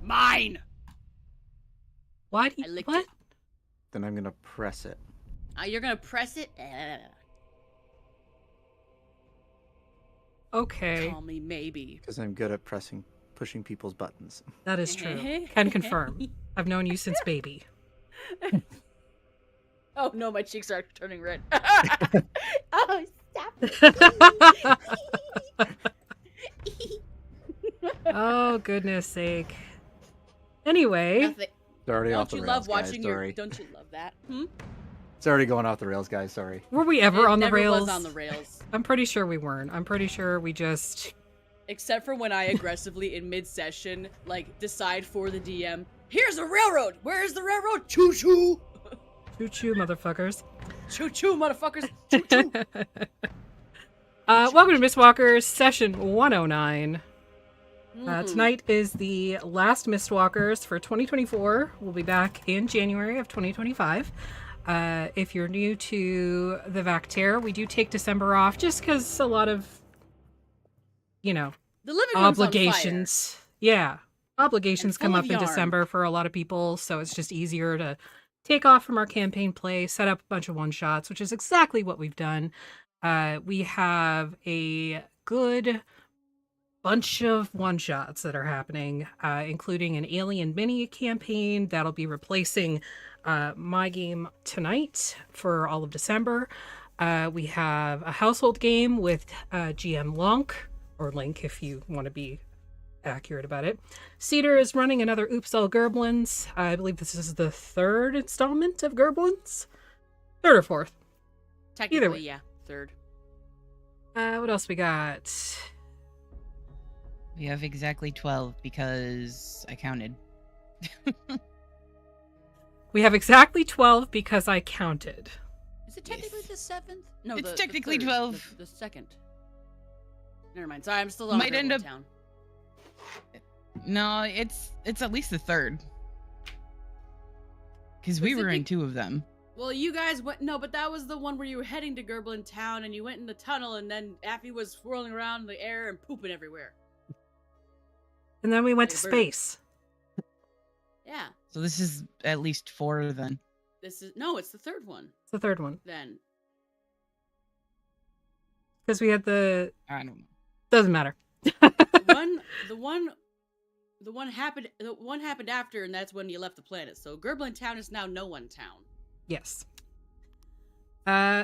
Mine! Why do you... I licked What? it. Then I'm gonna press it. You're gonna press it? Okay. Call me maybe. Because I'm good at pushing people's buttons. That is true. Can confirm. I've known you since baby. Oh no, my cheeks are turning red. Oh, stop it. Oh, goodness sake. Anyway. Nothing. It's already off Don't the you rails, love watching guys. your... Sorry. Don't you love that? It's already going off the rails, guys. Sorry. Were we ever It on the never rails? was on the rails. I'm pretty sure we weren't. I'm pretty sure we just... Except for when I aggressively, in mid-session, like, decide for the DM, here's a railroad! Where's the railroad? Choo-choo! Choo-choo, motherfuckers. Choo-choo, motherfuckers! Choo-choo! Welcome to Mistwalkers, session 109. Tonight is the last Mistwalkers for 2024. We'll be back in January of 2025. If you're new to the Vactaire, we do take December off just because a lot of, you know, The living room's obligations. Yeah. Obligations And full come of up in yarn. December for a lot of people, so it's just easier to take off from our campaign play, set up a bunch of one-shots, which is exactly what we've done. We have a good bunch of one-shots that are happening, including an Alien Mini campaign that'll be replacing my game tonight for all of December. We have a household game with GM Lonk, or Link if you want to be accurate about it. Cedar is running another Oops All Gerblins. I believe this is the third installment of Gerblins. Third or fourth. Technically, Either way. yeah. Third. What else we got? We have exactly 12 because I counted. We have exactly 12 because I counted. Is it technically the 7th? No, It's the technically third, 12. The 2nd. Never mind. Sorry, I'm still on Might end up- Town. No, it's at least the third. Because we Was it were in the- 2 of them. Well, you guys went... No, but that was the one where you were heading to Gerblin Town, and you went in the tunnel, and then Affy was swirling around in the air and pooping everywhere. And then we went Like to a bird. space. Yeah. So this is at least 4 then. This is... No, it's the third one, It's the third one. then. Because we had the... I don't know. Doesn't matter. The one happened after, and that's when you left the planet. So Gerblin Town is now No One Town. Yes.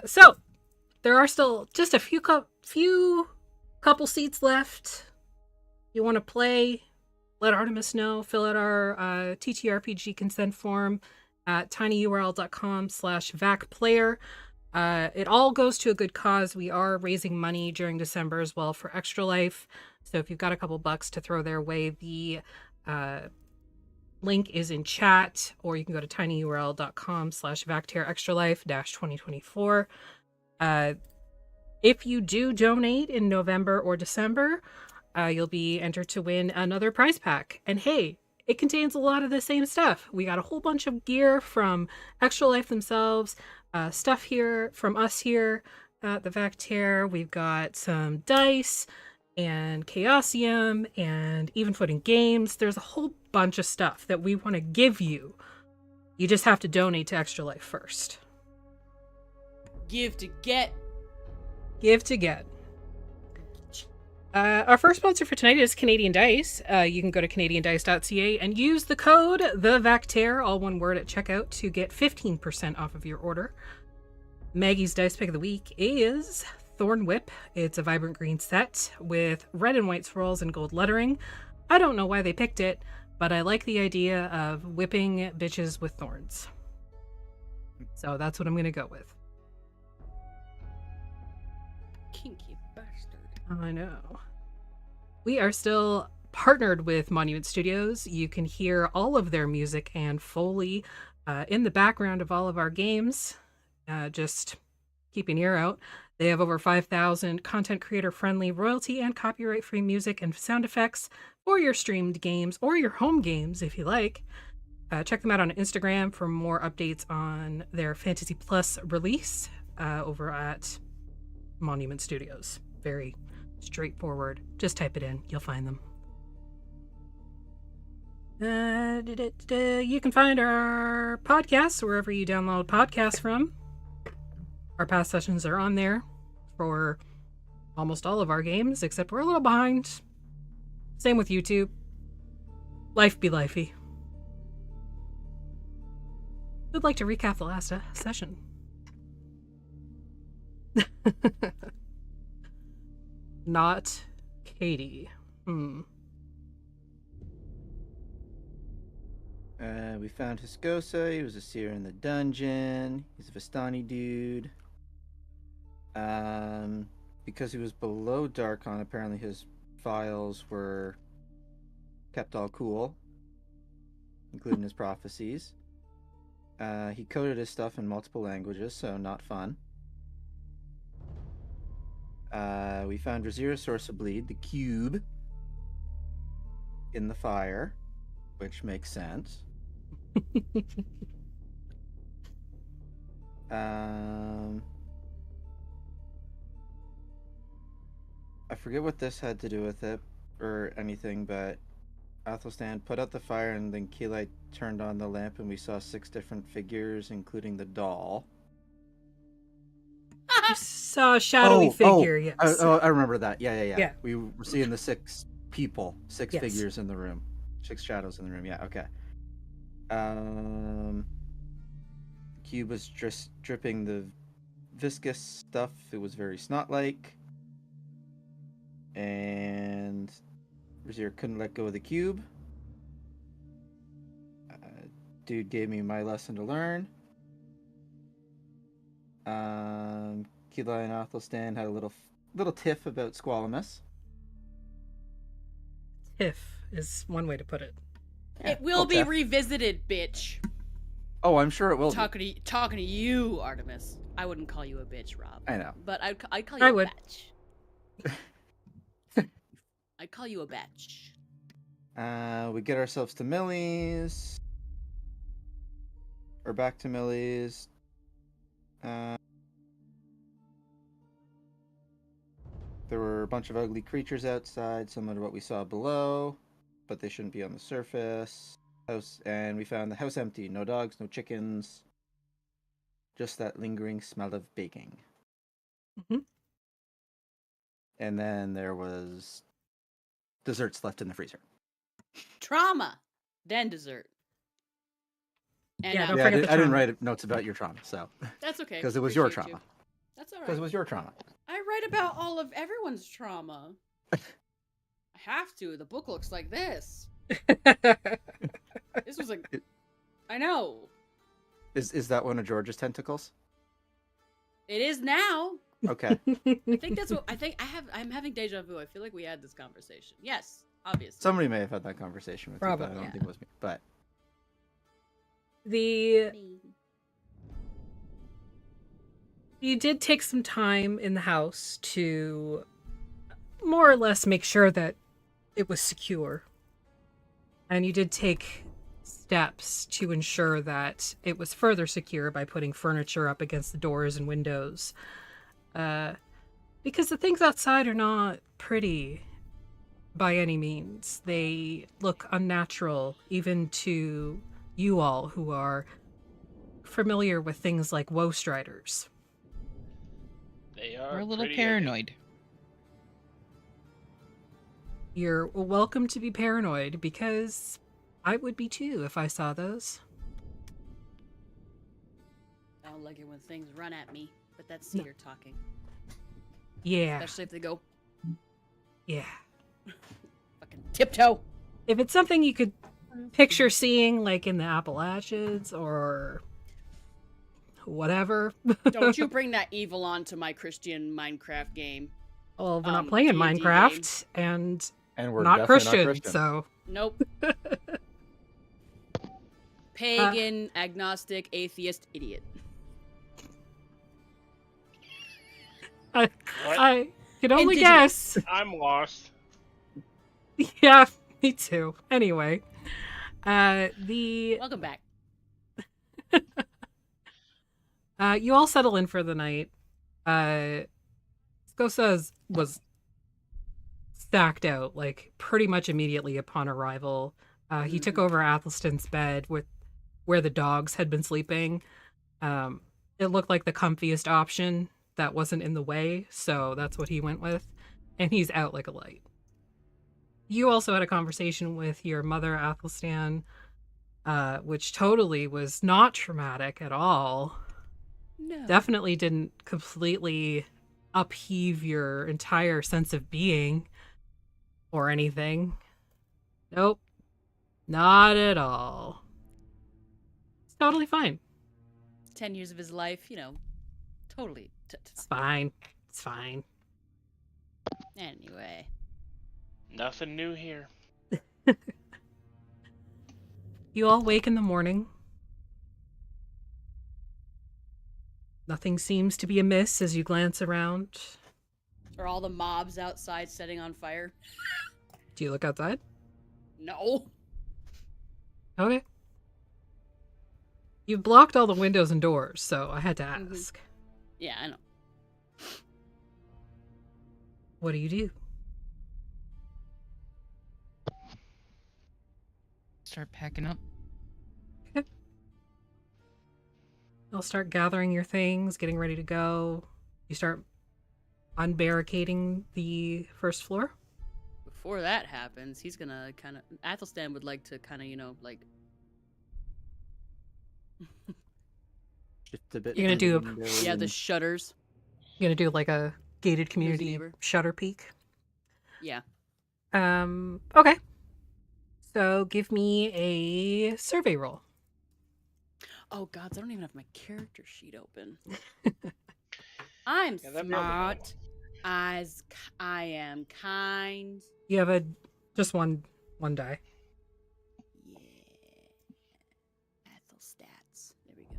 So there are still just a few couple seats left. You want to play? Let Artemis know. Fill out our TTRPG consent form at tinyurl.com/vacplayer. It all goes to a good cause. We are raising money during December as well for Extra Life. So if you've got a couple bucks to throw their way, the link is in chat, or you can go to tinyurl.com/vactairextralife-2024. If you do donate in November or December, you'll be entered to win another prize pack. And hey, it contains a lot of the same stuff. We got a whole bunch of gear from Extra Life themselves, stuff here from us here at the Vactaire. We've got some dice and Chaosium and Even Footing Games. There's a whole bunch of stuff that we want to give you. You just have to donate to Extra Life first. Give to get. Give to get. Our first sponsor for tonight is Canadian Dice. You can go to canadiandice.ca and use the code TheVactaire, all one word, at checkout to get 15% off of your order. Maggie's Dice Pick of the Week is Thorn Whip. It's a vibrant green set with red and white swirls and gold lettering. I don't know why they picked it, but I like the idea of whipping bitches with thorns. So that's what I'm going to go with. Kinky bastard. I know. We are still partnered with Monument Studios. You can hear all of their music and Foley in the background of all of our games. Just keep an ear out. They have over 5,000 content creator friendly, royalty and copyright free music and sound effects for your streamed games or your home games if you like. Check them out on Instagram for more updates on their Fantasy Plus release over at Monument Studios. Very straightforward. Just type it in. You'll find them. You can find our podcasts wherever you download podcasts from. Our past sessions are on there for almost all of our games, except we're a little behind. Same with YouTube. Life be lifey. Who'd like to recap the last session? Not Katie. We found Hiscosa. He was a seer in the dungeon. He's a Vistani dude. Because he was below Darkon, apparently his files were kept all cool, including his prophecies. He coded his stuff in multiple languages, so not fun. We found Razira's source of bleed, the cube, in the fire, which makes sense. I forget what this had to do with it or anything, but Athelstan put out the fire and then Keelite turned on the lamp and we saw 6 different figures, including the doll. You saw a shadowy figure, yes. I remember that. Yeah. Yeah. We were seeing the 6 people, 6 Yes. figures in the room. 6 shadows in the room, yeah, okay. Cube was just dripping the viscous stuff. It was very snot-like. And Razir couldn't let go of the cube. Dude gave me my lesson to learn. Keela and Athelstan had a little tiff about Squalamus. Tiff is one way to put it. Yeah, It will be revisited, bitch. Oh, I'm sure it will. Talking to you, Artemis. I wouldn't call you a bitch, Rob. I know. But I'd call you I a would. bitch. I'd call you a bitch. We get ourselves to Millie's. Or back to Millie's. There were a bunch of ugly creatures outside, similar to what we saw below, but they shouldn't be on the surface. And we found the house empty. No dogs, no chickens. Just that lingering smell of baking. Mm-hmm. And then there was desserts left in the freezer. Trauma, then dessert. And Yeah, don't Yeah, forget the I didn't trauma. write notes about your trauma, so that's okay. because it was your Appreciate trauma. you. That's all Because it right. was your trauma. I write about all of everyone's trauma. I have to. The book looks like this. This was a. I know. Is that one of George's tentacles? It is now. Okay. I think that's what I think. I'm having deja vu. I feel like we had this conversation. Yes, obviously. Somebody may have had that conversation with you, but I Probably. don't think it was me. But You did take some time in the house to more or less make sure that it was secure. And you did take steps to ensure that it was further secure by putting furniture up against the doors and windows. Because the things outside are not pretty by any means. They look unnatural, even to you all who are familiar with things like woe striders. They are We're a little pretty paranoid. You're welcome to be paranoid, because I would be too if I saw those. I don't like it when things run at me, but that's Seer talking. Yeah, Especially if they go yeah. fucking tiptoe. If it's something you could picture seeing, like in the Appalachians or whatever. Don't you bring that evil onto my Christian Minecraft game. Well, we're not playing D&D Minecraft, and we're not definitely Christian, so Nope. Pagan, agnostic, atheist, idiot. What? I can only Indigenous. guess. I'm lost. Yeah, me too. Anyway, the Welcome back. you all settle in for the night. Scosa was stacked out, like, pretty much immediately upon arrival. He took over Athelstan's bed with where the dogs had been sleeping. It looked like the comfiest option that wasn't in the way, so that's what he went with. And he's out like a light. You also had a conversation with your mother, Athelstan, which totally was not traumatic at all. No. Definitely didn't completely upheave your entire sense of being or anything. Nope. Not at all. It's totally fine. 10 years of his life, totally. It's fine. It's fine. Anyway. Nothing new here. You all wake in the morning. Nothing seems to be amiss as you glance around. Are all the mobs outside setting on fire? Do you look outside? No. Okay. You've blocked all the windows and doors, so I had to ask. Yeah, I know. What do you do? Start packing up. You'll start gathering your things, getting ready to go. You start unbarricading the first floor. Before that happens, he's gonna kind of... Athelstan would like to kind of, like... Just a bit. You're gonna do a- from the Yeah, window the and- shutters. You're gonna do like a gated community neighbor. shutter peek. Yeah. Okay. So give me a survey roll. Oh, gods, I don't even have my character sheet open. I'm Yeah, that smart. I am kind. You have just one die. Yeah. Athel stats. There we go.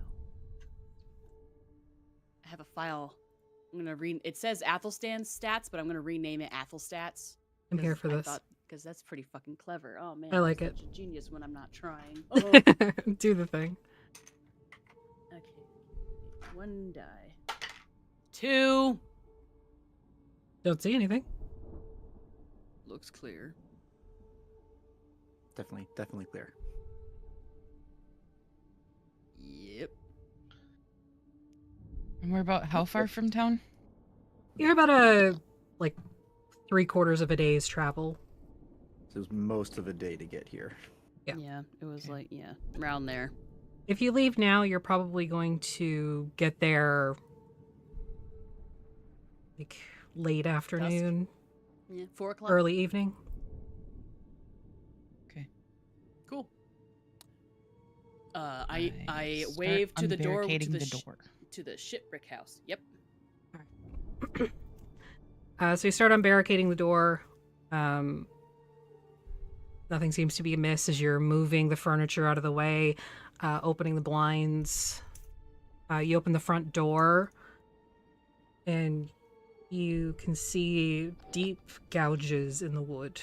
I have a file. I'm gonna read. It says Athelstan's stats, but I'm gonna rename it Athel stats. I'm here for this. Because that's pretty fucking clever. Oh man, I like I'm it. such a genius when I'm not trying. Oh. Do the thing. Okay. One die. 2. Don't see anything. Looks clear. Definitely clear. Yep. And we're about how far from town? You're about a 3/4 of a day's travel. So it was most of a day to get here. Yeah. It was around there. If you leave now, you're probably going to get there late afternoon, Yeah, 4 o'clock. early evening. Okay. Cool. I Start wave to the door to unbarricading the, the door. to the shipwreck house. Yep. So you start unbarricading the door. Nothing seems to be amiss as you're moving the furniture out of the way, opening the blinds. You open the front door, and you can see deep gouges in the wood.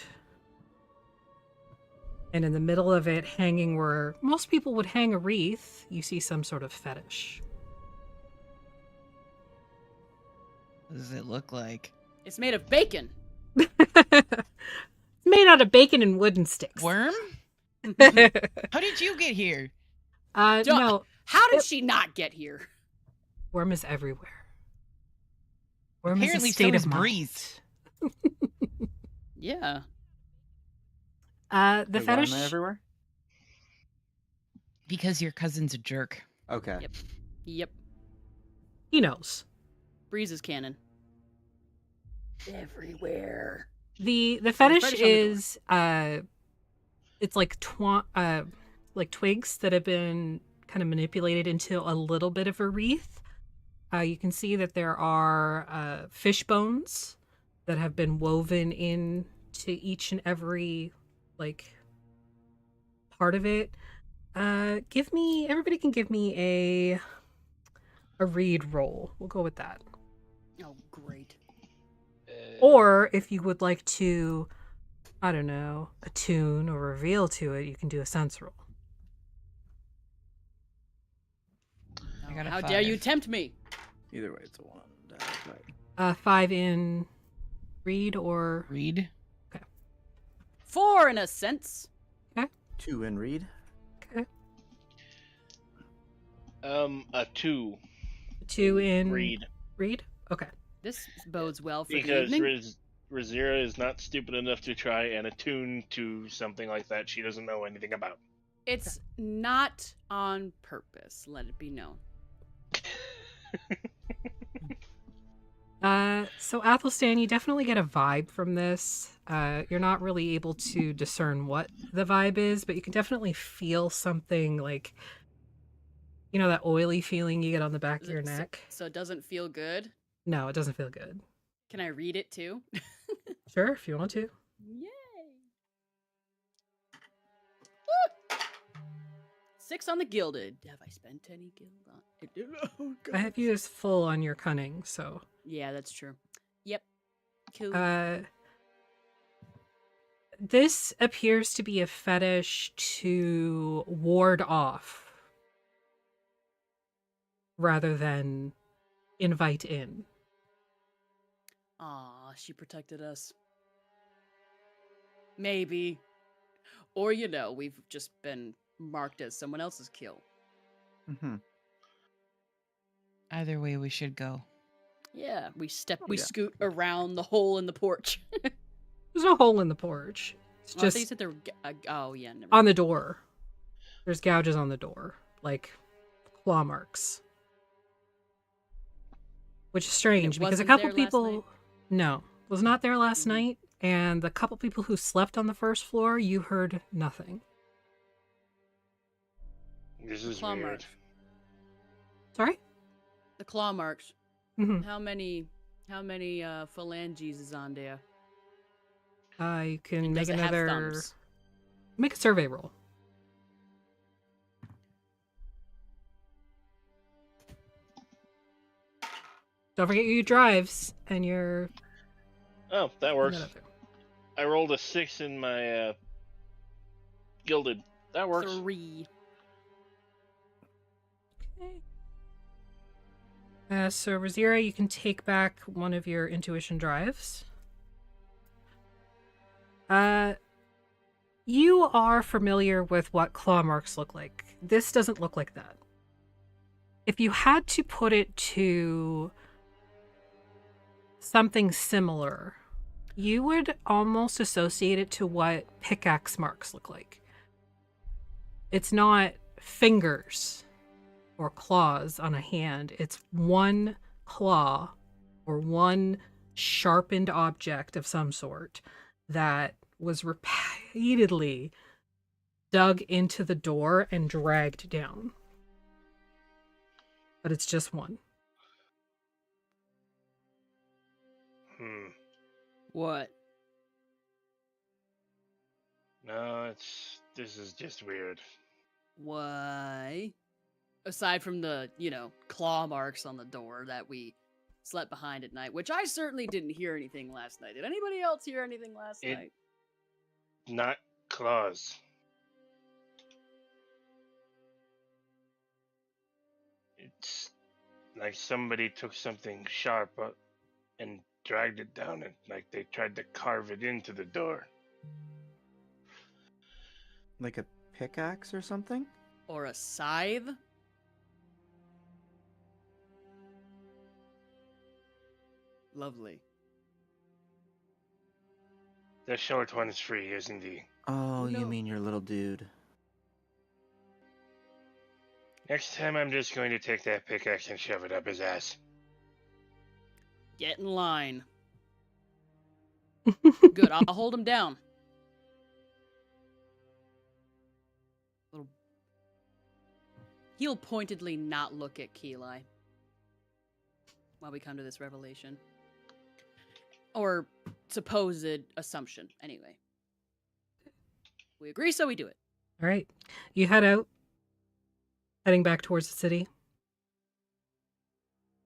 And in the middle of it, hanging where most people would hang a wreath, you see some sort of fetish. What does it look like? It's made of bacon. Made out of bacon and wooden sticks. Worm? How did you get here? No, How did she not get here? worm is everywhere. Worm Apparently is a state so of is mind. Breeze. Yeah. The Wait, why am I fetish. everywhere? Because your cousin's a jerk. Okay. Yep. Yep. He knows. Breeze is canon. Everywhere. The fetish fetish on the door. is it's like twigs that have been kind of manipulated into a little bit of a wreath. You can see that there are fish bones that have been woven into each and every part of it. Everybody can give me a read roll. We'll go with that. Oh, great. Or if you would like to, I don't know, attune or reveal to it, you can do a sense roll. I got a How dare you 5. tempt me? Either way, it's a 1. Right. 5 in read or Read. 4 in a sense. 2 in read. Okay. A 2 2 in read. read? Okay. This bodes well for the Because evening. Razira is not stupid enough to try and attune to something like that she doesn't know anything about. It's not on purpose, let it be known. So Athelstan, you definitely get a vibe from this. You're not really able to discern what the vibe is, but you can definitely feel something like, you know, that oily feeling you get on the back of your neck. So it doesn't feel good. No, it doesn't feel good. Can I read it too? Sure, if you want to. Yay! 6 on the gilded. Have I spent any guild on it? Oh, I have you as full on your cunning, so. Yeah, that's true. Yep. Cool. This appears to be a fetish to ward off rather than invite in. Aw, she protected us. Maybe. Or, you know, we've just been marked as someone else's kill. Mm-hmm. Either way, we should go. Yeah, we Yeah. scoot around the hole in the porch. There's no hole in the porch. It's Oh, I thought you just said there were oh, yeah, never on mind. the door. There's gouges on the door, like claw marks. Which is strange because a wasn't couple there last night? people no, was not there last Mhm. night, and the couple people who slept on the first floor, you heard nothing. This The is claw weird. marks. Sorry? The claw marks. Mm-hmm. How many phalanges is on there? You can And make does it have another thumbs? make a survey roll. Don't forget your drives and your Oh, that works. I rolled a 6 in my gilded. That works. 3. Okay. So Razira, you can take back one of your intuition drives. You are familiar with what claw marks look like. This doesn't look like that. If you had to put it to something similar, you would almost associate it to what pickaxe marks look like. It's not fingers or claws on a hand. It's one claw or one sharpened object of some sort that was repeatedly dug into the door and dragged down. But it's just one. What? No, this is just weird. Why? Aside from the, you know, claw marks on the door that we slept behind at night, which I certainly didn't hear anything last night. Did anybody else hear anything last night? Not claws. It's like somebody took something sharp and dragged it down, and like they tried to carve it into the door. Like a pickaxe or something? Or a scythe? Lovely. The short one is free, isn't he? Oh, No. you mean your little dude. Next time I'm just going to take that pickaxe and shove it up his ass. Get in line. Good, I'll hold him down. He'll pointedly not look at Keeli while we come to this revelation. Or supposed assumption, anyway. We agree, so we do it. All right. You head out, heading back towards the city.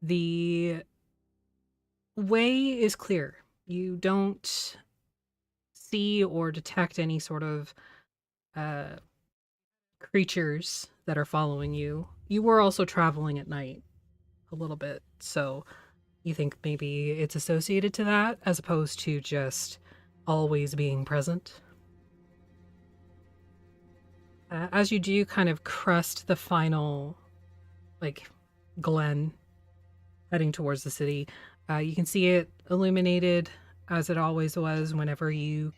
The way is clear. You don't see or detect any sort of creatures that are following you. You were also traveling at night a little bit, so you think maybe it's associated to that as opposed to just always being present. As you do kind of crest the final, like, glen heading towards the city, you can see it illuminated as it always was whenever you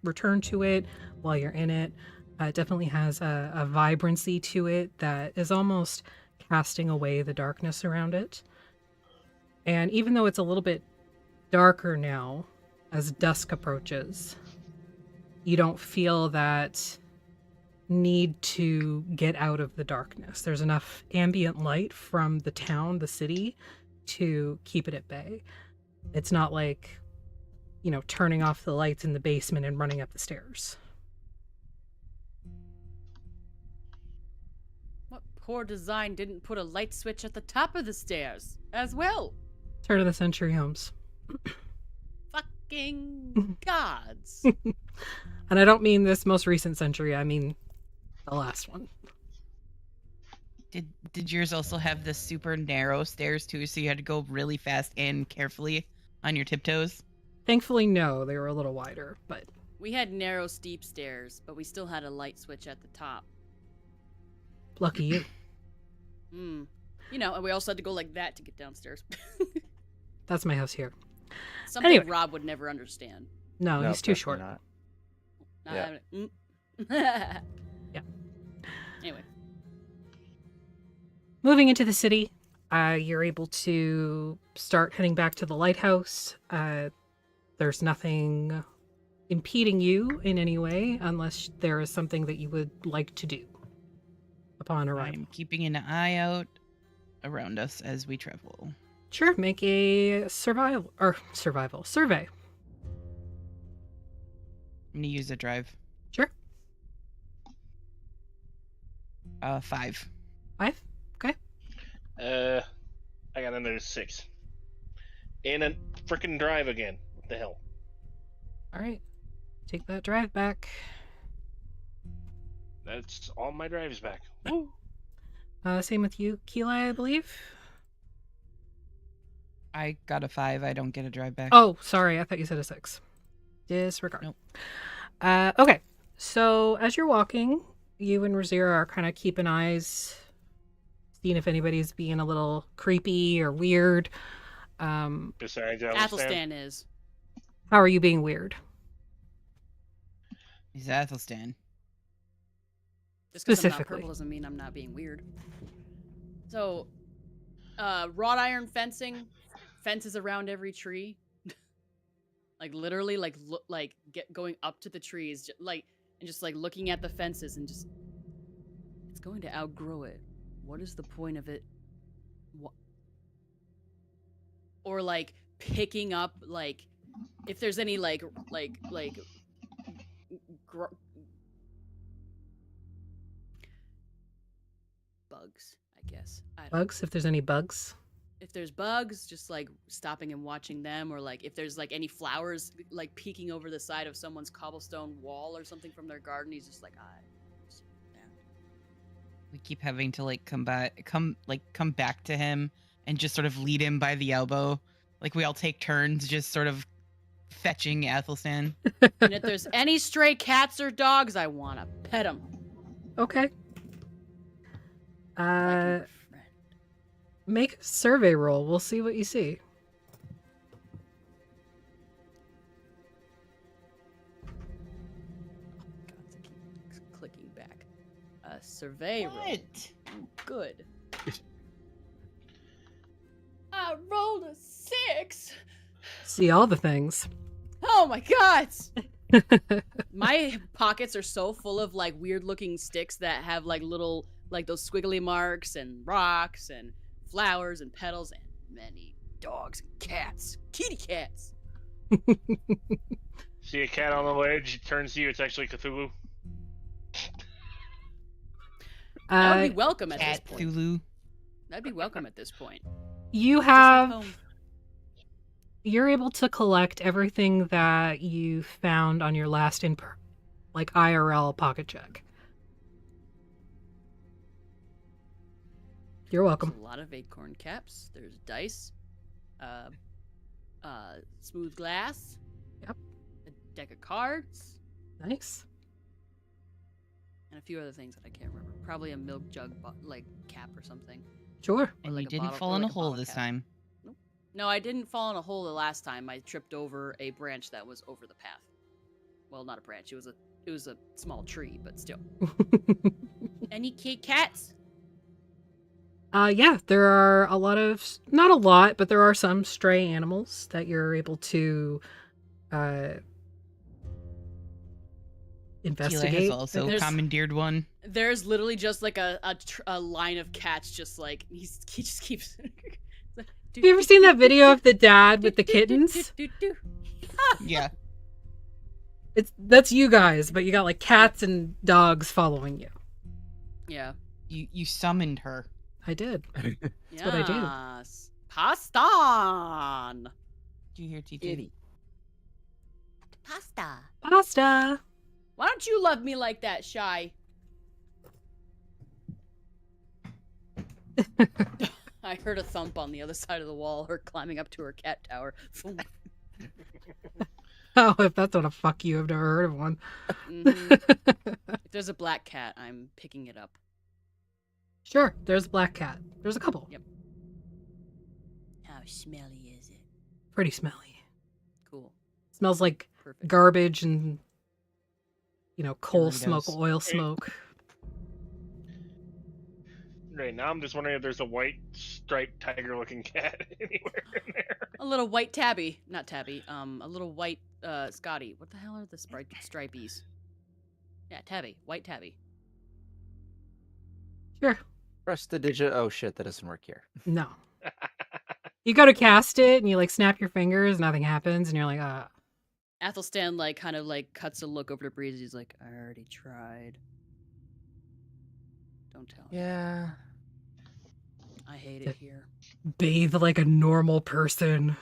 return to it while you're in it. It definitely has a vibrancy to it that is almost casting away the darkness around it. And even though it's a little bit darker now as dusk approaches, you don't feel that need to get out of the darkness. There's enough ambient light from the town, the city, to keep it at bay. It's not like, turning off the lights in the basement and running up the stairs. What poor design didn't put a light switch at the top of the stairs as well? Turn of the century homes. Fucking gods. And I don't mean this most recent century, I mean the last one. Did yours also have the super narrow stairs too, so you had to go really fast and carefully on your tiptoes? Thankfully, no, they were a little wider, but We had narrow, steep stairs, but we still had a light switch at the top. lucky you. And we also had to go like that to get downstairs. That's my house here. Something Anyway. Rob would never understand. No, Nope, he's too definitely short. not. Not Yeah. having it. Yeah. Anyway. Moving into the city, you're able to start heading back to the lighthouse. There's nothing impeding you in any way unless there is something that you would like to do upon arrival. I'm keeping an eye out around us as we travel. Sure, make a survey. I'm gonna use a drive. Sure. 5. 5. Okay. I got another 6. And a freaking drive again. What the hell? All right. Take that drive back. That's all my drives back. Same with you, Keelah, I believe. I got a 5. I don't get a drive back. Oh, sorry. I thought you said a 6. Disregard. Nope. Okay. So as you're walking, you and Razira are kind of keeping eyes, seeing if anybody's being a little creepy or weird. Besides Athelstan. Athelstan is. How are you being weird? He's Athelstan. Just because I'm not Specifically. purple doesn't mean I'm not being weird. So, wrought iron fencing, fences around every tree. Like literally, going up to the trees, and just looking at the fences and just, it's going to outgrow it. What is the point of it? What? Or picking up if there's any bugs, I guess. I don't know. Bugs? If there's any bugs? If there's bugs, just stopping and watching them, or if there's any flowers peeking over the side of someone's cobblestone wall or something from their garden, he's just We keep having to come back to him and just sort of lead him by the elbow. We all take turns just sort of fetching Athelstan. And if there's any stray cats or dogs, I want to pet them. Okay. Like your friend. Make a survey roll. We'll see what you see. God, I keep clicking back. Survey roll. Good. I rolled a 6. See all the things. Oh my god! My pockets are so full of weird looking sticks that have little those squiggly marks and rocks and flowers and petals and many dogs and cats. Kitty cats. See a cat on the ledge, it turns to you, it's actually Cthulhu. That would be welcome at this Cat point. Thulu. That'd be welcome at this point. You Just like have... home. You're able to collect everything that you found on your last IRL pocket check. You're welcome. There's a lot of acorn caps. There's dice. Smooth glass. Yep. A deck of cards. Nice. And a few other things that I can't remember. Probably a milk jug, like cap or something. Sure. Or And like you a didn't bottle- fall or in like a hole bottle this cap. time. No, I didn't fall in a hole the last time. I tripped over a branch that was over the path. Well, not a branch. It was a small tree, but still. Any Kit Kats? Yeah, there are a lot of, not a lot, but there are some stray animals that you're able to Tila investigate. has I also guess. commandeered one. There's literally just like a line of cats, just like he just keeps. Have you ever seen that video of the dad with the kittens? Yeah. That's you guys, but you got like cats and dogs following you. Yeah. You summoned her. I did. That's what I do. Pastan. Do you hear TT? Kitty. Pasta. Pasta. Why don't you love me like that, Shy? I heard a thump on the other side of the wall, her climbing up to her cat tower. Oh, if that's not a fuck you, I've never heard of one. If there's a black cat, I'm picking it up. Sure, there's a black cat. There's a couple. Yep. How smelly is it? Pretty smelly. Cool. Smells like Perfect. garbage and, coal Doritos. smoke, oil smoke. Right now, I'm just wondering if there's a white striped tiger-looking cat anywhere in there. A little white tabby. Not tabby. A little white Scotty. What the hell are the stripies? Yeah, tabby. White tabby. Sure. Press the digit. Oh shit, that doesn't work here. No. You go to cast it and you like snap your fingers, nothing happens, and you're like, ah. Athelstan kind of cuts a look over to Breeze. He's like, I already tried. Don't tell him. Yeah. I hate it here. Bathe like a normal person.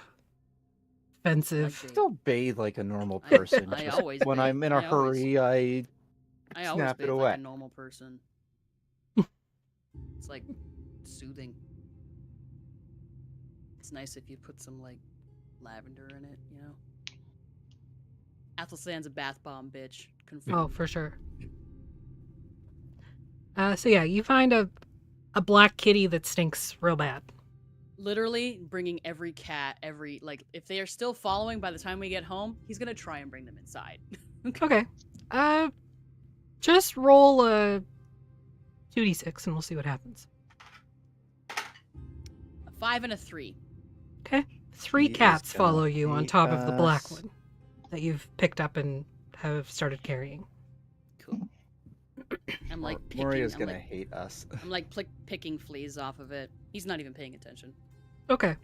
Offensive. Like Still bathe like a normal I- person. I just always when bathe. I'm in a I always- hurry, I I always snap it bathe like away. a normal person. It's like soothing. It's nice if you put some lavender in it, you know? Athelstan's a bath bomb, bitch. Confirmed. Oh, for sure. So yeah, you find a black kitty that stinks real bad. Literally bringing every cat, if they are still following by the time we get home, he's gonna try and bring them inside. Okay. Just roll a 2d6 and we'll see what happens. A 5 and a 3. Okay. 3 He is cats gonna follow you on top of the black us. one that you've picked up and have started carrying. Cool. I'm picking. Moria's I'm gonna hate us. I'm picking fleas off of it. He's not even paying attention. Okay.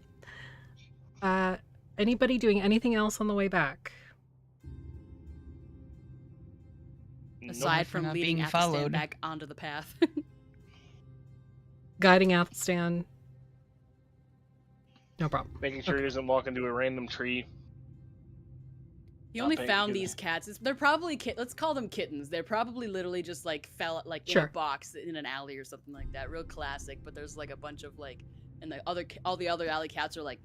Anybody doing anything else on the way back? Aside we're from not leading being Athelstan followed. back onto the path. Guiding Athelstan? No problem. Making sure he doesn't walk into a random tree. He Not only paying found attention. these cats. They're probably let's call them kittens. They're probably literally just fell in Sure. a box in an alley or something like that. Real classic. But there's a bunch of and all the other alley cats are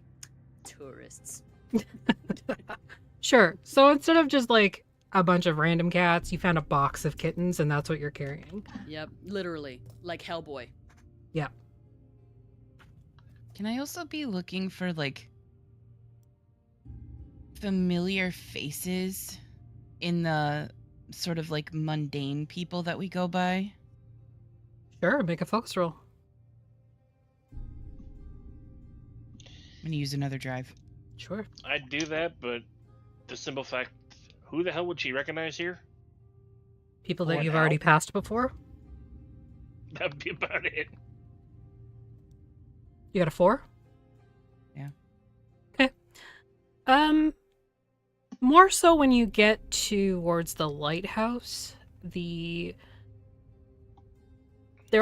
tourists. Sure. So instead of just a bunch of random cats, you found a box of kittens and that's what you're carrying. Yep, literally like Hellboy. Yeah. Can I also be looking for familiar faces in the sort of mundane people that we go by? Sure, make a focus roll. I'm gonna use another drive. Sure. I'd do that, but the simple fact, who the hell would she recognize here? People that What you've now? already passed before. That'd be about it. You got a 4? Yeah. Okay. More so when you get towards the lighthouse, there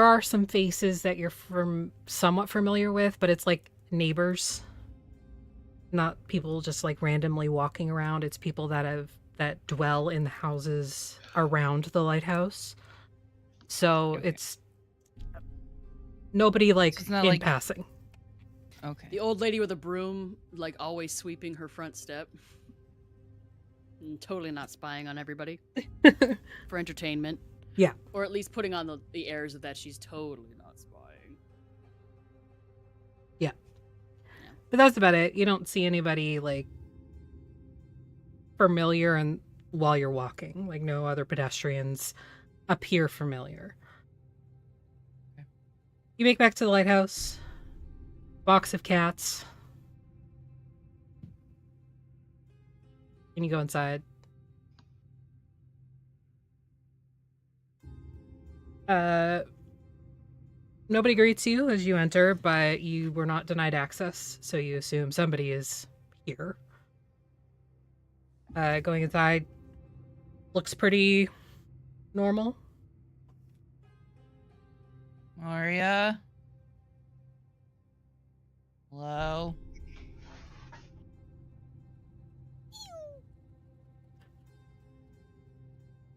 are some faces that you're somewhat familiar with, but it's neighbors. Not people just randomly walking around. It's people that dwell in the houses around the lighthouse. So Okay. it's nobody it's not in passing. Okay. The old lady with a broom, always sweeping her front step. And totally not spying on everybody for entertainment. Yeah. Or at least putting on the airs of that she's totally not spying. But that's about it. You don't see anybody like familiar and while you're walking. Like no other pedestrians appear familiar. Okay. You make back to the lighthouse. Box of cats. And you go inside. Nobody greets you as you enter, but you were not denied access, so you assume somebody is here. Going inside looks pretty normal. Moria? Hello?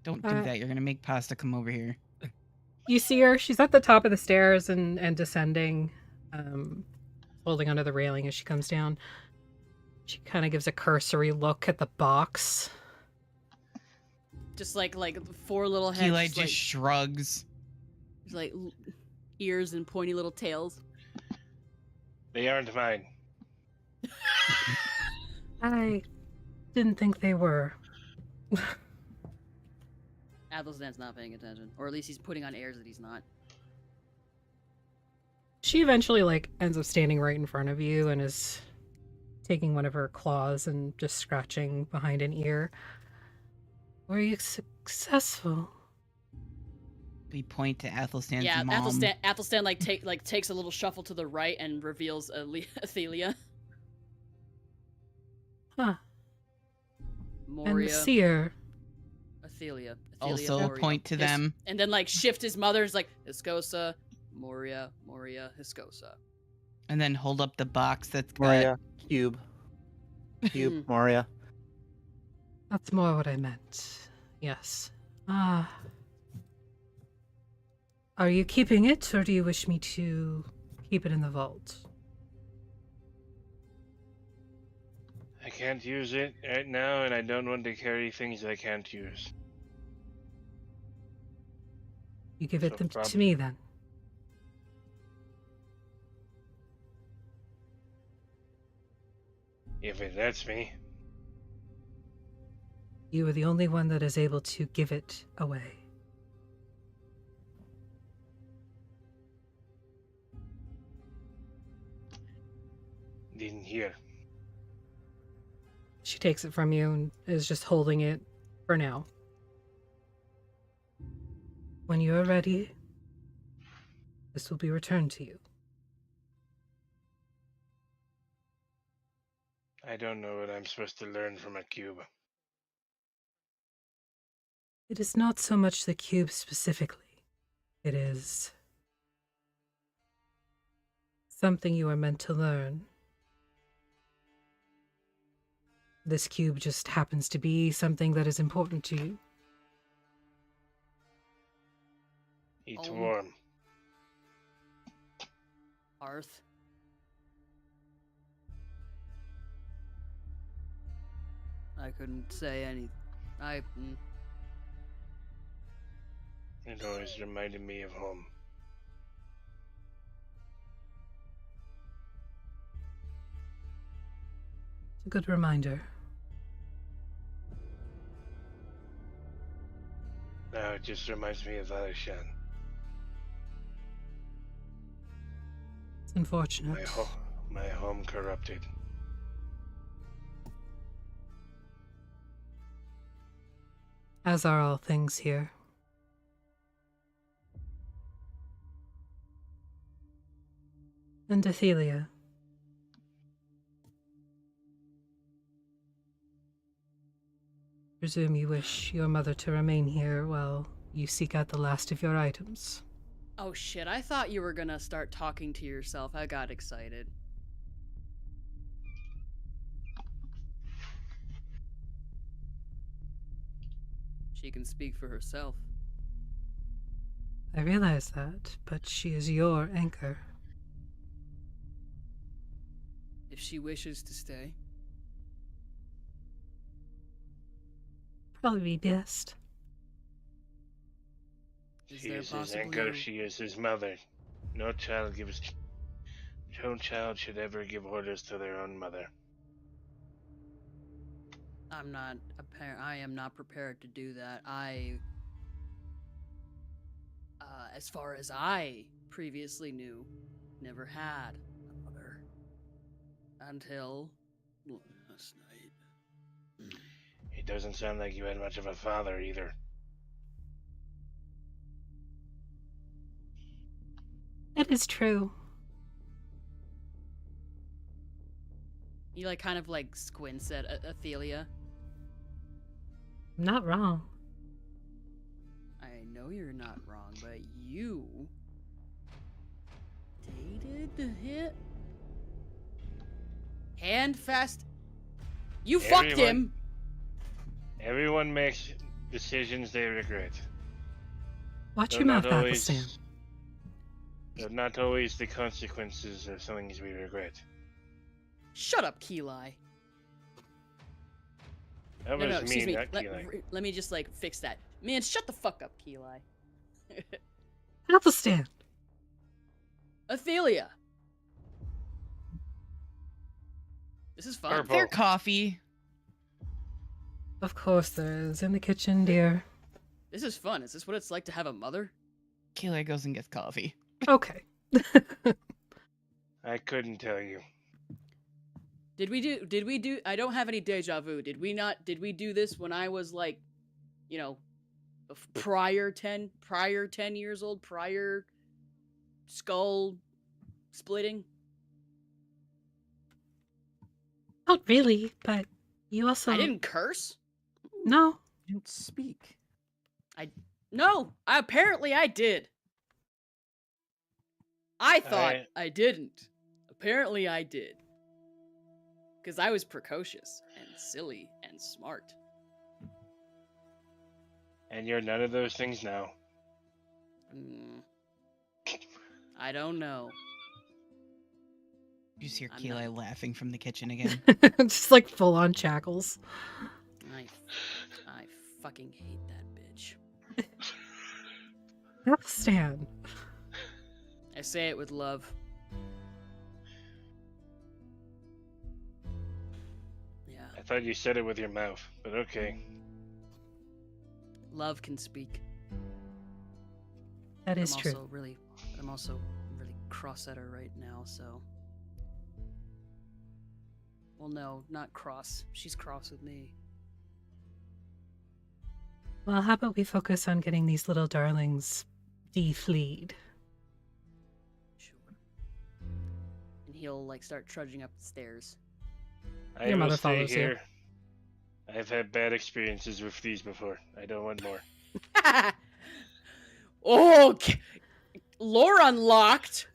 Don't do that. You're gonna make Pasta come over here. You see her. She's at the top of the stairs and descending, holding onto the railing as she comes down. She kind of gives a cursory look at the box. Just like 4 little heads. Eli just shrugs. Just like ears and pointy little tails. They aren't mine. I didn't think they were. Athelstan's not paying attention. Or at least he's putting on airs that he's not. She eventually ends up standing right in front of you and is taking one of her claws and just scratching behind an ear. Were you successful? We point to Athelstan's Yeah, mom. Athelstan takes a little shuffle to the right and reveals Athelia. Huh. Moria. And the seer. Athelia. Also Moria. point to them. And then shift his mother's Hiscosa, Moria, Hiscosa. And then hold up the box that's got... Moria, Cube, Moria. That's more what I meant. Yes. Are you keeping it, or do you wish me to keep it in the vault? I can't use it right now, and I don't want to carry things I can't use. You give it So them prob- to me, then. If it lets me. You are the only one that is able to give it away. Didn't hear. She takes it from you and is just holding it for now. When you are ready, this will be returned to you. I don't know what I'm supposed to learn from a cube. It is not so much the cube specifically. It is something you are meant to learn. This cube just happens to be something that is important to you. It's Oh. warm. Arth. I couldn't say anything. It always reminded me of home. It's a good reminder. Now it just reminds me of Alishan. It's unfortunate. My home corrupted. As are all things here. And Athelia. Presume you wish your mother to remain here while you seek out the last of your items. Oh shit, I thought you were gonna start talking to yourself. I got excited. She can speak for herself. I realize that, but she is your anchor. If she wishes to stay. Probably be best. Is She there is his possibly anchor. a- She is his mother. No child should ever give orders to their own mother. I am not prepared to do that. As far as I previously knew, never had a mother until last night. It doesn't sound like you had much of a father either. It is true. He like kind of like squints at Athelia. I'm not wrong. I know you're not wrong, but you dated the hit handfast. You fucked him. Everyone makes decisions they regret. Watch They're your mouth, not Athelstan. always. They're not always the consequences of things we regret. Shut up, Keli. That No, was excuse me, me. not Keelan. Let me just like fix that. Man, shut the fuck up, Keli. Athelstan. Athelia. This is fun. Purple. Their coffee. Of course there is. In the kitchen, dear. This is fun. Is this what it's like to have a mother? Keeler goes and gets coffee. Okay. I couldn't tell you. Did we do I don't have any deja vu. Did we do this when I was like, you know, prior 10 years old, prior skull splitting? Not really, but you also... I didn't curse? No. You didn't speak. No, apparently I did. I thought I didn't. Apparently I did. Because I was precocious and silly and smart. And you're none of those things now. I don't know. You just hear I'm Keeler not- laughing from the kitchen again. Just like full on shackles. I fucking hate that bitch. Athelstan. I say it with love. Yeah, I thought you said it with your mouth, but okay. love can speak. That is I'm true. also really cross at her right now, so. Well, no, not cross. She's cross with me. Well, how about we focus on getting these little darlings de-fleed? Sure. And he'll like start trudging up the stairs. I Your will mother stay follows you. here. I've had bad experiences with these before. I don't want more. Oh, lore unlocked.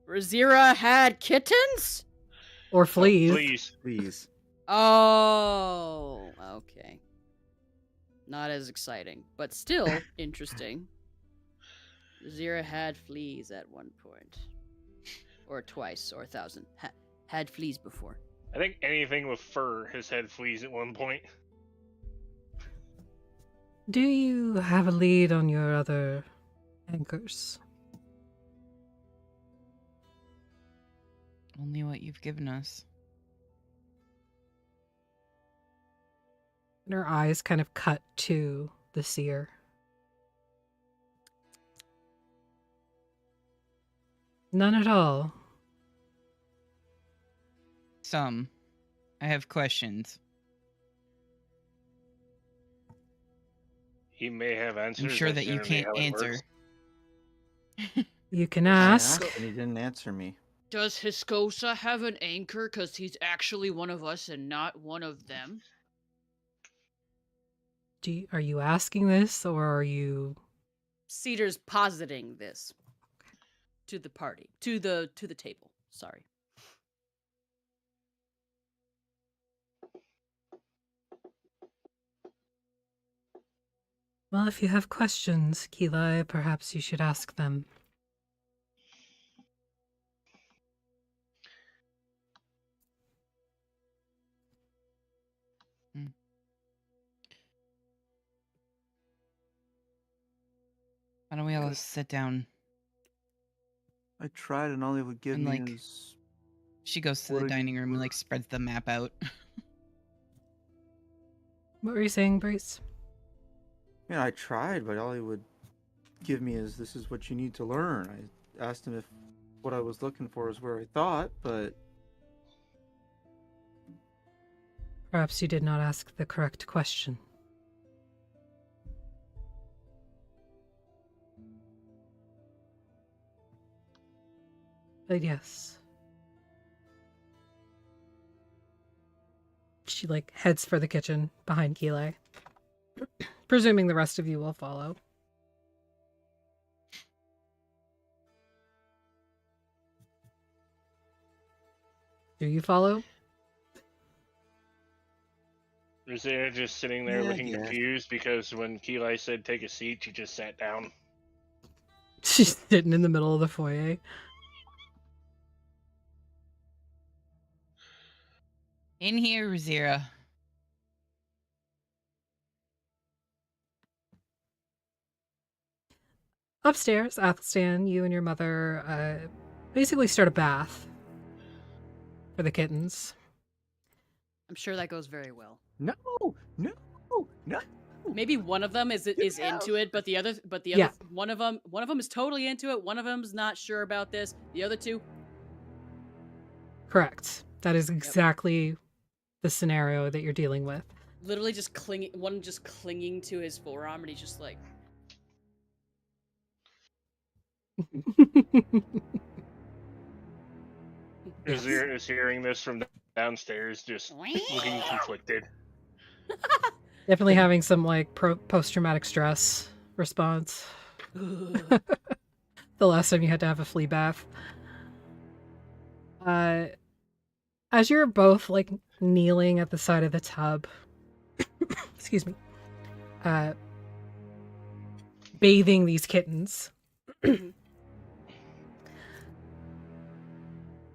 Razira had kittens? Or fleas. Please. Please. Oh, okay. Not as exciting, but still interesting. Razira had fleas at one point. Or twice, or 1,000. Had fleas before. I think anything with fur has had fleas at one point. Do you have a lead on your other anchors? Only what you've given us. And her eyes kind of cut to the seer. None at all. Some. I have questions. He may have answers. I'm sure that's that you generally can't how it answer. works. You can I ask. asked and he didn't answer me. Does Hiscosa have an anchor because he's actually one of us and not one of them? Are you asking this, or are you... Cedar's positing this to the party, to the table. Sorry. Well, if you have questions, Keelah, perhaps you should ask them. Why don't we all Good. sit down? I tried, and all they would give And, me like, is. She goes to What the are you- dining room and like spreads the map out. What were you saying, Brace? Yeah, I tried, but all he would give me is, "This is what you need to learn." I asked him if what I was looking for is where I thought, but Perhaps you did not ask the correct question. But yes. She like heads for the kitchen behind Keeley. Presuming the rest of you will follow. Do you follow? Rosita just sitting there Yeah, looking yeah. confused because when Keli said take a seat, she just sat down. She's sitting in the middle of the foyer. In here, Rosira. Upstairs, Athelstan, you and your mother basically start a bath for the kittens. I'm sure that goes very well. no, no, no. Maybe one of them is into it, but the other Yeah. one of them is totally into it. One of them's not sure about this. The other two, Correct. That is exactly the scenario that you're dealing with. literally just clinging. One just clinging to his forearm, and he's just like, Yes. Rosita is hearing this from downstairs, just looking conflicted. Definitely having some like post-traumatic stress response. "Ugh." The last time you had to have a flea bath. As you're both like kneeling at the side of the tub, excuse me, bathing these kittens,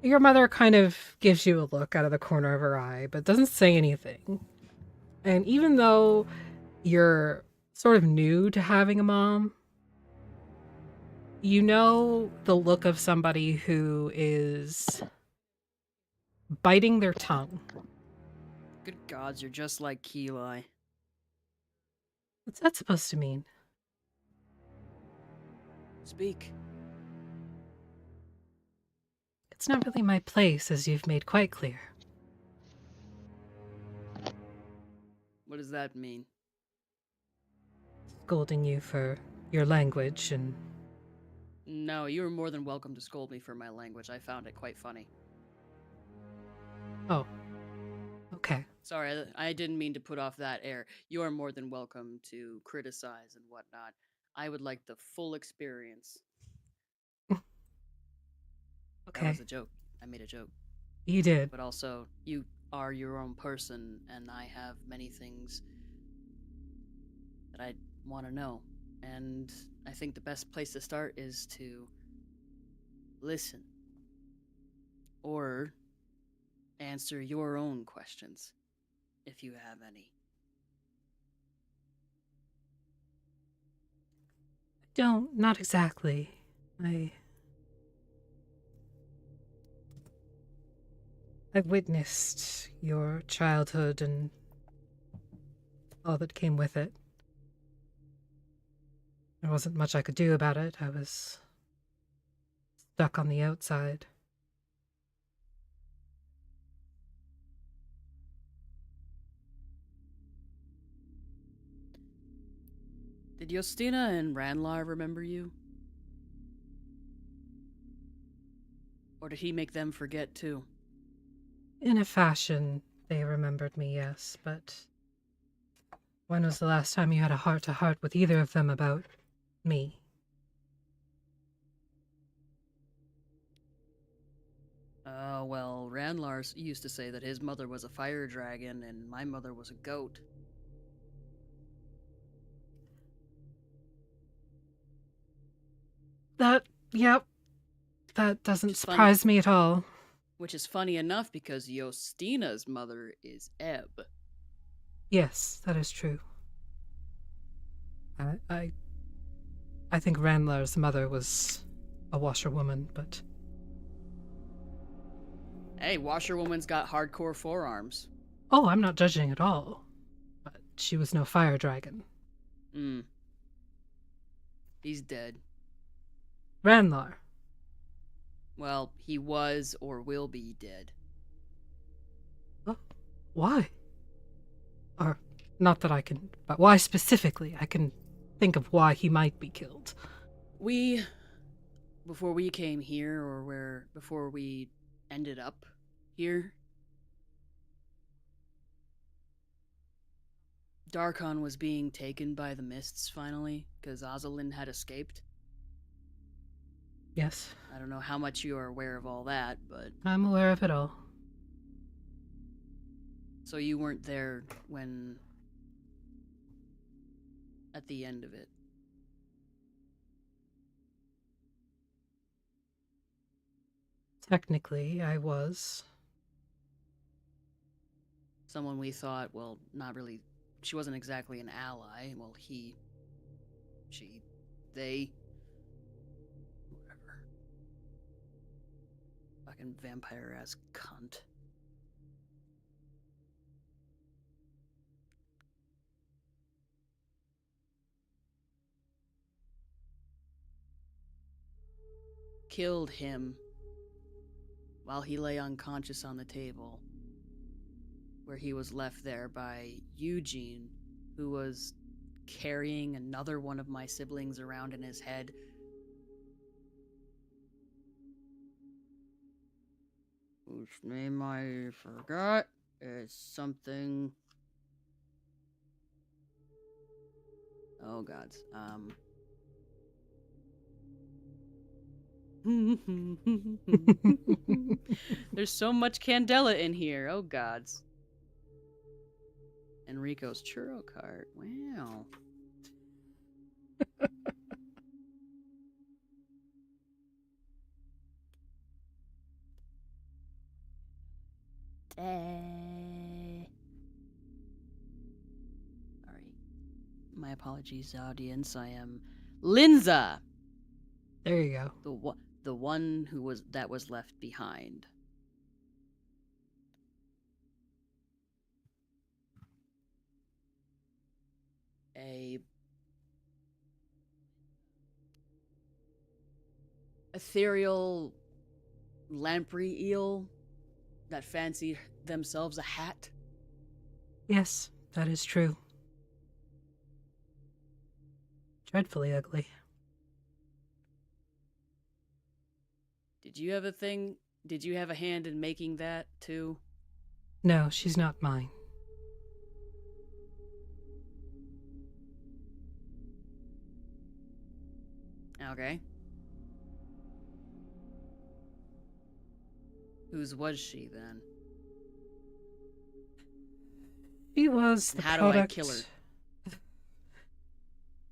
your mother kind of gives you a look out of the corner of her eye, but doesn't say anything. And even though you're sort of new to having a mom, you know the look of somebody who is biting their tongue. Good gods, you're just like Keli. What's that supposed to mean? Speak. It's not really my place, as you've made quite clear. What does that mean? Scolding you for your language and... No, you are more than welcome to scold me for my language. I found it quite funny. Oh. Okay. Sorry, I didn't mean to put off that air. You are more than welcome to criticize and whatnot. I would like the full experience. That Okay. was a joke. I made a joke. You did. But also, you are your own person, and I have many things that I want to know. And I think the best place to start is to listen. Or answer your own questions, if you have any. Not exactly. I've witnessed your childhood and all that came with it. There wasn't much I could do about it. I was stuck on the outside. Did Justina and Ranlar remember you? Or did he make them forget too? In a fashion, they remembered me, yes, but when was the last time you had a heart-to-heart with either of them about me? Well, Ranlar used to say that his mother was a fire dragon and my mother was a goat. Yep. That doesn't Which is funny. surprise me at all. Which is funny enough because Justina's mother is Ebb. Yes, that is true. I I think Randlar's mother was a washerwoman, but Hey, washerwoman's got hardcore forearms. oh, I'm not judging at all. But she was no fire dragon. Mm. He's dead. Randlar. Well, he was or will be dead. Oh, why? Or, not that I can, but why specifically? I can think of why he might be killed. Before we came here, or before we ended up here, Darkon was being taken by the mists finally, because Ozalin had escaped. Yes, I don't know how much you are aware of all that, but... I'm aware of it all. So you weren't there when... at the end of it. Technically, I was. Someone we thought, well, not really... She wasn't exactly an ally. Well, he... She... They... Whatever. Fucking vampire-ass cunt. Killed him while he lay unconscious on the table, where he was left there by Eugene, who was carrying another one of my siblings around in his head. Whose name I forgot. It's something... Oh, gods. There's so much Candela in here. Oh, gods. Enrico's churro cart. Wow. Sorry. My apologies, audience. I am Linza, There you go. the one that was left behind. A ethereal lamprey eel that fancied themselves a hat. Yes, that is true. Dreadfully ugly. Did you have a thing? Did you have a hand in making that too? No, she's not mine. Okay. Whose was she then? She was the And how product. do I kill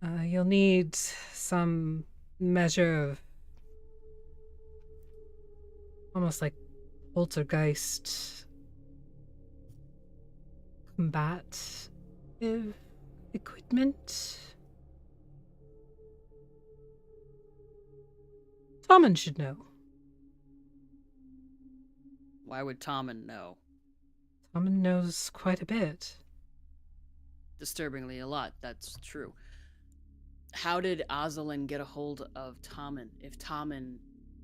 her? You'll need some measure of almost like poltergeist combat equipment. Tommen should know. Why would Tommen know? Tommen knows quite a bit. Disturbingly a lot, that's true. How did Ozalin get a hold of Tommen?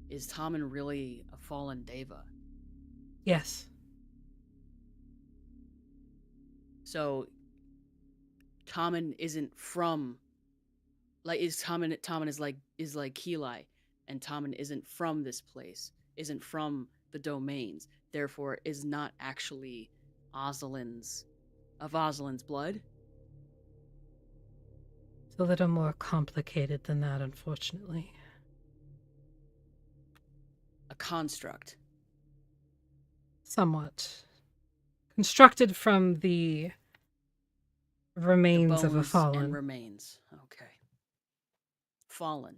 Is Tommen really a fallen deva? Yes. So Tommen isn't from, like, Tommen is like Keli, and Tommen isn't from this place, isn't from the domains, therefore is not actually Ozalin's blood. It's a little more complicated than that, unfortunately. A construct. Somewhat. Constructed from the remains of a Bones fallen. and remains. Okay. Fallen,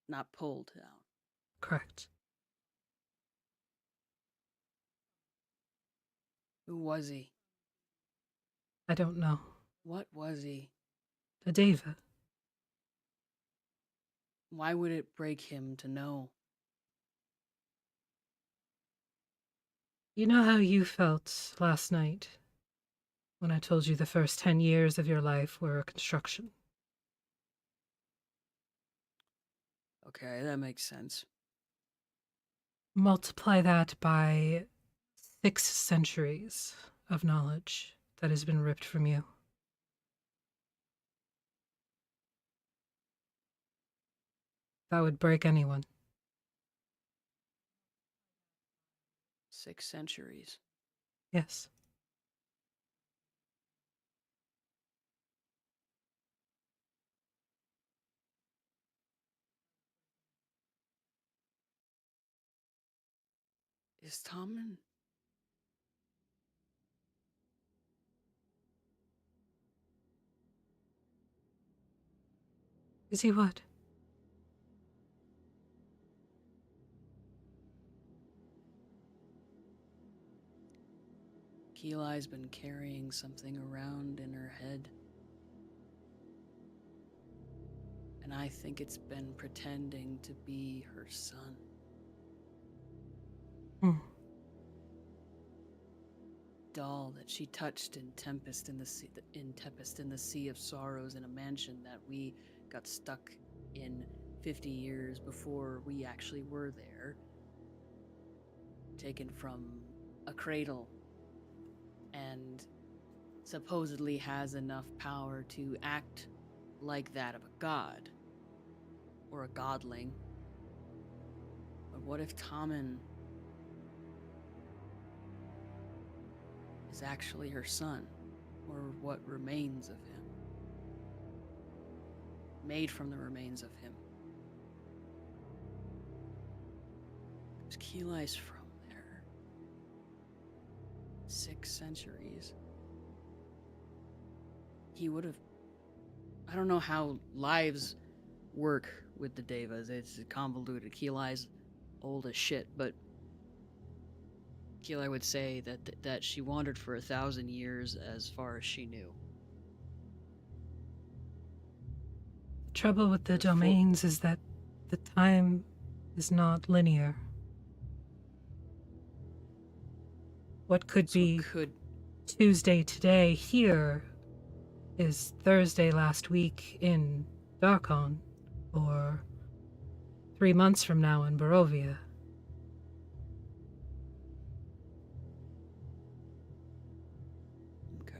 not pulled down. Correct. Who was he? I don't know. What was he? A deva. Why would it break him to know? You know how you felt last night when I told you the first 10 years of your life were a construction. Okay, that makes sense. Multiply that by 6 centuries of knowledge that has been ripped from you. That would break anyone. 6 centuries. Yes. Is Tommen? Is he what? Keelai's been carrying something around in her head. And I think it's been pretending to be her son. Hmm. Doll that she touched in Tempest in the Sea of Sorrows, in a mansion that we got stuck in 50 years before we actually were there. Taken from a cradle, and supposedly has enough power to act like that of a god. Or a godling. But what if Tommen is actually her son? Or what remains of him? Made from the remains of him. Because Keelai's from there. 6 centuries. He would have... I don't know how lives work with the Devas. It's convoluted. Keelai's old as shit, but Keelai would say that she wandered for 1,000 years as far as she knew. The trouble with the domains is that the time is not linear. What could be Tuesday today here is Thursday last week in Darkon, or 3 months from now in Barovia. Okay.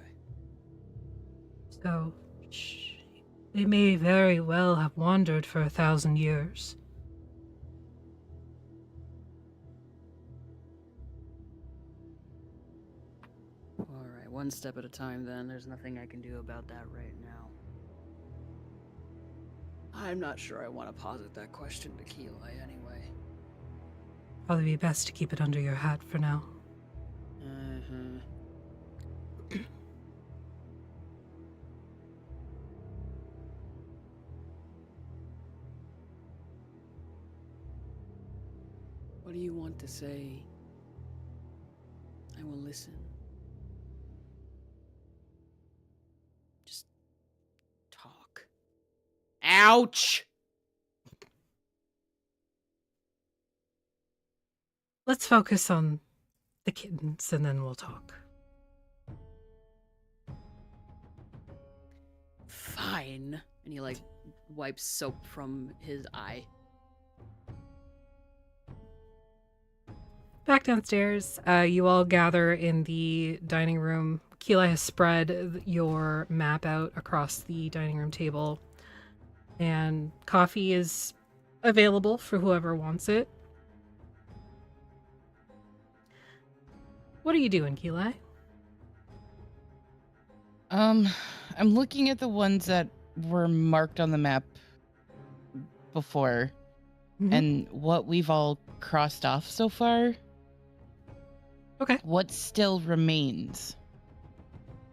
So, they may very well have wandered for 1,000 years. Alright, one step at a time then. There's nothing I can do about that right now. I'm not sure I want to posit that question to Keelai anyway. Probably be best to keep it under your hat for now. What do you want to say? I will listen. Just talk. Ouch! Let's focus on the kittens and then we'll talk. Fine. And he, like, wipes soap from his eye. Back downstairs, you all gather in the dining room. Keelai has spread your map out across the dining room table, and coffee is available for whoever wants it. What are you doing, Keelai? I'm looking at the ones that were marked on the map before, and what we've all crossed off so far. Okay. What still remains?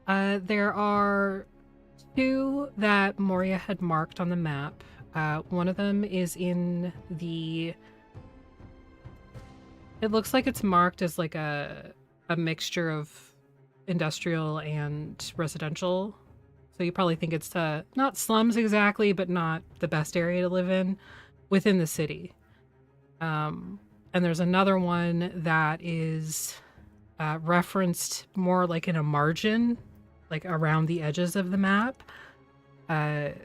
There are 2 that Moria had marked on the map. One of them is in the... It looks like it's marked as like a mixture of industrial and residential. So you probably think it's not slums exactly, but not the best area to live in. within the city. And there's another one that is referenced more like in a margin, like around the edges of the map. And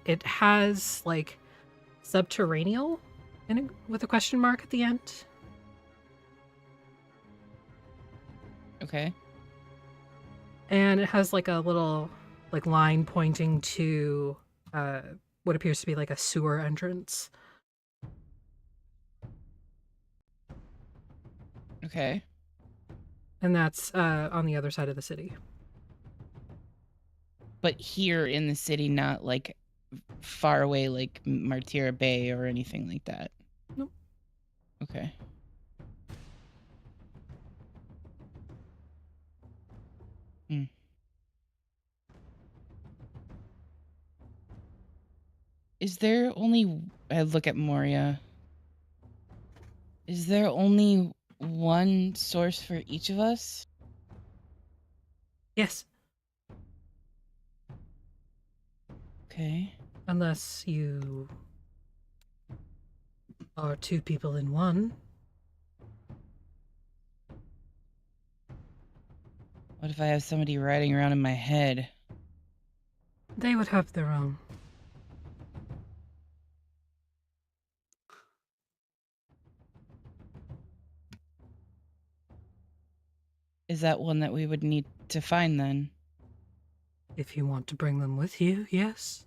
it has like subterranean with a question mark at the end. Okay. And it has like a little like line pointing to what appears to be like a sewer entrance. Okay. And that's on the other side of the city. But here in the city, not like far away like Martira Bay or anything like that. Nope. Okay. Is there only... I look at Moria. Is there only one source for each of us? Yes, Okay. unless you are two people in one. What if I have somebody riding around in my head? They would have their own. Is that one that we would need to find then? If you want to bring them with you, yes.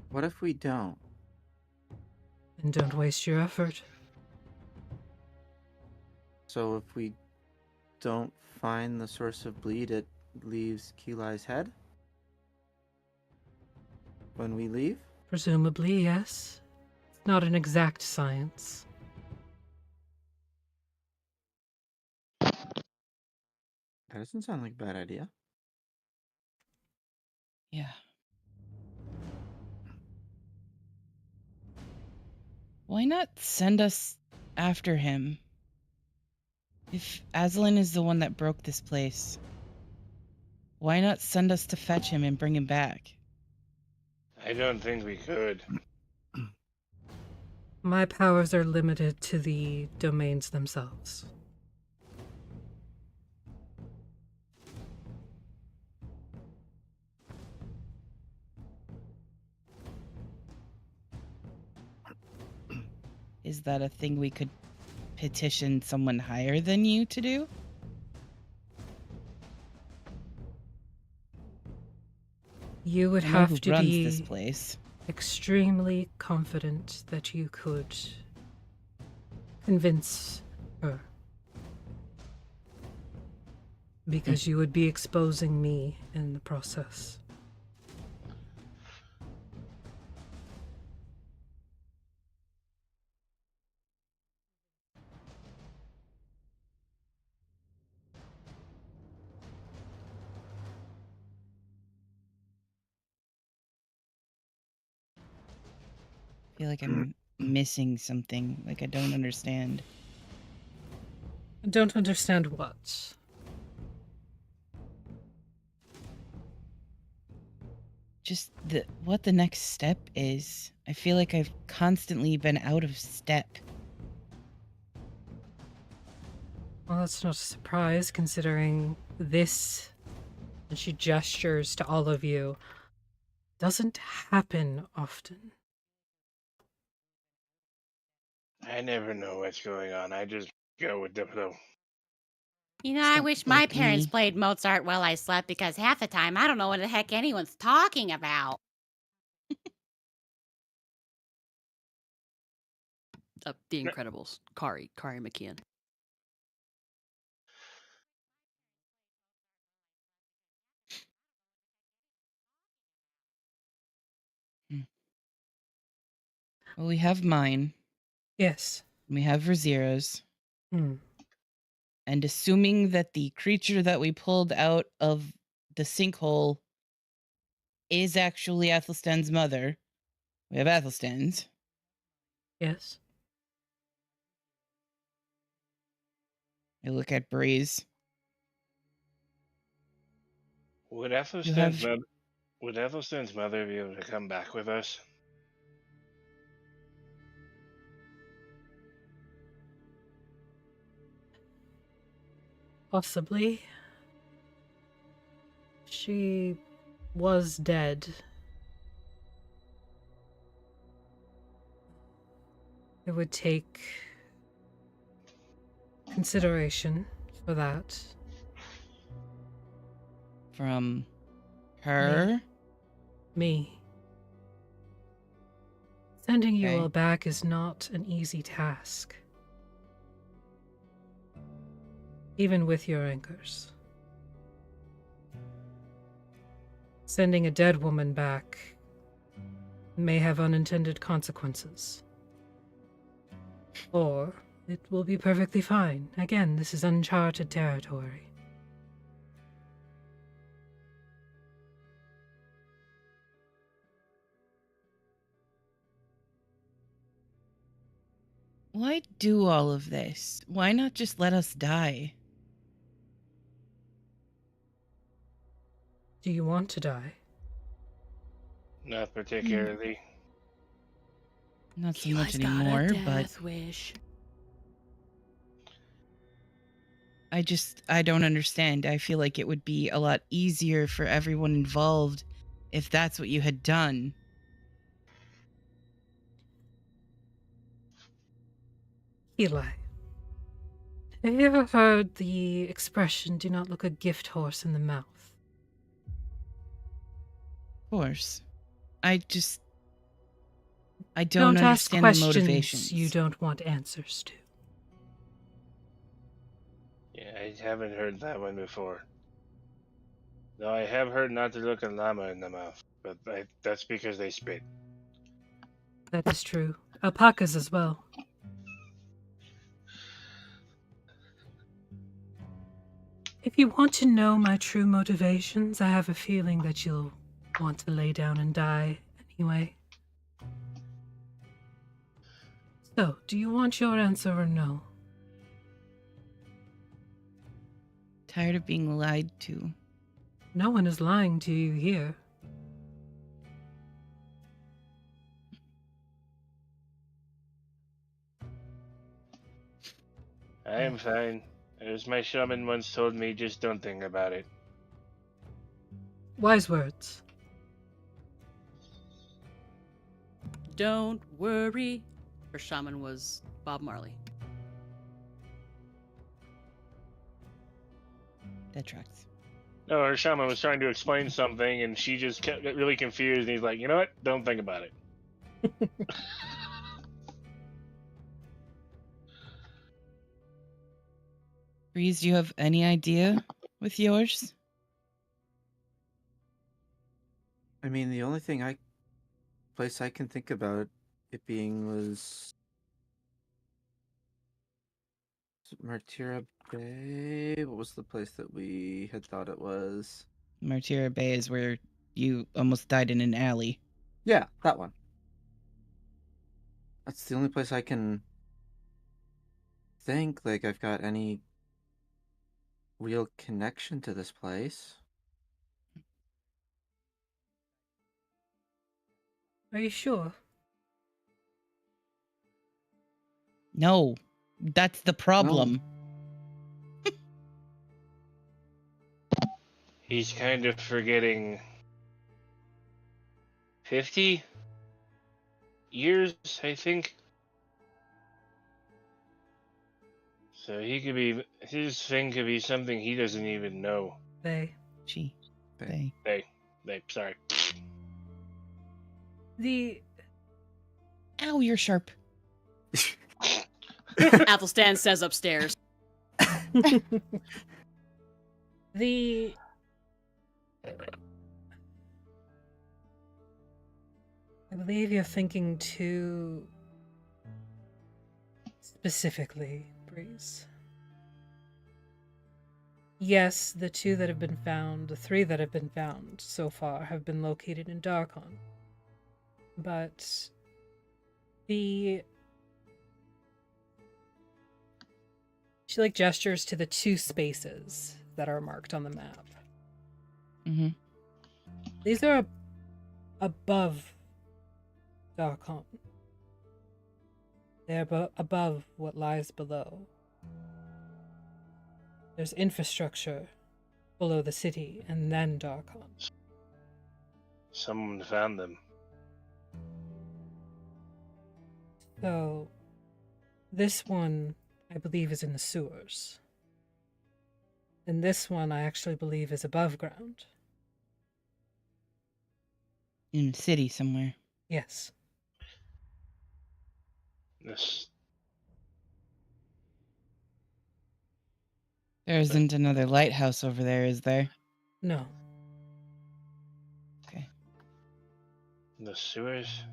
What if we don't? And don't waste your effort. So if we don't find the source of bleed, it leaves Kilai's head? When we leave? Presumably, yes. It's not an exact science. That doesn't sound like a bad idea. Yeah. Why not send us after him? If Aslan is the one that broke this place, why not send us to fetch him and bring him back? I don't think we could. My powers are limited to the domains themselves. Is that a thing we could petition someone higher than you to do? You would I know who have to runs be this place. extremely confident that you could convince her. Because you would be exposing me in the process. I feel like I'm missing something. Like I don't understand. I don't understand what. Just what the next step is. I feel like I've constantly been out of step. Well, that's not a surprise considering this, and she gestures to all of you, doesn't happen often. I never know what's going on. I just go with the flow. You know, I Stop wish my licking parents me. played Mozart while I slept because half the time I don't know what the heck anyone's talking about. The Incredibles. Kari McKeon. Well, we have mine. Yes. We have Raziro's. Hmm. And assuming that the creature that we pulled out of the sinkhole is actually Athelstan's mother, we have Athelstan's. Yes. I look at Breeze. Would You have Ethelstan's mother be able to come back with us? Possibly. She was dead. It would take consideration for that. from her. Me. Sending you Okay. all back is not an easy task. Even with your anchors. Sending a dead woman back may have unintended consequences. Or it will be perfectly fine. Again, this is uncharted territory. Why do all of this? Why not just let us die? Do you want to die? Not particularly. Not so much Eli's got a anymore, but death wish. I don't understand. I feel like it would be a lot easier for everyone involved if that's what you had done. Eli. Have you ever heard the expression, do not look a gift horse in the mouth? Of course. I don't Don't ask understand the questions motivations. you don't want answers to. Yeah, I haven't heard that one before. No, I have heard not to look a llama in the mouth, but that's because they spit. That is true. Alpacas as well. If you want to know my true motivations, I have a feeling that you'll want to lay down and die anyway. So, do you want your answer or no? Tired of being lied to. No one is lying to you here. I am fine. As my shaman once told me, just don't think about it. Wise words. Don't worry. Her shaman was Bob Marley. That tracks. No, her shaman was trying to explain something, and she just kept got really confused. And he's like, "You know what? Don't think about it." Breeze, do you have any idea with yours? I mean, the only place I can think about it being was Martira Bay. What was the place that we had thought it was? Martira Bay is where you almost died in an alley. Yeah, that one. That's the only place I can think like I've got any real connection to this place. Are you sure? No, that's the problem. He's kind of forgetting 50 years, I think. So his thing could be something he doesn't even know. They. Sorry. Ow, you're sharp. Athelstan says upstairs. The I believe you're thinking too specifically, Breeze. Yes, the 2 that have been found, the 3 that have been found so far have been located in Darkon. But she gestures to the 2 spaces that are marked on the map. Mm-hmm. These are above Darkon. They're above what lies below. There's infrastructure below the city, and then Darkon. Someone found them. So, this one, I believe, is in the sewers. And this one, I actually believe, is above ground. In the city somewhere. Yes. This There isn't another lighthouse over there, is there? No. Okay. the sewers.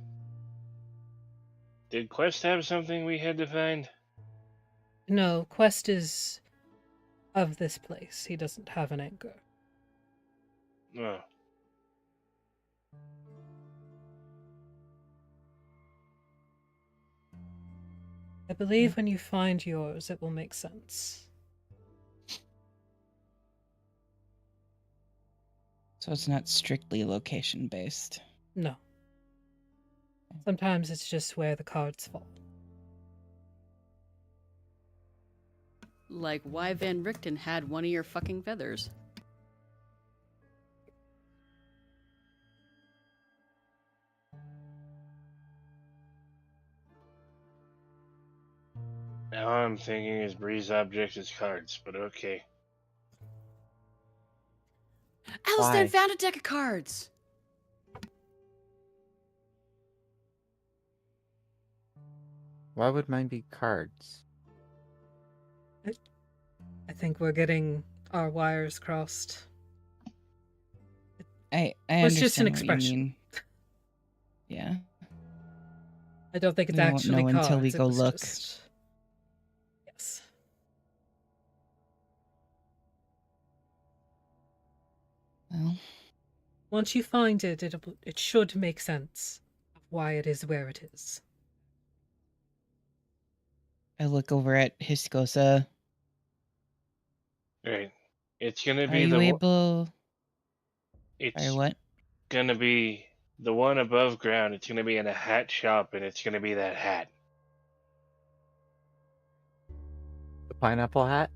Did Quest have something we had to find? No, Quest is of this place. He doesn't have an anchor. No. I believe when you find yours, it will make sense. So it's not strictly location based. No. Sometimes it's just where the cards fall. Like why Van Richten had one of your fucking feathers. Now I'm thinking is Breeze object is cards, but okay. Alistair Why? found a deck of cards. Why would mine be cards? I think we're getting our wires crossed. I It's understand just an what you expression. mean. Yeah. I don't think it's We won't actually know cards. until we it go was look. just- Yes. Well, Once you find it, it should make sense of why it is where it is. I look over at Hiscosa. Right. It's gonna Are be you the able? it's Or what? gonna be the one above ground. It's gonna be in a hat shop, and it's gonna be that hat. The pineapple hat?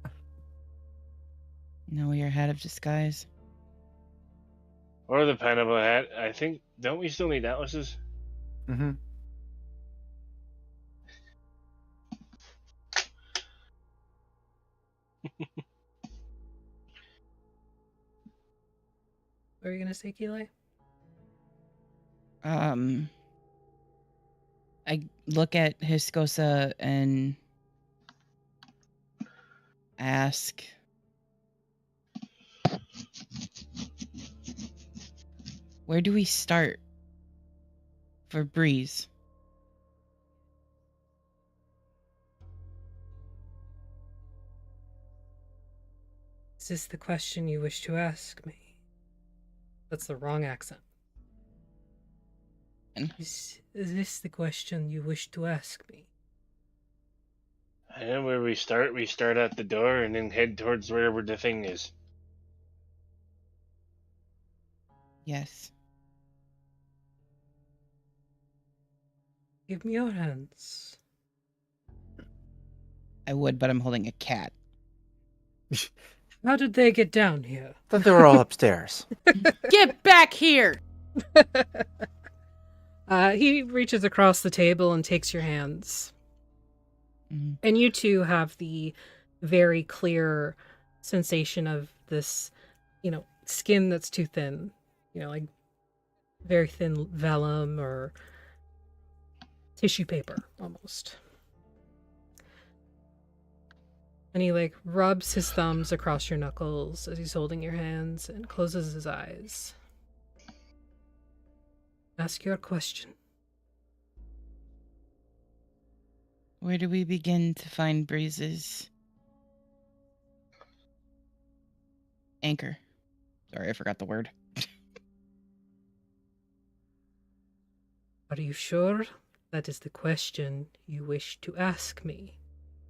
No, your hat of disguise. Or the pineapple hat. I think, don't we still need Atlas's? Mm-hmm. What are you gonna say, Keeley? I look at Hiscosa and ask, where do we start for Breeze? Is this the question you wish to ask me? That's the wrong accent. Is this the question you wish to ask me? I know where we start. We start at the door and then head towards wherever the thing is. Yes. Give me your hands. I would, but I'm holding a cat. How did they get down here? Thought they were all upstairs. Get back here! He reaches across the table and takes your hands. Mhm. And you two have the very clear sensation of this, skin that's too thin. Like very thin vellum or tissue paper almost. And he rubs his thumbs across your knuckles as he's holding your hands and closes his eyes. Ask your question. Where do we begin to find Breeze's anchor? Sorry, I forgot the word. Are you sure that is the question you wish to ask me?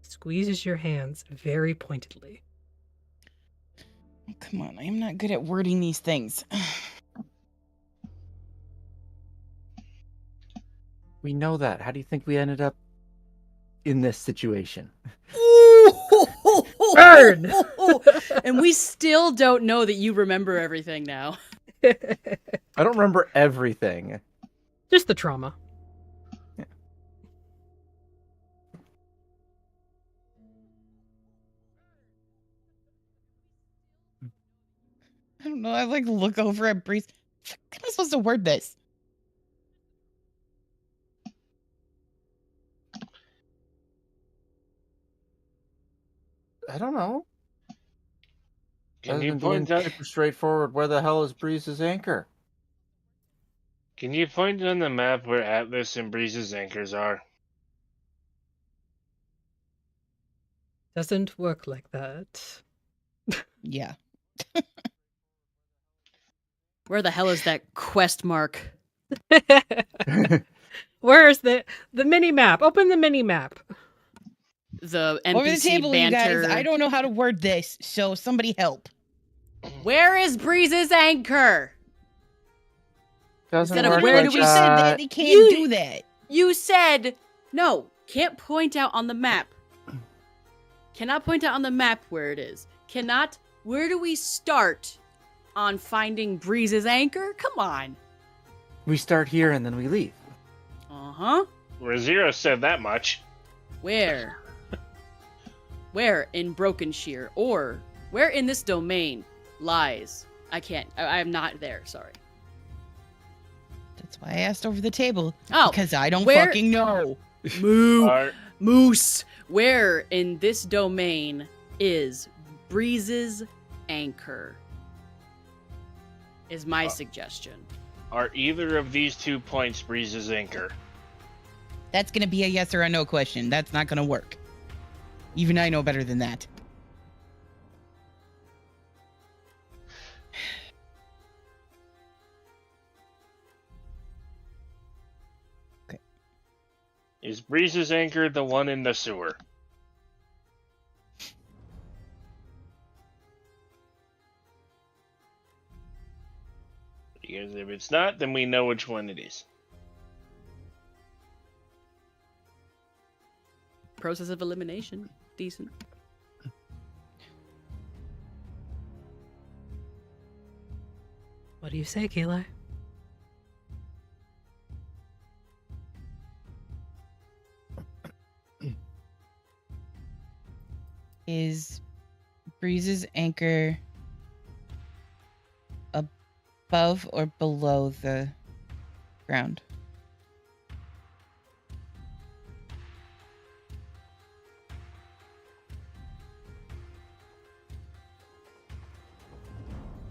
Squeezes your hands very pointedly. Come Come on, I am not good at wording these things. We know that. How do you think we ended up in this situation? Burn! And we still don't know that you remember everything now. I don't remember everything. Just the trauma. I don't know. I like look over at Breeze. How am I supposed to word this? I don't know. Can Other you than being point out? super straightforward, where the hell is Breeze's anchor? Can you point on the map where Atlas and Breeze's anchors are? Doesn't work like that. Yeah. Where the hell is that quest mark? Where's the mini map? Open the mini map. The NPC Over the table, banter. you guys. I don't know how to word this, so somebody help. Where is Breeze's anchor? Doesn't Instead of work where like do we You said that. that they can't do that. You said no. Can't point out on the map. Cannot point out on the map where it is. Cannot. Where do we start on finding Breeze's anchor? Come on. We start here and then we leave. Uh-huh. Razira said that much. Where? Where in Broken Shear? Or where in this domain lies? I can't. I'm not there. Sorry. That's why I asked over the table. Oh, Because I don't where- fucking know. Moo. Are, Moose. Where in this domain is Breeze's anchor? Is my suggestion. are either of these 2 points Breeze's anchor? That's going to be a yes or a no question. That's not going to work. Even I know better than that. Is Breeze's anchor the one in the sewer? Because if it's not, then we know which one it is. Process of elimination. Decent. What do you say, Kayla? Is Breeze's anchor above or below the ground?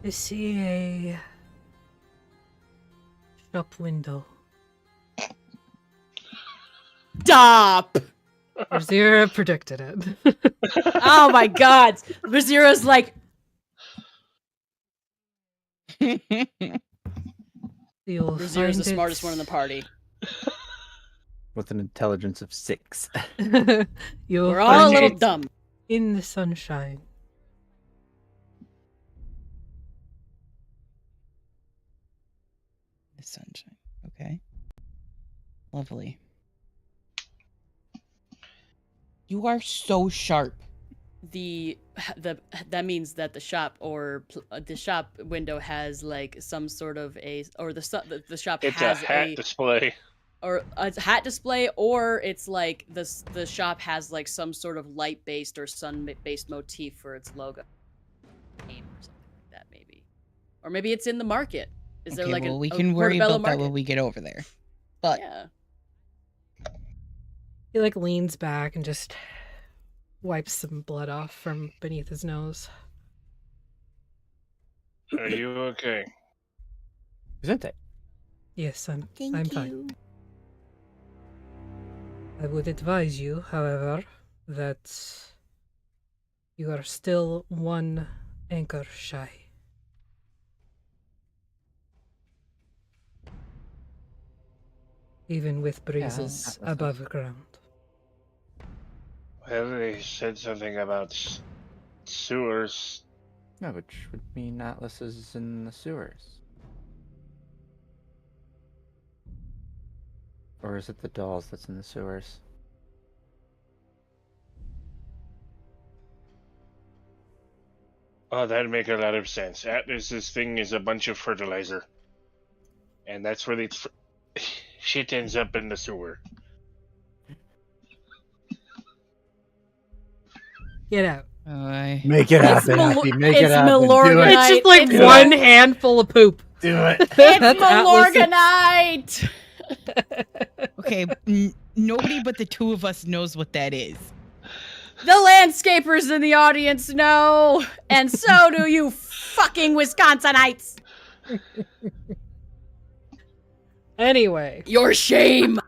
I see a shop window. Stop! Razira predicted it. Oh my god. Razira's like, You'll Razira's find the smartest it- one in the party. With an intelligence of 6. You'll We're all a find little it dumb. in the sunshine. The sunshine. Okay. Lovely. You are so sharp. That means that the shop or the shop window has like some sort of the shop It's a has hat display. or a hat display, or it's like the shop has like some sort of light based or sun based motif for its logo, name or something like that, maybe, or maybe it's in the market. Is there Okay, like well, we a can worry Portobello about that when market? we get over there. But Yeah. He like leans back and just wipes some blood off from beneath his nose. Are you okay? Isn't it? Yes, I'm Thank fine. you. I would advise you, however, that you are still one anchor shy. Even with breezes that was above ground. Well, they said something about sewers No, which would mean Atlas is in the sewers. Or is it the dolls that's in the sewers? Oh, that'd make a lot of sense. Atlas's thing is a bunch of fertilizer. And that's where shit ends up in the sewer. Get out. Make it happen, Happy. Make it it's happen. Do Malorganite. it. It's just like It's one handful of poop. Do it. It's That's Atlas's- Malorganite! Okay, nobody but the two of us knows what that is. The landscapers in the audience know, and so do you fucking Wisconsinites. Anyway, Your shame.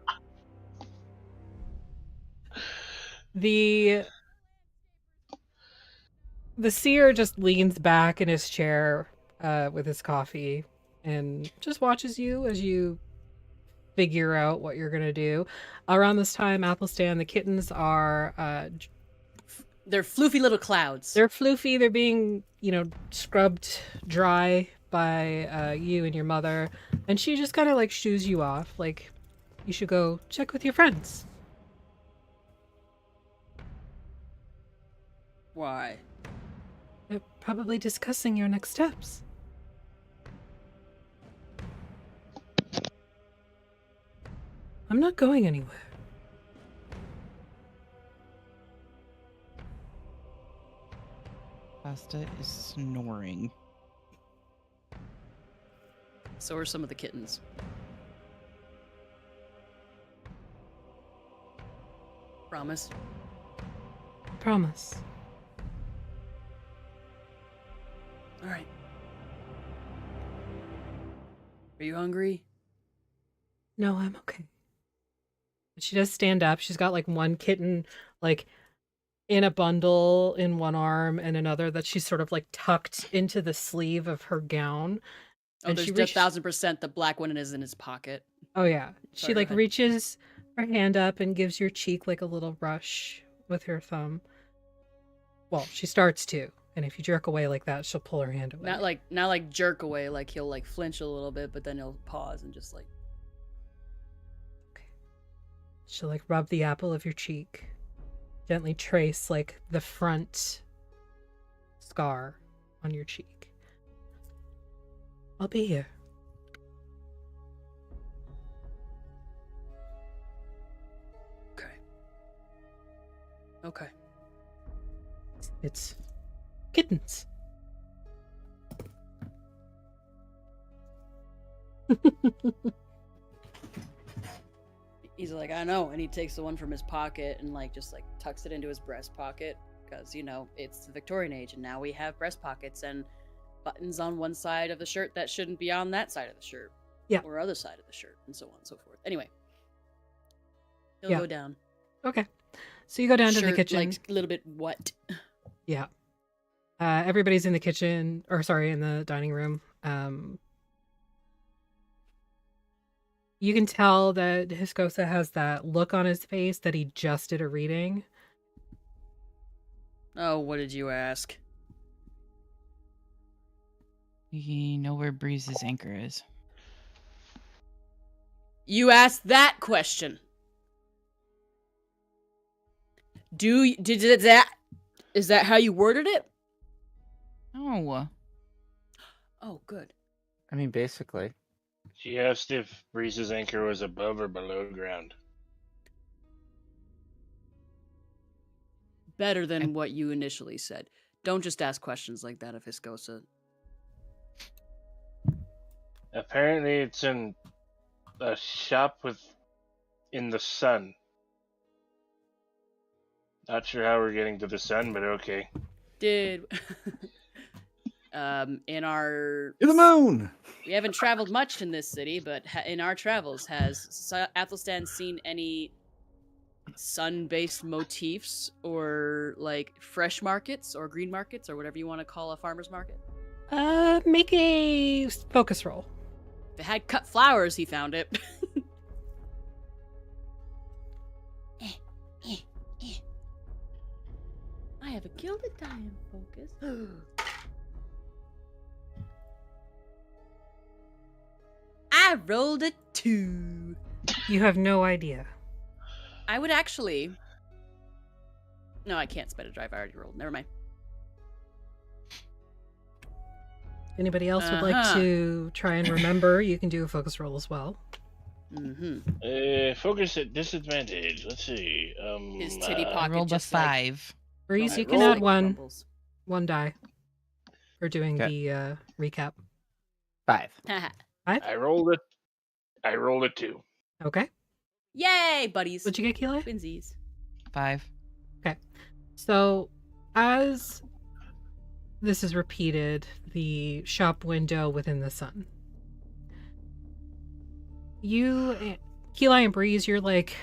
the seer just leans back in his chair with his coffee and just watches you as you figure out what you're gonna do. Around this time, Athelstan, the kittens are They're floofy little clouds. they're floofy. They're being, scrubbed dry by you and your mother, and she just kind of like shoos you off, like you should go check with your friends. Why? They're probably discussing your next steps. I'm not going anywhere. Pasta is snoring. So are some of the kittens. Promise. Promise. All right. Are you hungry? No, I'm okay. But she does stand up. She's got like one kitten like in a bundle in one arm and another that she's sort of like tucked into the sleeve of her gown. Oh, And there's she 1,000% the black one is in his pocket. Oh yeah. Sorry, She go like ahead. reaches her hand up and gives your cheek like a little brush with her thumb. Well, she starts to. And if you jerk away like that, she'll pull her hand away. Not like jerk away, like he'll like flinch a little bit, but then he'll pause and just like She'll like rub the apple of your cheek, gently trace like the front scar on your cheek. I'll be here. okay. It's kittens. He's like, I know, and he takes the one from his pocket and like just like tucks it into his breast pocket because it's the Victorian age and now we have breast pockets and buttons on one side of the shirt that shouldn't be on that side of the shirt, Yeah. or other side of the shirt, and so on and so forth. Anyway, he'll Yeah. go down. Okay. So you go down to the Shirt, kitchen. like a little bit wet. Yeah. Everybody's in the kitchen, or sorry, in the dining room. You can tell that Hiscosa has that look on his face that he just did a reading. Oh, what did you ask? You know where Breeze's anchor is. You asked that question. Is that how you worded it? Oh. Oh, good. I mean, basically. She asked if Breeze's anchor was above or below ground. Better than what you initially said. Don't just ask questions like that of Hiscosa. Apparently, it's in a shop in the sun. Not sure how we're getting to the sun, but okay. In The moon! we haven't traveled much in this city, but in our travels, has Athelstan seen any sun-based motifs or like fresh markets or green markets or whatever you want to call a farmer's market? Make a focus roll. If it had cut flowers, he found it. I have a gilded die in focus. I rolled a 2. You have no idea. I would actually. No, I can't spend a drive. I already rolled. Never mind. Anybody else would like to try and remember? You can do a focus roll as well. Mm-hmm. Focus at disadvantage. Let's see. His titty I pocket rolled a just like 5. Breeze, I you can rolled- add one crumbles. die for doing Okay. the recap. 5. I rolled a 2. Okay. Yay, buddies. What'd you get, Keelah? Twinsies. 5. So, as this is repeated, the shop window within the sun. You, Keelah and Breeze, you're like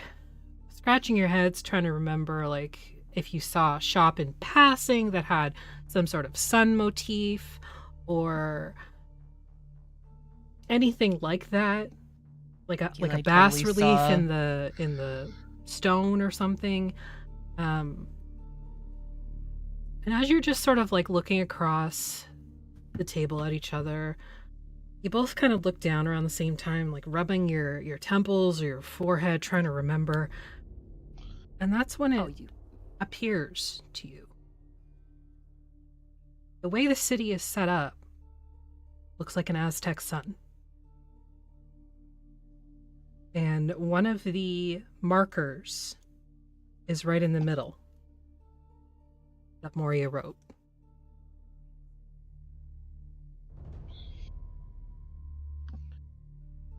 scratching your heads trying to remember like if you saw a shop in passing that had some sort of sun motif or anything like that. Like a Keelah bass totally relief saw- in the stone or something. And as you're just sort of like looking across the table at each other, you both kind of look down around the same time, like rubbing your temples or your forehead, trying to remember. And that's when it appears to you. The way the city is set up looks like an Aztec sun. And one of the markers is right in the middle that Moria wrote.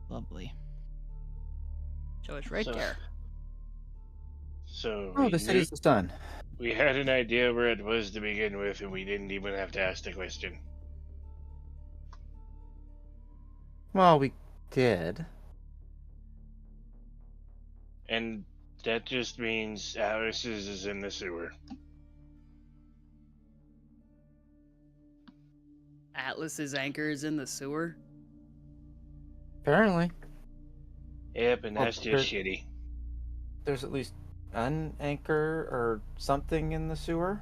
Lovely. So it's right So- there. So Oh, we the city's the sun. we had an idea where it was to begin with, and we didn't even have to ask the question. Well, we did. And that just means Alice's is in the sewer. Atlas's anchor is in the sewer. Apparently, Yep, and Oh, that's just there- shitty. there's at least an anchor or something in the sewer.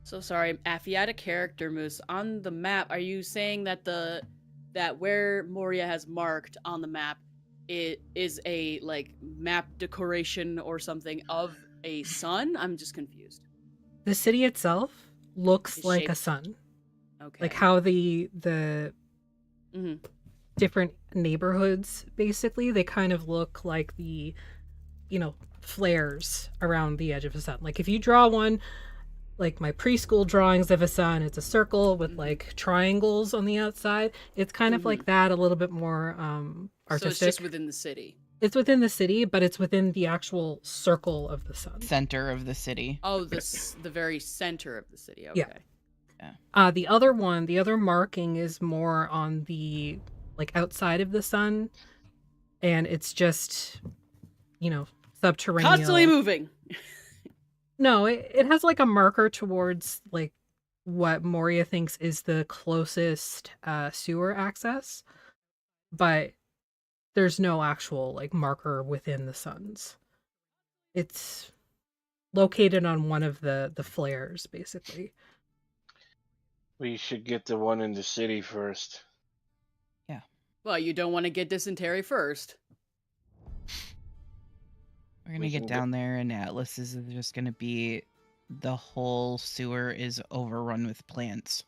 So sorry, Affy, out of character, Moose. On the map, are you saying that that where Moria has marked on the map, it is a like map decoration or something of a sun? I'm just confused. The city itself looks It's like a shaped- sun. Okay. Like how the Mhm. different neighborhoods, basically, they kind of look like the, flares around the edge of a sun. Like if you draw one, like my preschool drawings of a sun, it's a circle with like triangles on the outside. It's kind of like that, a little bit more artistic. So it's just within the city. It's within the city, but it's within the actual circle of the sun. Center of the city. Oh, the very center of the city. Okay. Yeah. The other marking is more on the like outside of the sun, and it's just, subterranean. Constantly moving. No, it has like a marker towards like what Moria thinks is the closest sewer access, but there's no actual like marker within the suns. It's located on one of the flares, basically. We should get the one in the city first. Well, you don't want to get dysentery first. We're gonna We get can down there, and Atlas is just gonna be the whole sewer is overrun with plants,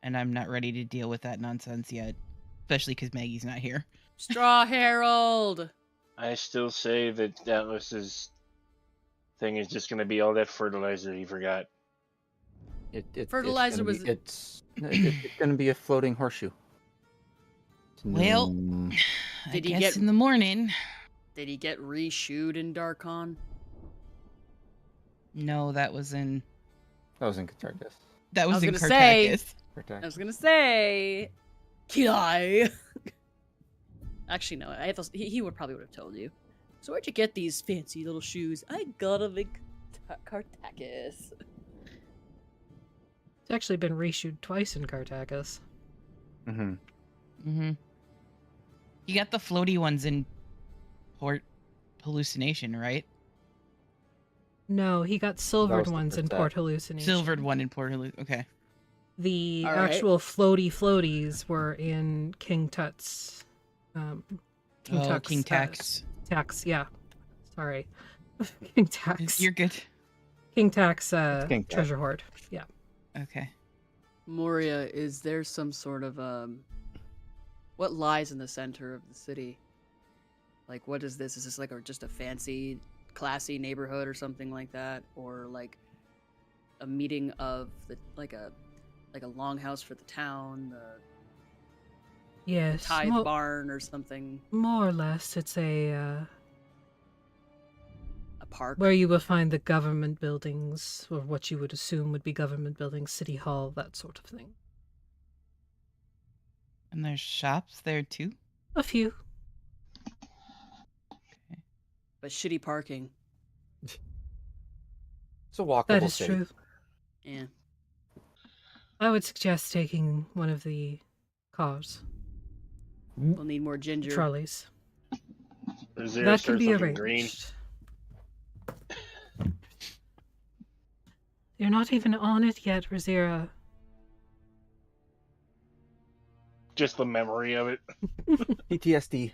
and I'm not ready to deal with that nonsense yet, especially because Maggie's not here. Straw Herald. I still say that Atlas's thing is just going to be all that fertilizer he forgot. Fertilizer was- It's going to be a floating horseshoe. Well, Mm, I Did he guess get- in the morning. Did he get reshooed in Darkon? No, that was in that was in Cathargus. was in gonna say- Cartacus. I was gonna say, Kilai. Actually, no. I thought he would have told you. So where'd you get these fancy little shoes? I got them in Cartacus. It's actually been reshoot twice in Cartacus. Mm-hmm. Mm-hmm. You got the floaty ones in Port Hallucination, right? No, he got silvered was the ones in first Port act. Hallucination. Silvered one in Port Hallucination. Okay. The All right. actual floaties were in King Tut's King Tux, King Tax. Tax, yeah. Sorry. King Tax. You're good. King Tax King Tax. treasure hoard. Yeah. Okay. Moria, is there some sort of what lies in the center of the city? Like, what is this? Is this like just a fancy, classy neighborhood or something like that, or like a meeting of the like a longhouse for the town, the Yes. tithe barn or something? More or less, it's a Park. where you will find the government buildings, or what you would assume would be government buildings, city hall, that sort of thing. And there's shops there too? A few. But shitty parking. It's a walkable That is city. true. Yeah. I would suggest taking one of the cars, We'll need more ginger. trolleys. Rosira That can starts be looking green. arranged. You're not even on it yet, Rosira. Just the memory of it. PTSD.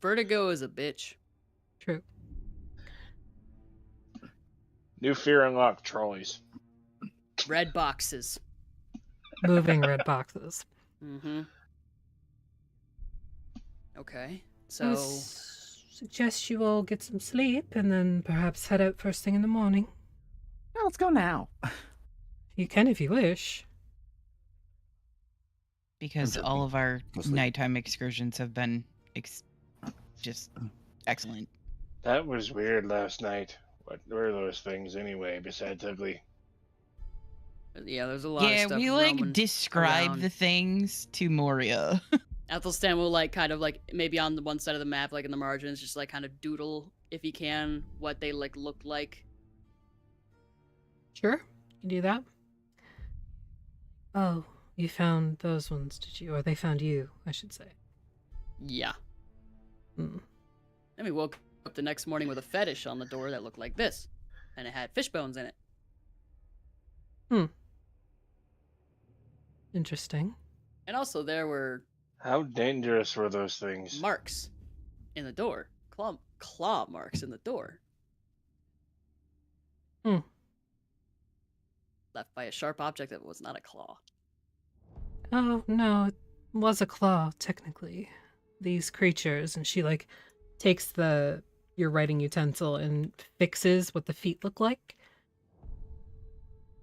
Vertigo is a bitch. True. New fear unlocked, trolleys. Red boxes. Moving red boxes. Mm-hmm. Okay. I So would suggest you all get some sleep and then perhaps head out first thing in the morning. Well, let's go now. You can if you wish. Because I'm all joking. of our Mostly. nighttime excursions have been just excellent. That was weird last night. What were those things anyway, besides ugly? yeah, there's a lot of Yeah, stuff we like roaming describe around. the things to Moria. Athelstan will like kind of like maybe on the one side of the map, like in the margins, just like kind of doodle if he can what they like look like. Sure, you can do that. Oh, you found those ones, did you? Or they found you, I should say. Yeah. Hmm. Then we woke up the next morning with a fetish on the door that looked like this, and it had fish bones in it. Interesting. And also there were How dangerous were those things? marks in the door, claw marks in the door. Hmm. Left by a sharp object that was not a claw. Oh, no, it was a claw, technically. These creatures, and she, like, takes your writing utensil and fixes what the feet look like.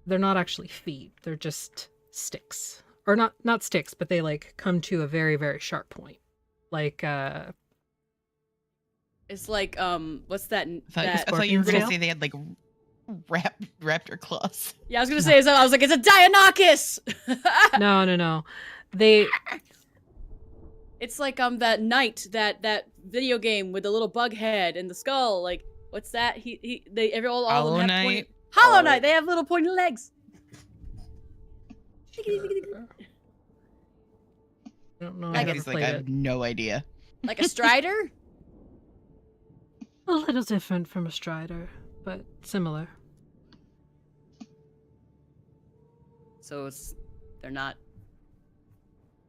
They're not actually feet, they're just sticks. Or not sticks, but they, like, come to a very, very sharp point. Like, It's like That what's that? I thought you were scorpion's gonna tail? say they had like raptor claws. Yeah, I was gonna say. So I was like, it's a Dionychus. no. They, It's like that knight that video game with the little bug head and the skull. Like, what's that? All of Hollow them have Knight? pointy. Hollow Oh. Knight. They have little pointy legs. I don't know. Like I've He's never like, I played have it. no idea. Like a strider. A little different from a strider, but similar. So they're not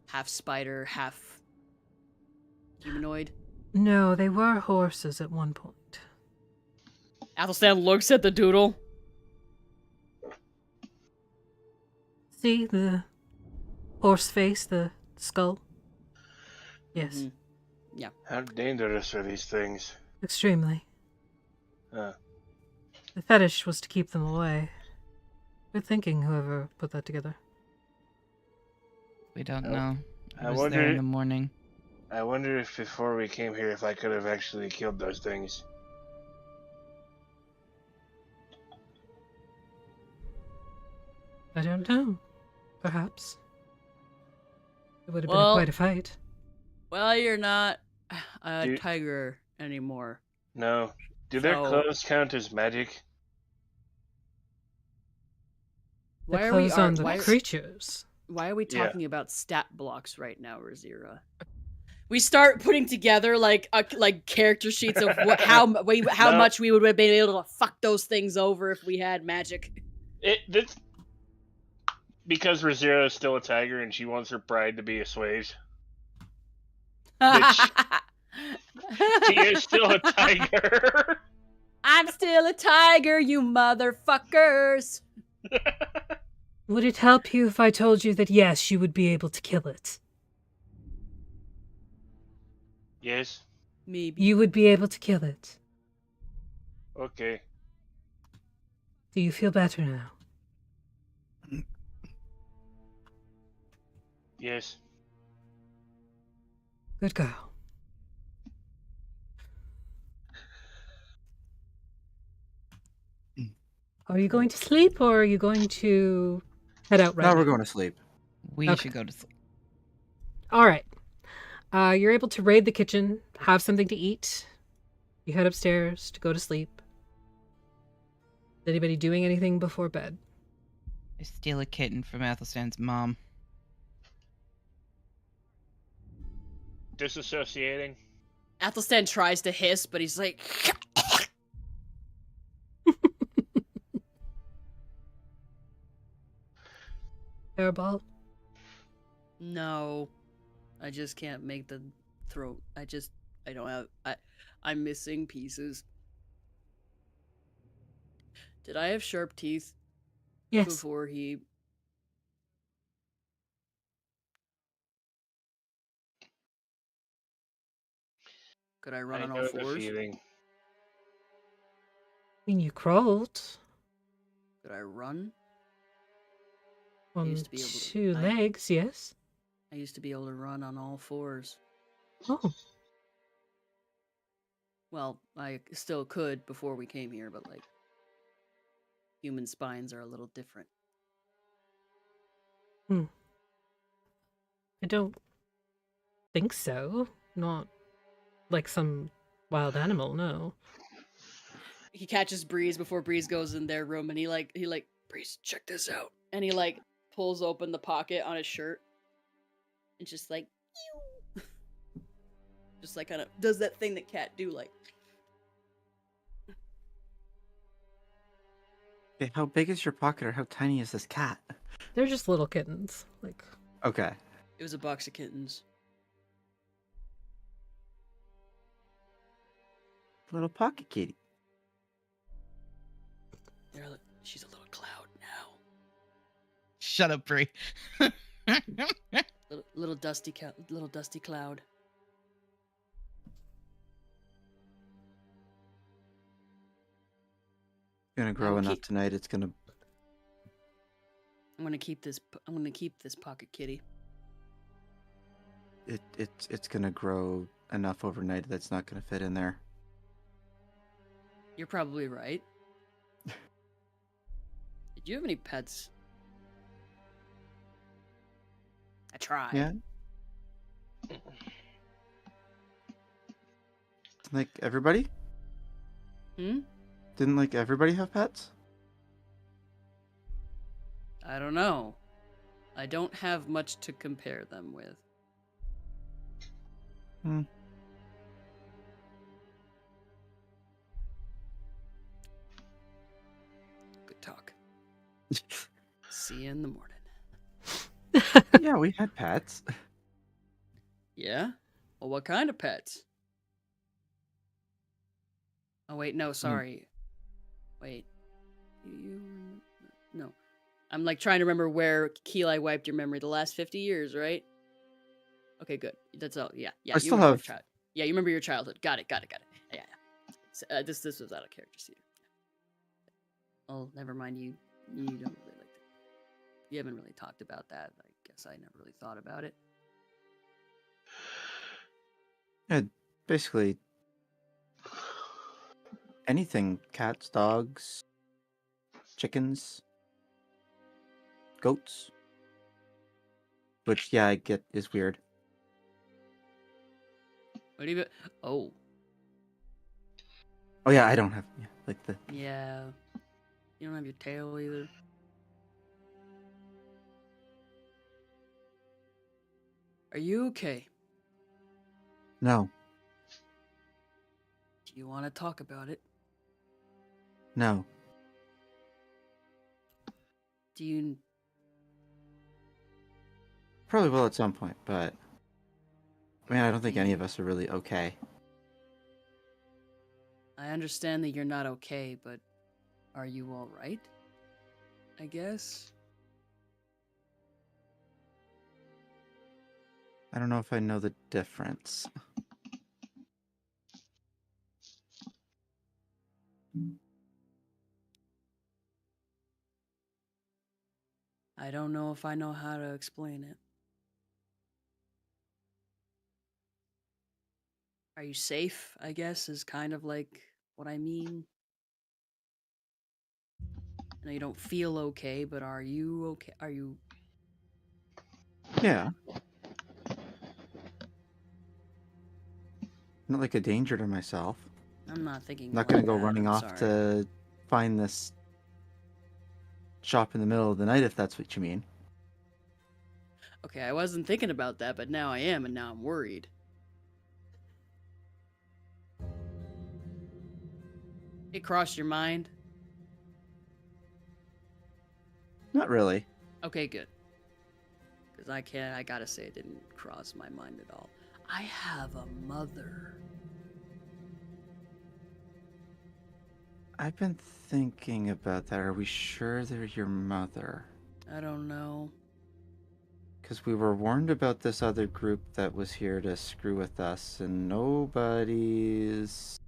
half spider, half humanoid. No, they were horses at one point. Athelstan looks at the doodle. See the horse face, the skull? Yes, Mhm. How dangerous are these things? extremely. Huh. The fetish was to keep them away. Good thinking, whoever put that together. We don't Oh, know. I I was there in wonder- the morning. I wonder if before we came here, if I could have actually killed those things. I don't know. Perhaps. It would have been Well- quite a fight. Well, you're not a Dude. tiger anymore. No. Do their So- clothes count as magic? The Why are we clothes on the why, creatures. why are we Yeah. talking about stat blocks right now, Razira? We start putting together like character sheets of how No. much we would have been able to fuck those things over if we had magic. This because Rosira is still a tiger and she wants her pride to be assuaged. Bitch. Seer's still a tiger. I'm still a tiger, you motherfuckers. Would it help you if I told you that yes, you would be able to kill it? Yes. Maybe. You would be able to kill it. Okay. Do you feel better now? Yes. Good girl. Are you going to sleep or are you going to head out right Now now? we're going to sleep. We Okay. should go to sleep. All right. You're able to raid the kitchen, have something to eat. You head upstairs to go to sleep. Is anybody doing anything before bed? I steal a kitten from Athelstan's mom. Disassociating. Athelstan tries to hiss, but he's like, Airball? no. I just can't make the throat. I don't have, I'm missing pieces. Did I have sharp teeth Yes. before he... Could I run I on all know the fours? feeling. When you crawled Could I run? on used to be able to- 2 legs, yes. I used to be able to run on all fours. Oh, Well, I still could before we came here, but like, human spines are a little different. I don't think so. Not like some wild animal, no. He catches Breeze before Breeze goes in their room, and he like, Breeze, check this out. And he like pulls open the pocket on his shirt, and just like, just like kind of does that thing that cat do, like. Okay, how big is your pocket or how tiny is this cat? They're just little kittens. Like, Okay. It was a box of kittens. Little pocket kitty. She's a little cloud now. Shut up, Bree. Little dusty cloud. Gonna grow will enough keep- tonight. It's gonna. I'm gonna keep this pocket kitty. It's gonna grow enough overnight that's not gonna fit in there. You're probably right. Did you have any pets? I tried. Yeah. Like everybody? Hmm? Didn't like everybody have pets? I don't know. I don't have much to compare them with. Hmm. Good talk. See you in the morning. Yeah, we had pets. Yeah? Well, what kind of pets? Oh, wait, no, sorry. Wait. No. I'm like trying to remember where Keeli wiped your memory. The last 50 years, right? Okay, good. That's all. Yeah. I still have. Yeah, you remember your childhood. Got it. Yeah. So, this was out of character, Cedar. Oh, never mind. You don't really like that. You haven't really talked about that. I guess I never really thought about it. Yeah, basically anything: cats, dogs, chickens, goats. Which, yeah, I get is weird. What do you? Oh, Oh yeah, I don't have like the. yeah. You don't have your tail either. Are you okay? No, Do you want to talk about it? no. Do you? Probably will at some point, but Man, I don't think any of us are really okay. I understand that you're not okay, but are you all right? I guess. I don't know if I know the difference. I don't know if I know how to explain it. Are you safe? I guess is kind of like what I mean. I know you don't feel okay, but are you okay? Are you? Yeah. Not like a danger to myself. I'm not thinking I'm not like gonna go that. running I'm off sorry. to find this shop in the middle of the night, if that's what you mean. Okay, I wasn't thinking about that, but now I am, and now I'm worried. It crossed your mind? Not really. Okay, good. Because I gotta say, it didn't cross my mind at all. I have a mother. I've been thinking about that. Are we sure they're your mother? I don't know. Because we were warned about this other group that was here to screw with us, and nobody's.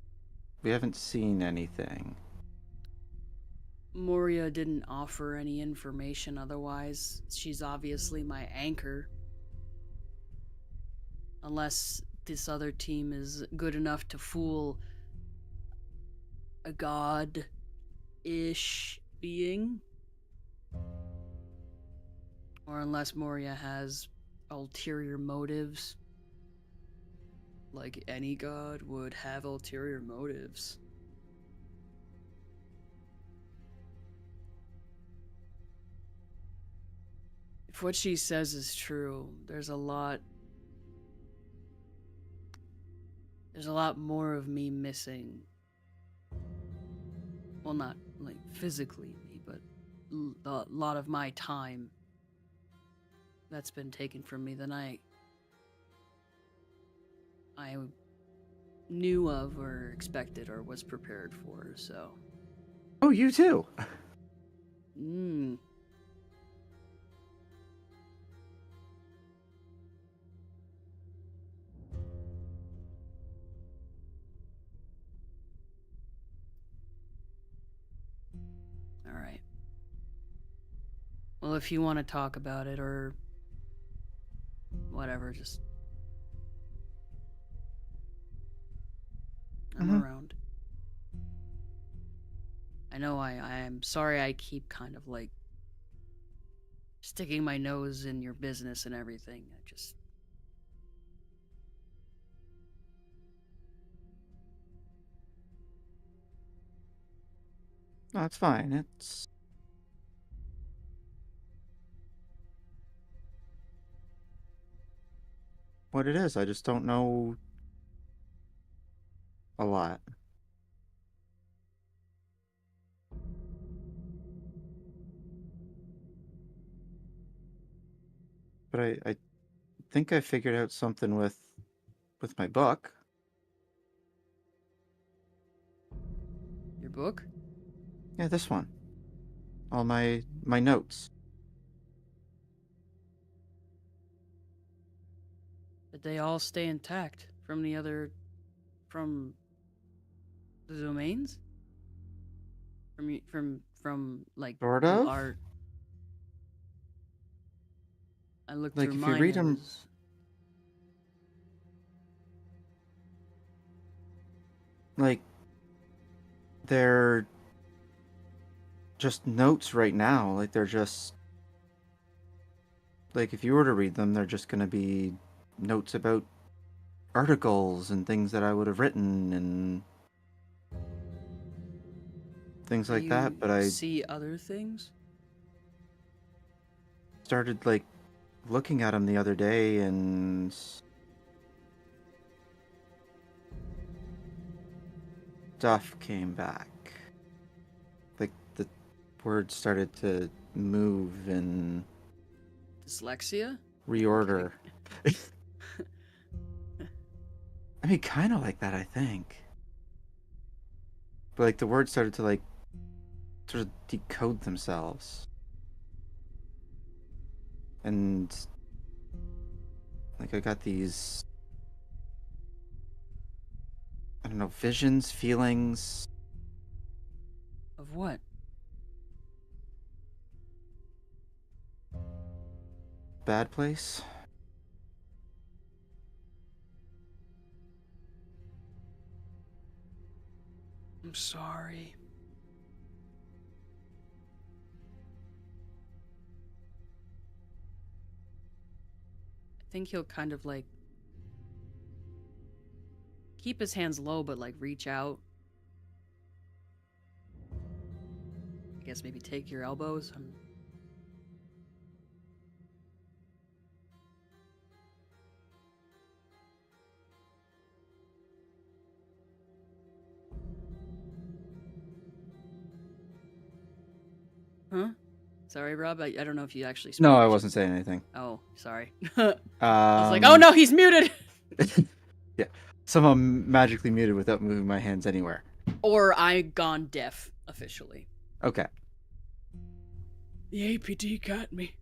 We haven't seen anything. Moria didn't offer any information otherwise. She's obviously my anchor. Unless this other team is good enough to fool a god-ish being. Or unless Moria has ulterior motives. Like any god would have ulterior motives. If what she says is true, there's a lot more of me missing. Well, not like physically me, but a lot of my time that's been taken from me than I knew of or expected or was prepared for. So, Oh, you too. mm. All right. Well, if you want to talk about it or whatever, just I'm Mhm. around. I know I'm sorry I keep kind of like sticking my nose in your business and everything. I just No, it's fine. It's what it is. I just don't know a lot. But I think I figured out something with my book. your book? Yeah, this one. All my notes. Did they all stay intact from from the domains? From like Sort the of. art. I looked Like through if you mine. read It them, was like they're just notes right now. Like they're just like if you were to read them, they're just gonna be notes about articles and things that I would have written and things do like that. you But I see other things? started like looking at them the other day and stuff came back. Like the words started to move and Dyslexia? reorder. I mean, kind of like that, I think. But like the words started to like sort of decode themselves, and like I got these, I don't know, visions, feelings. Of what? Bad place. I'm sorry. I think he'll kind of like keep his hands low, but like reach out. I guess maybe take your elbows. Huh? Sorry, Rob. I don't know if you actually spoke. No, I wasn't saying anything. Oh, sorry. I was like, Um, oh no, he's muted! yeah, somehow magically muted without moving my hands anywhere. Or I gone deaf, officially. Okay. The APD got me.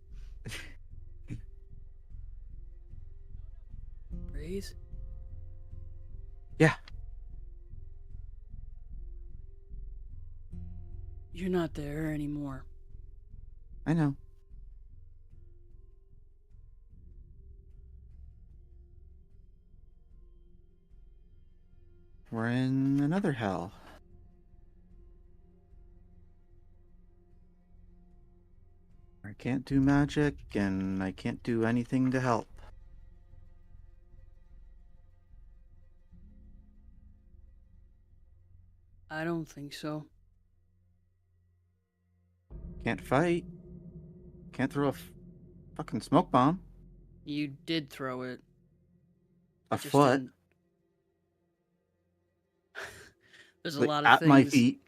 Breeze? Yeah. You're not there anymore. I know. We're in another hell. I can't do magic, and I can't do anything to help. I don't think so. Can't fight. Can't throw a fucking smoke bomb. You did throw it. A Just foot. didn't. There's a Like, lot of at things. my feet.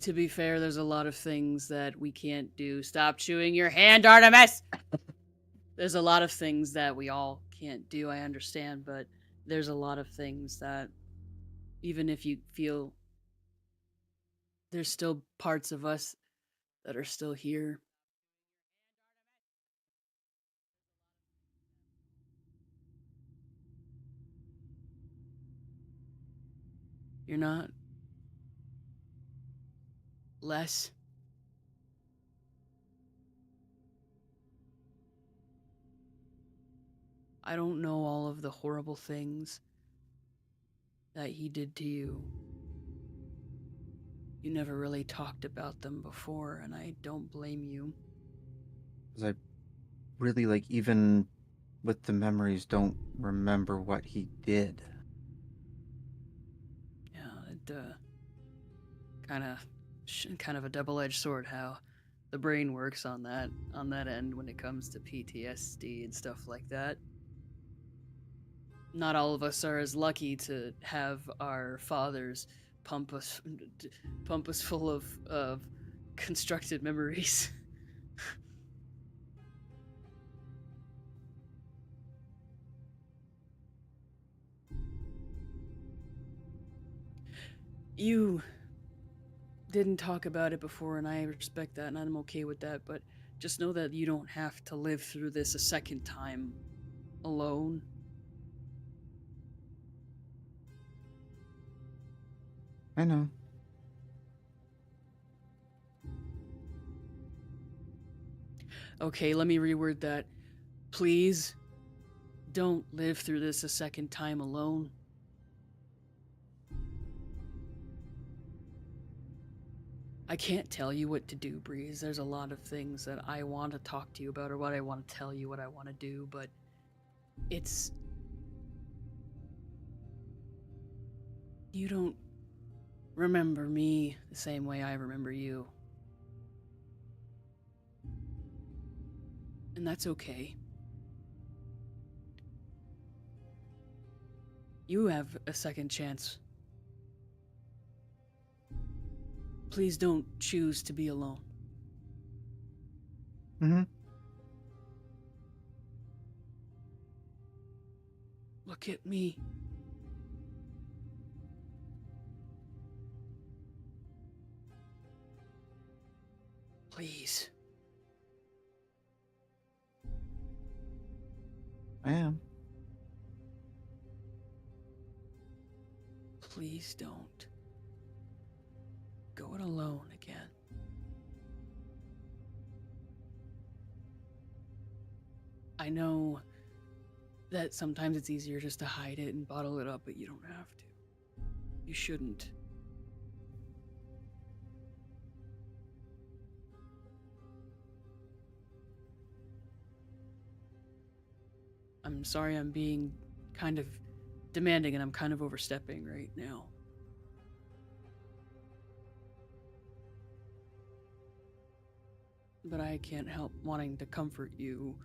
To be fair, there's a lot of things that we can't do. Stop chewing your hand, Artemis! There's a lot of things that we all can't do, I understand, but there's a lot of things that, even if you feel there's still parts of us that are still here. You're not less. I don't know all of the horrible things that he did to you. You never really talked about them before, and I don't blame you. Because I really, like, even with the memories, don't remember what he did. Yeah, it kind of a double-edged sword how the brain works on that end when it comes to PTSD and stuff like that. Not all of us are as lucky to have our fathers pump us full of constructed memories. You didn't talk about it before, and I respect that, and I'm okay with that, but just know that you don't have to live through this a second time alone. I know. Okay, let me reword that. Please don't live through this a second time alone. I can't tell you what to do, Breeze. There's a lot of things that I want to talk to you about, or what I want to tell you, what I want to do, but it's... You don't remember me the same way I remember you. And that's okay. You have a second chance. Please don't choose to be alone. Mm-hmm. Look at me. Please. I am. Please don't go it alone again. I know that sometimes it's easier just to hide it and bottle it up, but you don't have to. You shouldn't. I'm sorry I'm being kind of demanding and I'm kind of overstepping right now. But I can't help wanting to comfort you.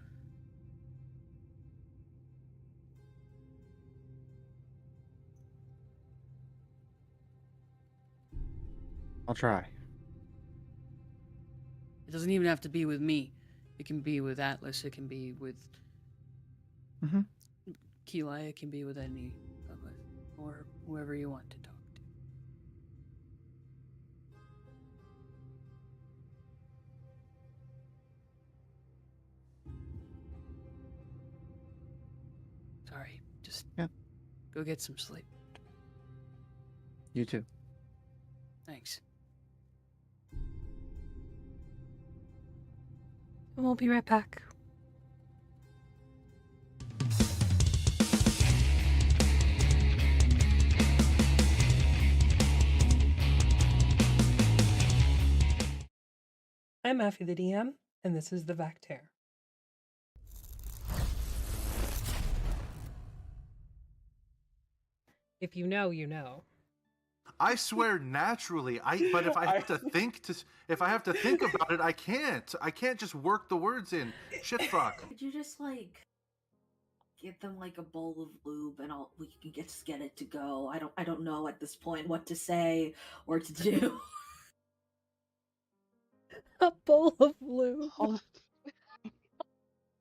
I'll try. It doesn't even have to be with me. It can be with Atlas. It can be with Keli. It can be with any of us. Or whoever you want to talk to. Sorry. Just go get some sleep. You too. Thanks. And we'll be right back. I'm Maffy the DM, and this is the Vactair. If you know, you know. I swear naturally. But if I have to think about it, I can't. I can't just work the words in. Shit fuck. Could you just like give them like a bowl of lube and we can just get it to go? I don't know at this point what to say or to do. A bowl of lube.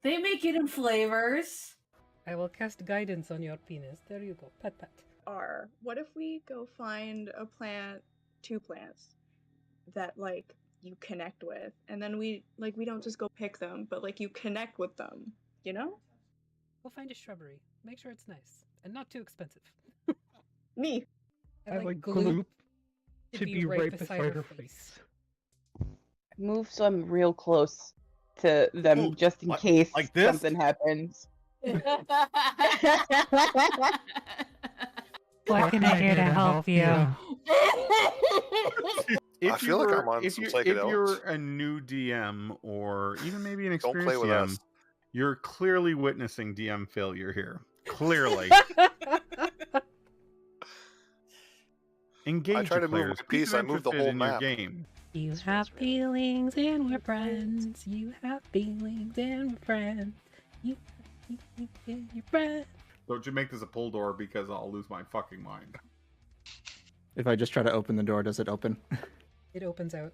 They make it in flavors. I will cast guidance on your penis. There you go. Pet pet. What if we go find a plant, 2 plants that like you connect with, and then we don't just go pick them, but like you connect with them, you know? We'll find a shrubbery. Make sure it's nice and not too expensive. Me. I like gloop to be right beside her face. Move so I'm real close to them, Ooh, just in case like this? something happens. What can I do to help you? I feel like I'm on if some you're psychedelics. a new DM or even maybe an Don't experienced play with DM, us. you're clearly witnessing DM failure here. Clearly. Engage I try your to move players. my Keep piece, them I move the interested whole in your map. game. You have feelings and we're friends. You have feelings and we're friends. You're friends. Don't you make this a pull door because I'll lose my fucking mind. If I just try to open the door, does it open? It opens out.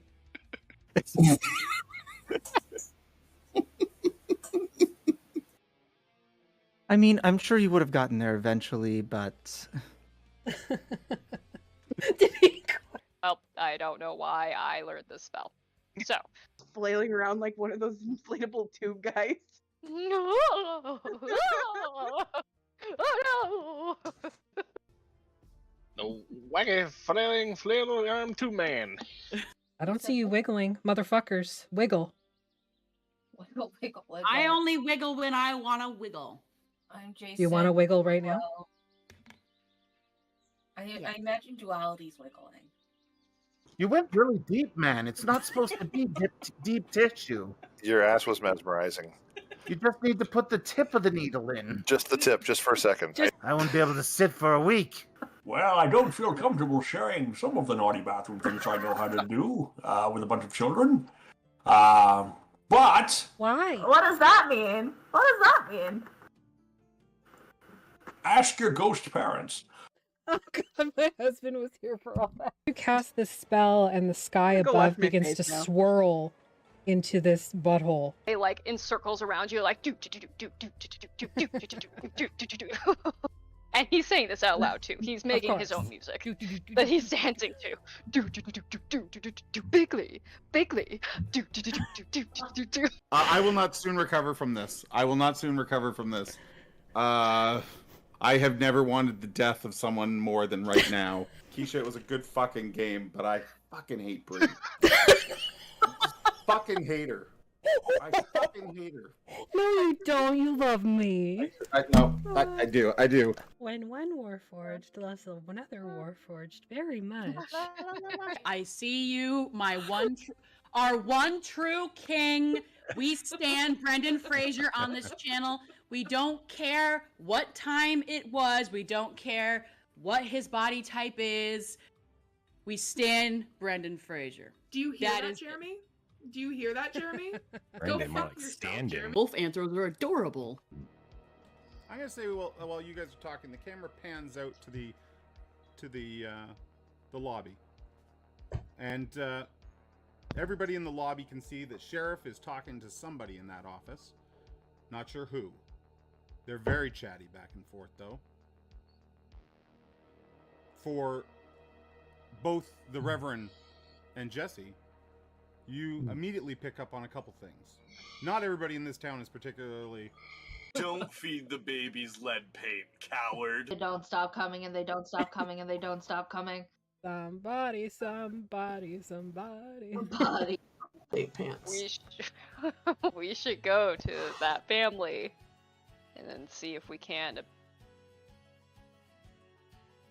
I mean, I'm sure you would have gotten there eventually, but Well, I don't know why I learned this spell. So, Flailing around like one of those inflatable tube guys. oh no! The wacky flailing flail arm 2-man. I don't see you wiggling, motherfuckers. Wiggle. Wiggle, wiggle, wiggle. I only wiggle when I want to wiggle. I'm Jason. You want to wiggle right now? I imagine duality's wiggling. You went really deep, man. It's not supposed to be deep tissue. Your ass was mesmerizing. You just need to put the tip of the needle in. Just the tip, just for a second. I won't be able to sit for a week. Well, I don't feel comfortable sharing some of the naughty bathroom things I know how to do with a bunch of children. But... Why? What does that mean? What does that mean? Ask your ghost parents. Oh god, my husband was here for all that. You cast this spell and the sky Go above wash my begins face to now. swirl into this butthole. They like in circles around you, like do do do do do do do do do do do do do do. And he's saying this out loud too. He's making his own music that he's dancing to. Do do do do do do do do do bigly, bigly. Do do do do do do do do. I will not soon recover from this. I will not soon recover from this. I have never wanted the death of someone more than right now. Keisha, it was a good fucking game, but I fucking hate Brie. Fucking hate her. I fucking hate her. No, you don't. You love me. I do. I do. When one warforged loves another warforged very much. I see you, our one true king. We stand Brendan Fraser on this channel. We don't care what time it was. We don't care what his body type is. We stand Brendan Fraser. Do you hear that, Jeremy? Do you hear that, Jeremy? Go Brendan, fuck like yourself, standing. Jeremy. Wolf anthros are adorable. I'm gonna say while you guys are talking, the camera pans out to the lobby, and everybody in the lobby can see that Sheriff is talking to somebody in that office. Not sure who. They're very chatty back and forth, though. For both the Reverend and Jesse, you immediately pick up on a couple things. Not everybody in this town is particularly... Don't feed the babies lead paint, coward. They don't stop coming and they don't stop coming and they don't stop coming. Somebody. Body. Big pants. We should go to that family and then see if we can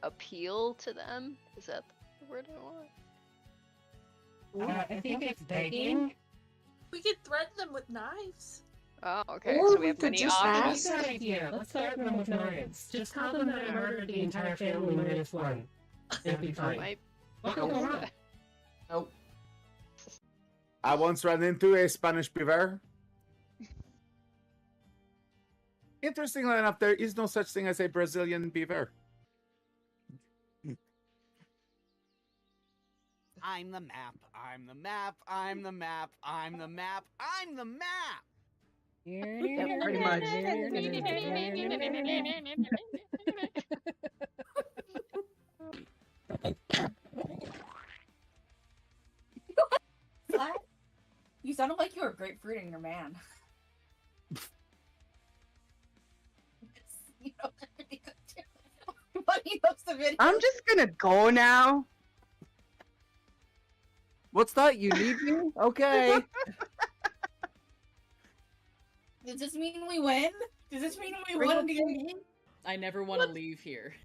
appeal to them. Is that the word I want? I think it's begging. We could threaten them with knives. Oh, okay. Or So we we have could many just options. That's a good idea. Let's start them with knives. Just tell them that I murdered the entire family minus one. It'll be fine. Nope. I once ran into a Spanish beaver. Interestingly enough, there is no such thing as a Brazilian beaver. I'm the map. I'm the map. I'm the map. I'm the map. I'm the map. Yeah, pretty much. What? You sounded like you were grapefruiting your man. You know, but he loves the video. I'm just gonna go now. What's that? You need me? Okay. Does this mean we win? Does this mean we won again? I never want to leave here.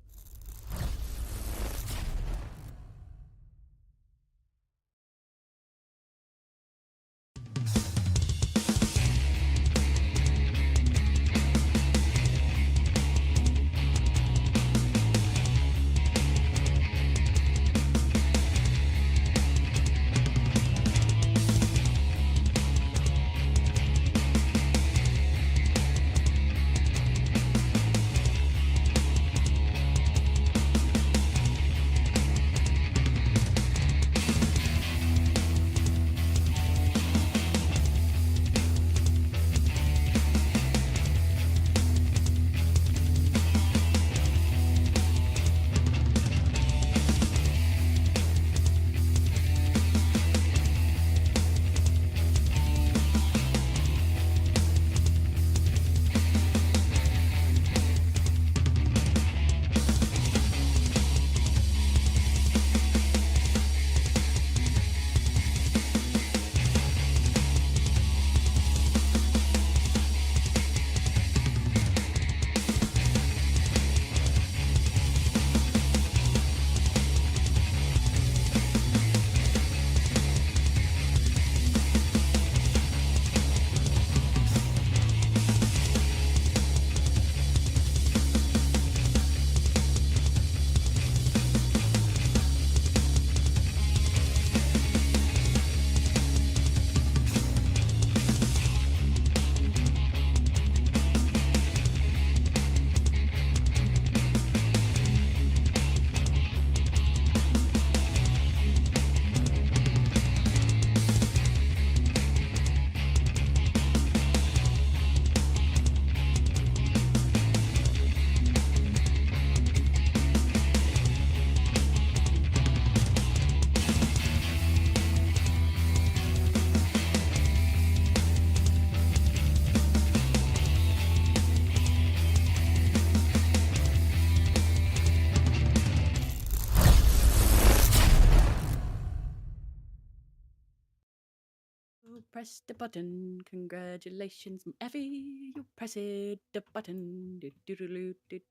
pressed the button. Congratulations, Effie. You pressed the button.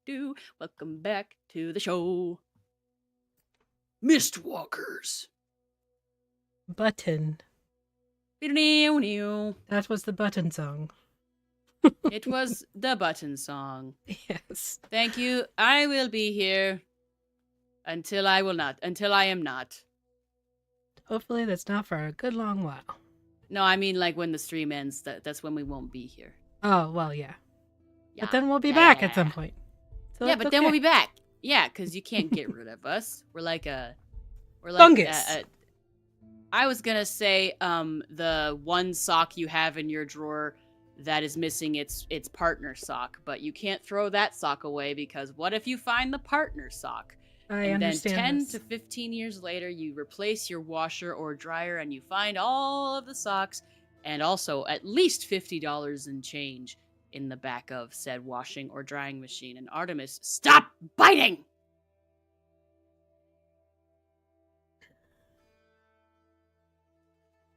Do. Welcome back to the show. Mistwalkers. Button. That was the button song. It was the button song. Yes. Thank you. I will be here until I am not. Hopefully that's not for a good long while. No, I mean like when the stream ends, that's when we won't be here. Oh, well, yeah. Yeah. But then we'll be back at some point. So yeah, that's but then we'll okay. be back. Yeah, because you can't get rid of us. We're like fungus. I was gonna say the one sock you have in your drawer that is missing its partner sock, but you can't throw that sock away because what if you find the partner sock? And then understand 10 this. to 15 years later, you replace your washer or dryer and you find all of the socks and also at least $50 in change in the back of said washing or drying machine. And Artemis, stop biting!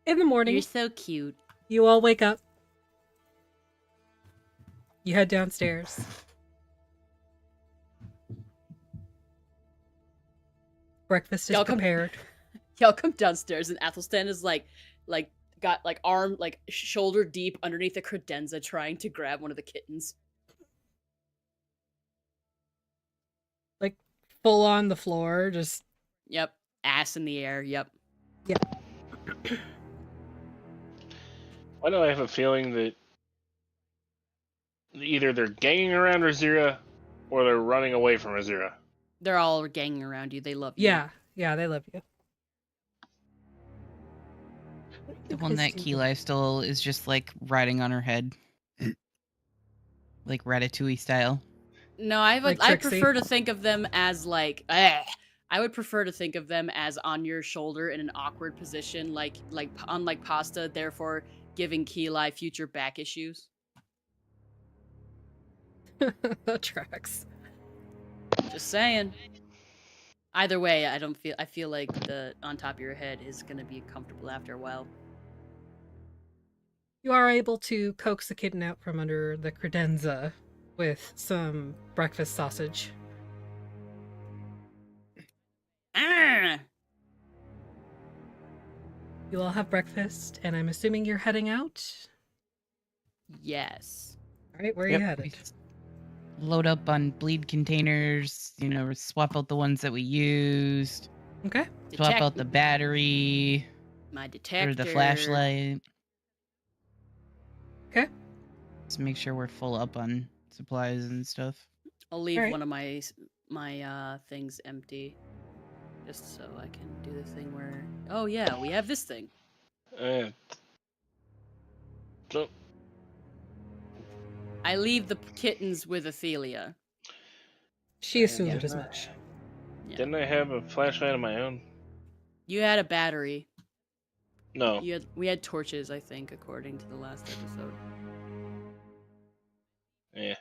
In the morning, You're so cute. you all wake up. You head downstairs. Breakfast is prepared. Y'all come downstairs and Athelstan is got arm shoulder deep underneath a credenza trying to grab one of the kittens. Like full on the floor, just Yep. Ass in the air, yep. Yep. Why do I have a feeling that either they're ganging around Razira or they're running away from Razira? They're all ganging around you. They love you. Yeah, they love you. The one that Keeli still is just like riding on her head. Like Ratatouille style. No, I Trixie. prefer to think of them as I would prefer to think of them as on your shoulder in an awkward position, like unlike Pasta, therefore giving Keeli future back issues. That tracks. Just saying. Either way, I feel like the on top of your head is gonna be comfortable after a while. You are able to coax the kitten out from under the credenza with some breakfast sausage. Ah! You all have breakfast, and I'm assuming you're heading out? Yes. All right, where are you headed? Load up on bleed containers, swap out the ones that we used. Okay. Swap out the battery. My detector. Or the flashlight. Okay. Just make sure we're full up on supplies and stuff. I'll leave one of my things empty, just so I can do the thing where. Oh yeah, we have this thing. So I leave the kittens with Athelia. She assumed as much. Didn't I have a flashlight of my own? You had a battery. No. We had torches, I think, according to the last episode. Yeah.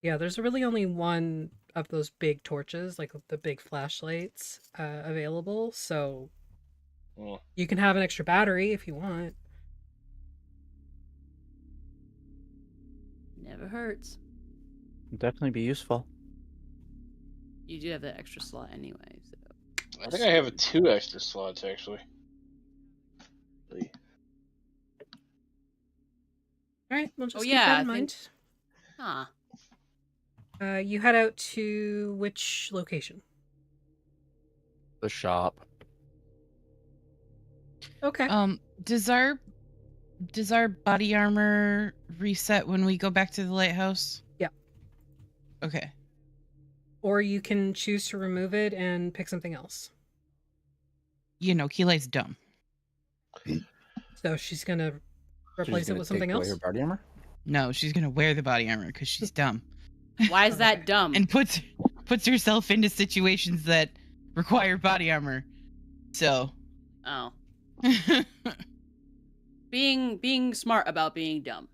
Yeah, there's really only one of those big torches, like the big flashlights, available, so you can have an extra battery if you want. Never hurts. Definitely be useful. You do have that extra slot anyway, so. I think I have 2 extra slots actually. Alright, we'll just Oh, keep yeah, that I in think- mind. You head out to which location? The shop. Okay. Does our body armor reset when we go back to the lighthouse? Yeah. Okay. Or you can choose to remove it and pick something else. Keeli's dumb. So she's gonna replace it with something else? Her body armor? No, she's gonna wear the body armor because she's dumb. Why is that dumb? And puts herself into situations that require body armor. So. Oh. Being smart about being dumb.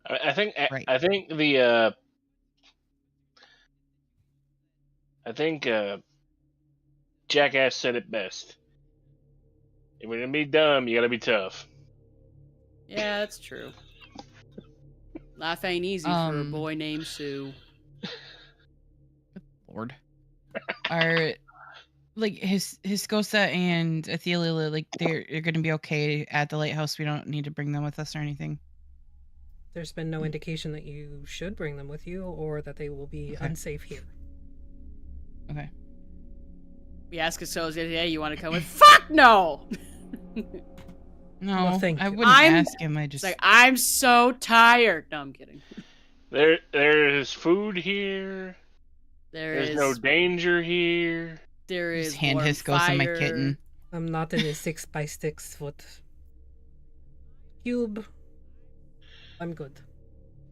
I think Jackass said it best. If you're gonna be dumb, you gotta be tough. Yeah, that's true. Life ain't easy for a boy named Sue. Lord. Are like Hiskosa and Athelia, like they're gonna be okay at the lighthouse? We don't need to bring them with us or anything. There's been no indication that you should bring them with you or that they will be unsafe here. Okay. We ask us, yeah, you want to come with? Fuck no! No, Well, thank I you. wouldn't ask him. I just It's like, I'm so tired. No, I'm kidding. There is food here. There's no is danger here. There Just is hand warm Hiskosa fire. my kitten. I'm not in a 6x6 foot cube. I'm good.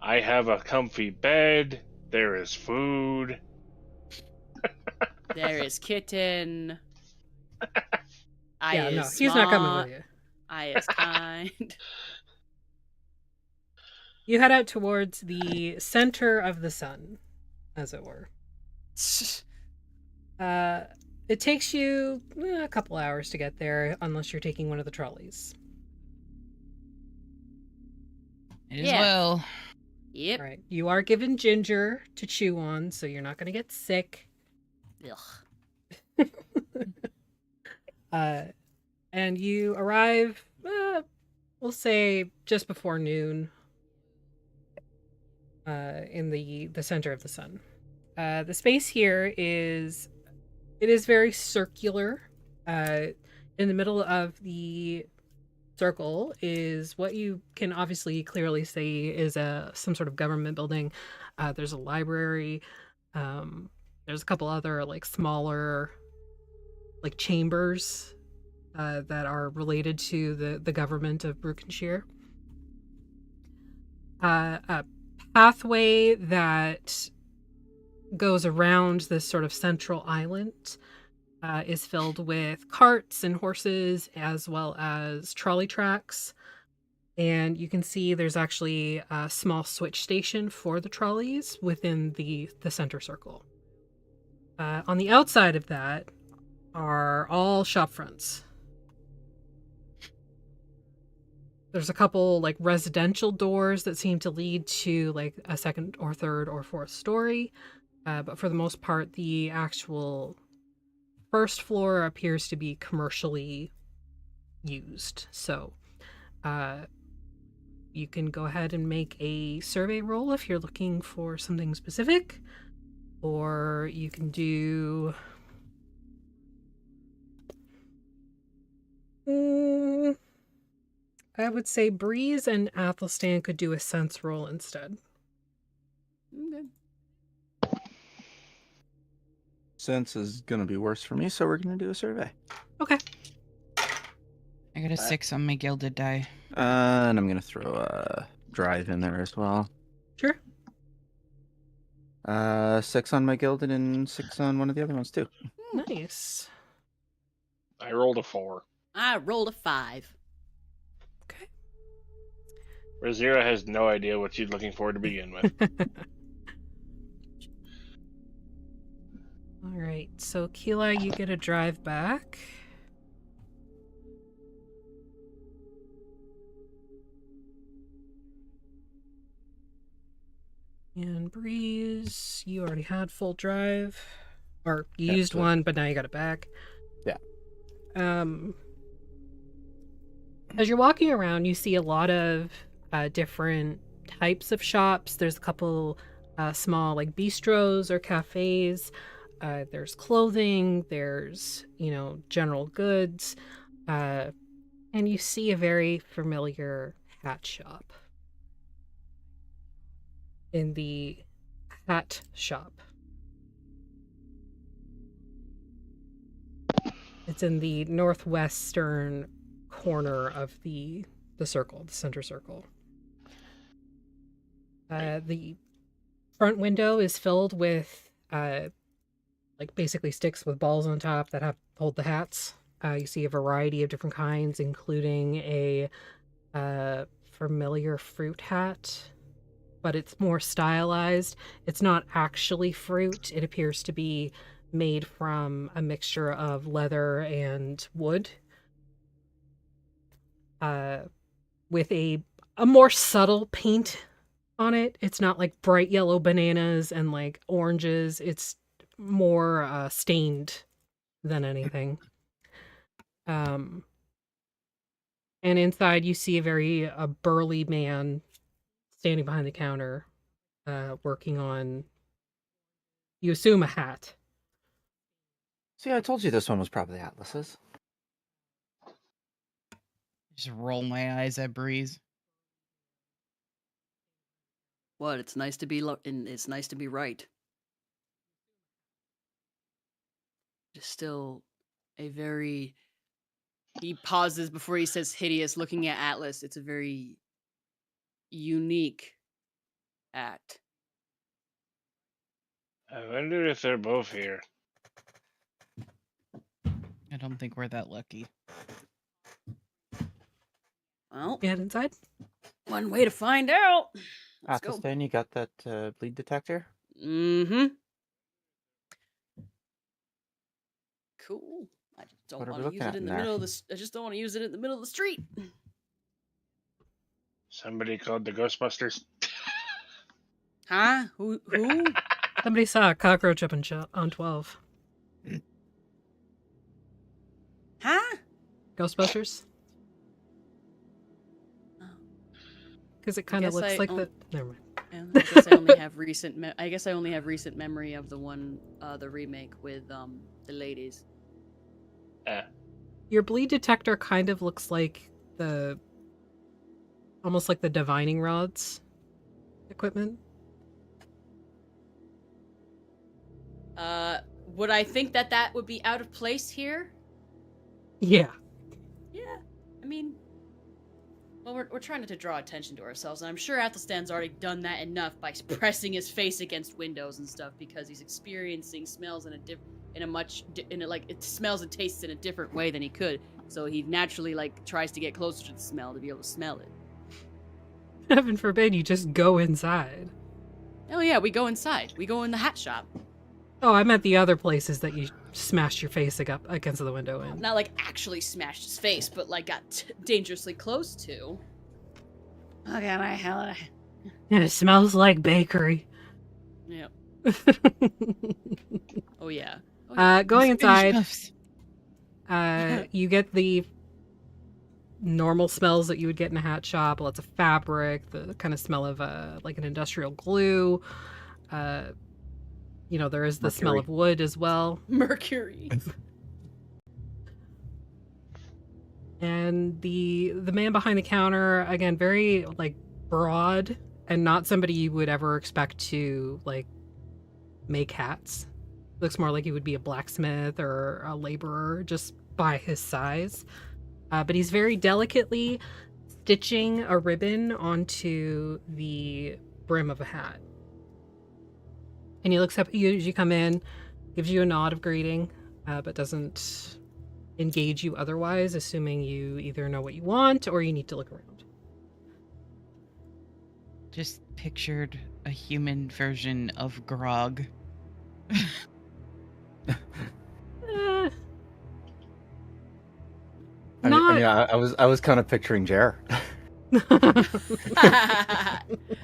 I have a comfy bed. There is food. There is kitten. Yeah, no, he's not coming with you. I is kind. You head out towards the center of the sun, as it were. It takes you a couple hours to get there, unless you're taking one of the trolleys. It is well. Yep. All right. You are given ginger to chew on, so you're not going to get sick. Ugh. And you arrive, we'll say, just before noon, in the center of the sun. The space here is very circular. In the middle of the circle is what you can obviously clearly see is some sort of government building. There's a library. There's a couple other like smaller like chambers that are related to the government of Brukenshire. A pathway that goes around this sort of central island is filled with carts and horses as well as trolley tracks. And you can see there's actually a small switch station for the trolleys within the center circle. On the outside of that are all shop fronts. There's a couple like residential doors that seem to lead to like a second or third or fourth story. But for the most part, the actual first floor appears to be commercially used. So you can go ahead and make a survey roll if you're looking for something specific. Or you can do... I would say Breeze and Athelstan could do a sense roll instead. Okay. Sense is going to be worse for me, so we're going to do a survey. Okay. I got a 6 on my gilded die. And I'm going to throw a drive in there as well. Sure. 6 on my gilded and 6 on one of the other ones too. Nice. I rolled a 4. I rolled a 5. Okay. Razira has no idea what she's looking for to begin with. All right. So, Keela, you get a drive back. And Breeze, you already had full drive. Or you used one, but now you got it back. Yeah. As you're walking around, you see a lot of different types of shops. There's a couple small like bistros or cafes. There's clothing. There's, general goods. And you see a very familiar hat shop. In the hat shop. It's in the northwestern corner of the circle, the center circle. The front window is filled with basically sticks with balls on top that hold the hats. You see a variety of different kinds, including a familiar fruit hat, but it's more stylized. It's not actually fruit. It appears to be made from a mixture of leather and wood. with a more subtle paint on it. It's not like bright yellow bananas and like oranges. It's more stained than anything. And inside you see a burly man standing behind the counter, working on, you assume, a hat. See, I told you this one was probably Atlas's. Just roll my eyes at Breeze. What? It's nice to be it's nice to be right. Just still a very. He pauses before he says hideous, looking at Atlas. It's a very unique act. I wonder if they're both here. I don't think we're that lucky. Well, get inside. One way to find out. Let's go. Athelstan, you got that bleed detector? Mm-hmm. Cool. I just don't What are we want to use looking it at in in the there? middle of the. I just don't want to use it in the middle of the street. Somebody called the Ghostbusters. Huh? Who? Somebody saw a cockroach up on 12. Huh? Ghostbusters? Because it kind of looks like the. Never mind. I guess I only have recent. I guess I only have recent memory of the one, the remake with the ladies. Your bleed detector kind of looks like almost like the divining rods equipment. Would I think that would be out of place here? Yeah. Yeah. I mean, well, we're trying not to draw attention to ourselves, and I'm sure Athelstan's already done that enough by pressing his face against windows and stuff because he's experiencing smells it smells and tastes in a different way than he could. So he naturally tries to get closer to the smell to be able to smell it. Heaven forbid you just go inside. Oh yeah, we go inside. We go in the hat shop. Oh, I meant the other places that you smashed your face against the window in. Not actually smashed his face, but got dangerously close to. Okay, my hell. And it smells like bakery. Yep. Oh yeah. Going inside, you get the normal smells that you would get in a hat shop. Lots of fabric, the kind of smell of an industrial glue. There is the smell of wood as well. Mercury. And the man behind the counter, again, very broad and not somebody you would ever expect to make hats. Looks more like he would be a blacksmith or a laborer just by his size. But he's very delicately stitching a ribbon onto the brim of a hat. And he looks up at you as you come in, gives you a nod of greeting, but doesn't engage you otherwise, assuming you either know what you want or you need to look around. Just pictured a human version of Grog. I was kind of picturing Jer. Well,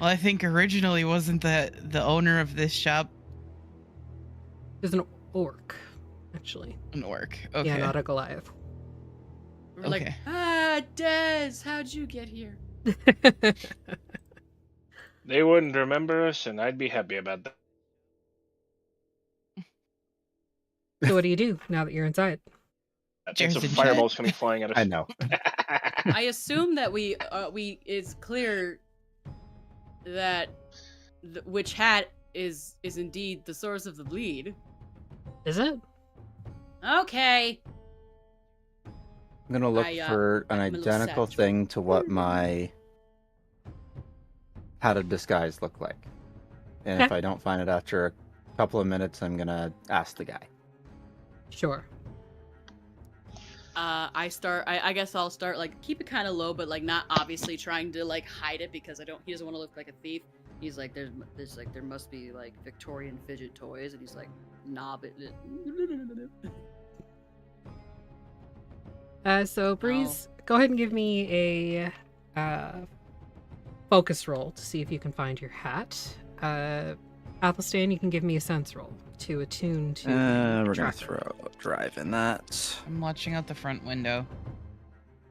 I think originally wasn't that the owner of this shop? Is an orc, actually. An orc. Okay. Yeah, not a Goliath. We're like, Des, how'd you get here? They wouldn't remember us, and I'd be happy about that. So what do you do now that you're inside? That's some fireballs coming flying at us. I know. I assume that it's clear that which hat is indeed the source of the bleed. Is it? Okay. I'm gonna look for an I'm a little identical sad. thing to what my hat of disguise looked like. And if I don't find it after a couple of minutes, I'm gonna ask the guy. Sure. I guess I'll start keep it kind of low, but not obviously trying to hide it because he doesn't want to look like a thief. He's like, there must be Victorian fidget toys, and he's knob it. So Breeze, go ahead and give me a focus roll to see if you can find your hat. Athelstan, you can give me a sense roll to attune to. We're gonna throw drive in that. I'm watching out the front window.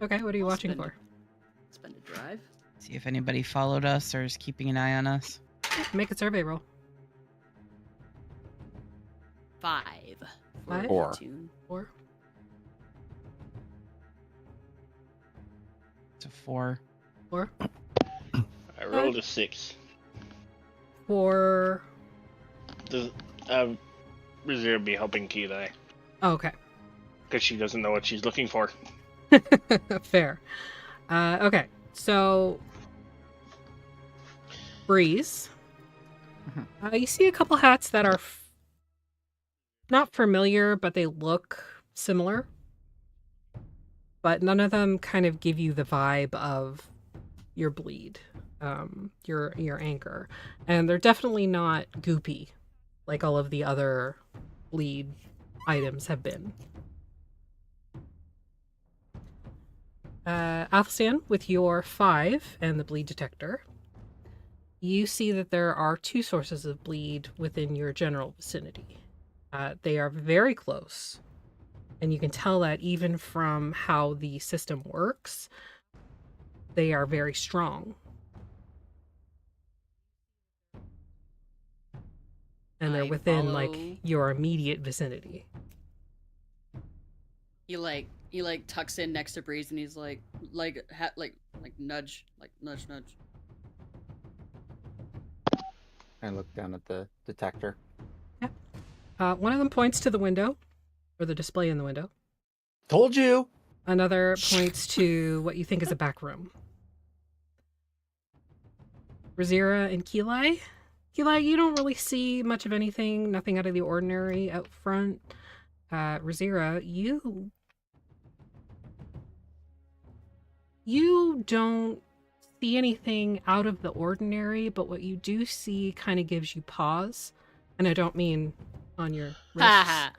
Okay, what are you watching for? Spend a drive. See if anybody followed us or is keeping an eye on us. Make a survey roll. 5. 5? 4. 4. It's a 4. 4. I rolled a 6. 4. Does Rizir be helping Kidai? Oh, okay. Because she doesn't know what she's looking for. Fair. Okay, so Breeze, you see a couple hats that are not familiar, but they look similar. But none of them kind of give you the vibe of your bleed, your anchor, and they're definitely not goopy like all of the other bleed items have been. Athelstan, with your 5 and the bleed detector, you see that there are 2 sources of bleed within your general vicinity. They are very close, and you can tell that even from how the system works, they are very strong. And they're within like your immediate vicinity. He tucks in next to Breeze and he's like nudge, nudge. I look down at the detector. Yeah. One of them points to the window, or the display in the window. Told you. Another points to what you think is a back room. Razira and Keli. Keli, you don't really see much of anything, nothing out of the ordinary out front. Razira, you don't see anything out of the ordinary, but what you do see kind of gives you pause. And I don't mean on your wrists.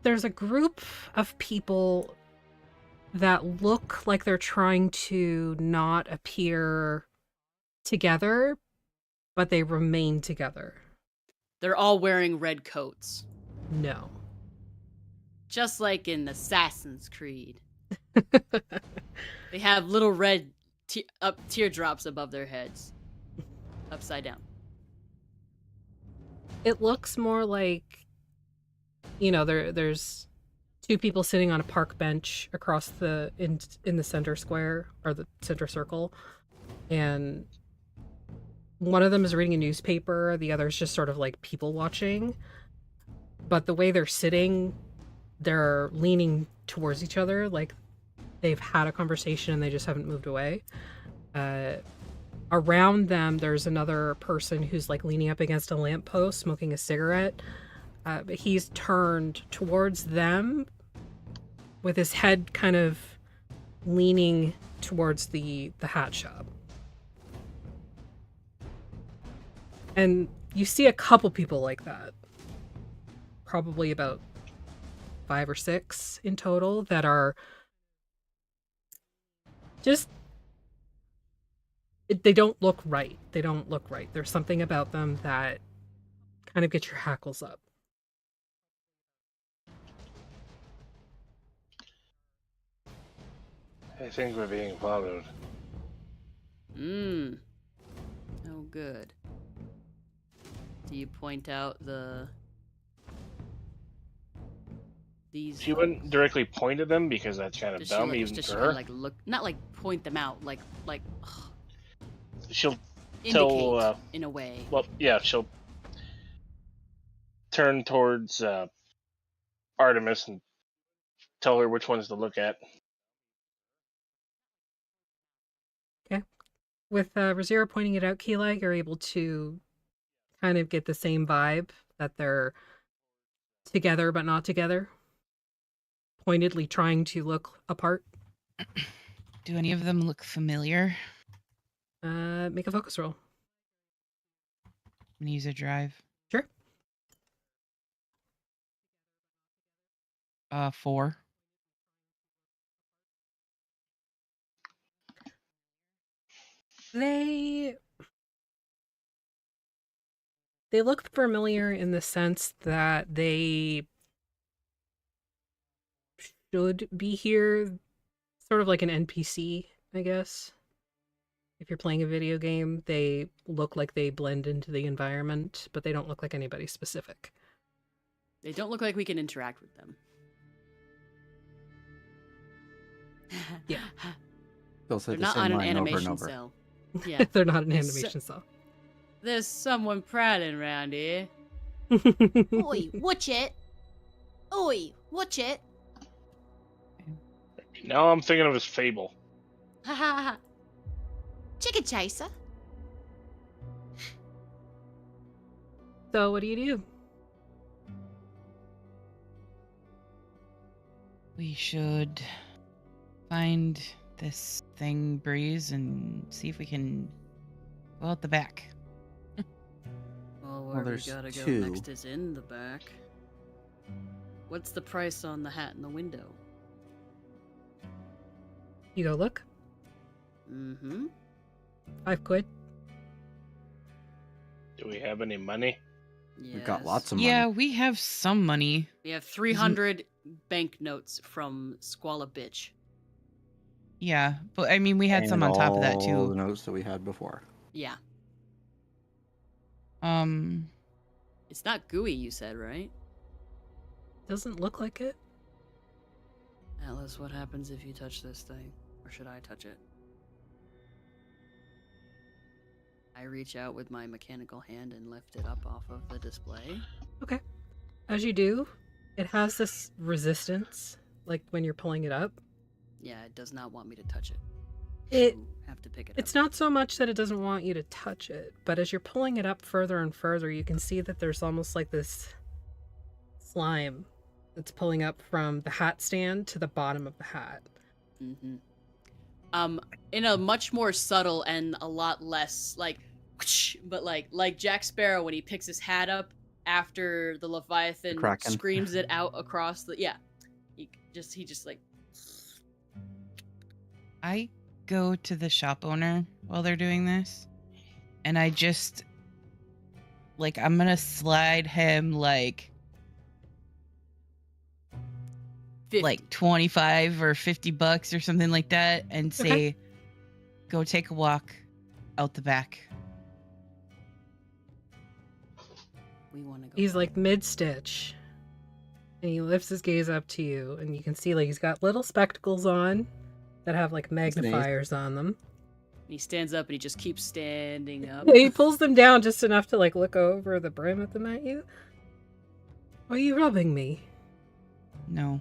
There's a group of people that look like they're trying to not appear together, but they remain together. They're all wearing red coats. No. Just like in Assassin's Creed. They have little red teardrops above their heads. Upside down. It looks more like, there's 2 people sitting on a park bench across in the center square, or the center circle, and one of them is reading a newspaper, the other is just sort of like people watching. But the way they're sitting, they're leaning towards each other, like they've had a conversation and they just haven't moved away. Around them, there's another person who's like leaning up against a lamppost, smoking a cigarette. But he's turned towards them with his head kind of leaning towards the hat shop. And you see a couple people like that. Probably about 5 or 6 in total that are just... They don't look right. They don't look right. There's something about them that kind of gets your hackles up. I think we're being followed. Oh, good. Do you point out these? She wouldn't directly point at them because that's kind of Does dumb, she, even does for she her. like look, not like point them out, like She'll indicate tell. in a way. Well, yeah, she'll turn towards Artemis and tell her which ones to look at. Okay. With Razira pointing it out, Keli, you're able to kind of get the same vibe that they're together but not together. Pointedly trying to look apart. Do any of them look familiar? Make a focus roll. I'm gonna use a drive. Sure. 4. They look familiar in the sense that they should be here, sort of like an NPC, I guess. If you're playing a video game, they look like they blend into the environment, but they don't look like anybody specific. They don't look like we can interact with them. Yeah. They'll say They're the not same on an line over and animation over. cell. Yeah. They're not an There's animation cell. There's someone prattling around here. Oi, watch it. Oi, watch it. Now I'm thinking of his fable. Ha ha ha. Chicken chaser. So what do you do? We should find this thing, Breeze, and see if we can go out the back. Well, where we there's gotta go 2. next is in the back. What's the price on the hat in the window? You go look. Mm-hmm. 5 quid. Do we have any money? We've got lots of money. Yeah, we have some money. We have 300 banknotes from Squala Bitch. Yeah, but I mean, we had some on top of that all too. the notes that we had before. Yeah. It's not gooey, you said, right? Doesn't look like it. Atlas, what happens if you touch this thing? Or should I touch it? I reach out with my mechanical hand and lift it up off of the display. Okay. As you do, it has this resistance, like when you're pulling it up. Yeah, it does not want me to touch it. It You have to pick it It's up. not so much that it doesn't want you to touch it, but as you're pulling it up further and further, you can see that there's almost like this slime that's pulling up from the hat stand to the bottom of the hat. Mm-hmm. In a much more subtle and a lot less like, but like Jack Sparrow when he picks his hat up after the Leviathan Kraken. screams it out across the he just like. I go to the shop owner while they're doing this, and I just I'm gonna slide him like 25 or $50 or something like that, and say, Okay. go take a walk out the back. We want to go. He's like mid-stitch, and he lifts his gaze up to you, and you can see he's got little spectacles on that have magnifiers on them. He stands up and he just keeps standing up. He pulls them down just enough to look over the brim of them at you. Are you robbing me? No.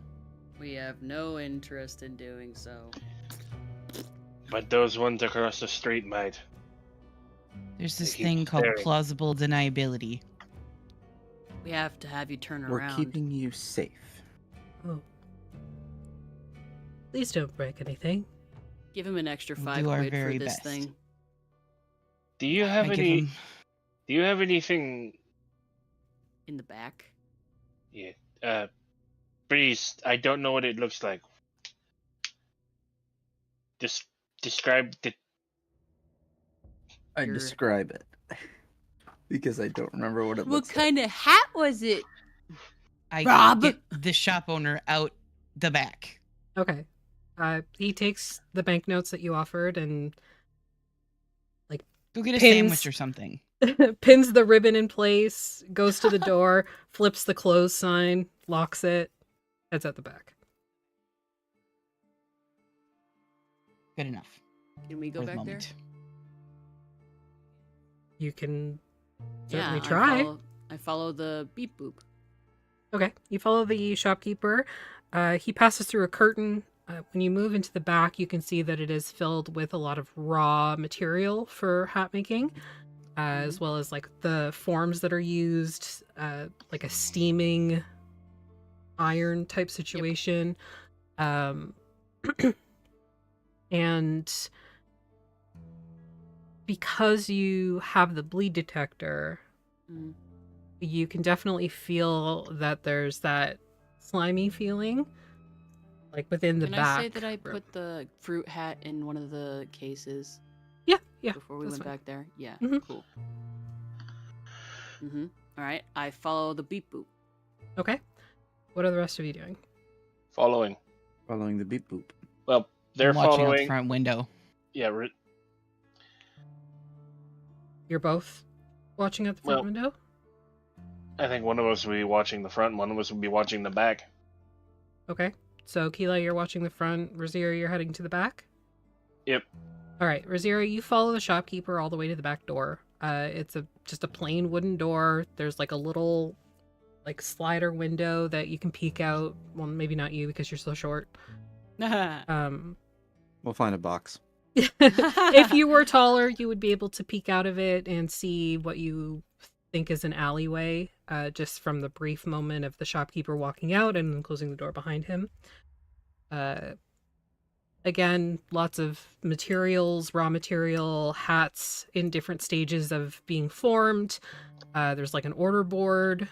We have no interest in doing so. But those ones across the street might. There's this They keep thing called staring. plausible deniability. We have to have you turn We're around. keeping you safe. Oh. Please don't break anything. Give him an extra We'll 5 do our quid for very this best. thing. Do you have I give any? him- Do you have anything? In the back. Yeah. Breeze. I don't know what it looks like. Just describe the. I describe it because I don't remember what it What looks kind of hat was it? I Rob! get the shop owner out the back. Okay. He takes the banknotes that you offered and Go get a pins- sandwich or something. pins the ribbon in place, goes to the door, flips the close sign, locks it, heads out the back. Good enough. Can we go for the back there? moment. You can Yeah, certainly try. I follow the beep boop. Okay, you follow the shopkeeper. He passes through a curtain. When you move into the back, you can see that it is filled with a lot of raw material for hat making, as well as the forms that are used, like a steaming iron type situation. And because you have the bleed detector, Mm. you can definitely feel that there's that slimy feeling, like within the Can back. I say that I put the fruit hat in one of the cases? Yeah, yeah. Before we that's went fine. back there? Yeah, Mhm. cool. Alright, I follow the beep boop. Okay. What are the rest of you doing? Following. Following the beep boop. Well, they're I'm watching out following. the front window. Yeah, You're both watching at the front Well- window? I think one of us will be watching the front, one of us will be watching the back. Okay. So, Keela, you're watching the front. Razira, you're heading to the back? Yep. All right, Razira, you follow the shopkeeper all the way to the back door. It's just a plain wooden door. There's like a little slider window that you can peek out. Well, maybe not you because you're so short. We'll find a box. If you were taller, you would be able to peek out of it and see what you think is an alleyway, just from the brief moment of the shopkeeper walking out and then closing the door behind him. Again, lots of materials, raw material, hats in different stages of being formed. There's like an order board.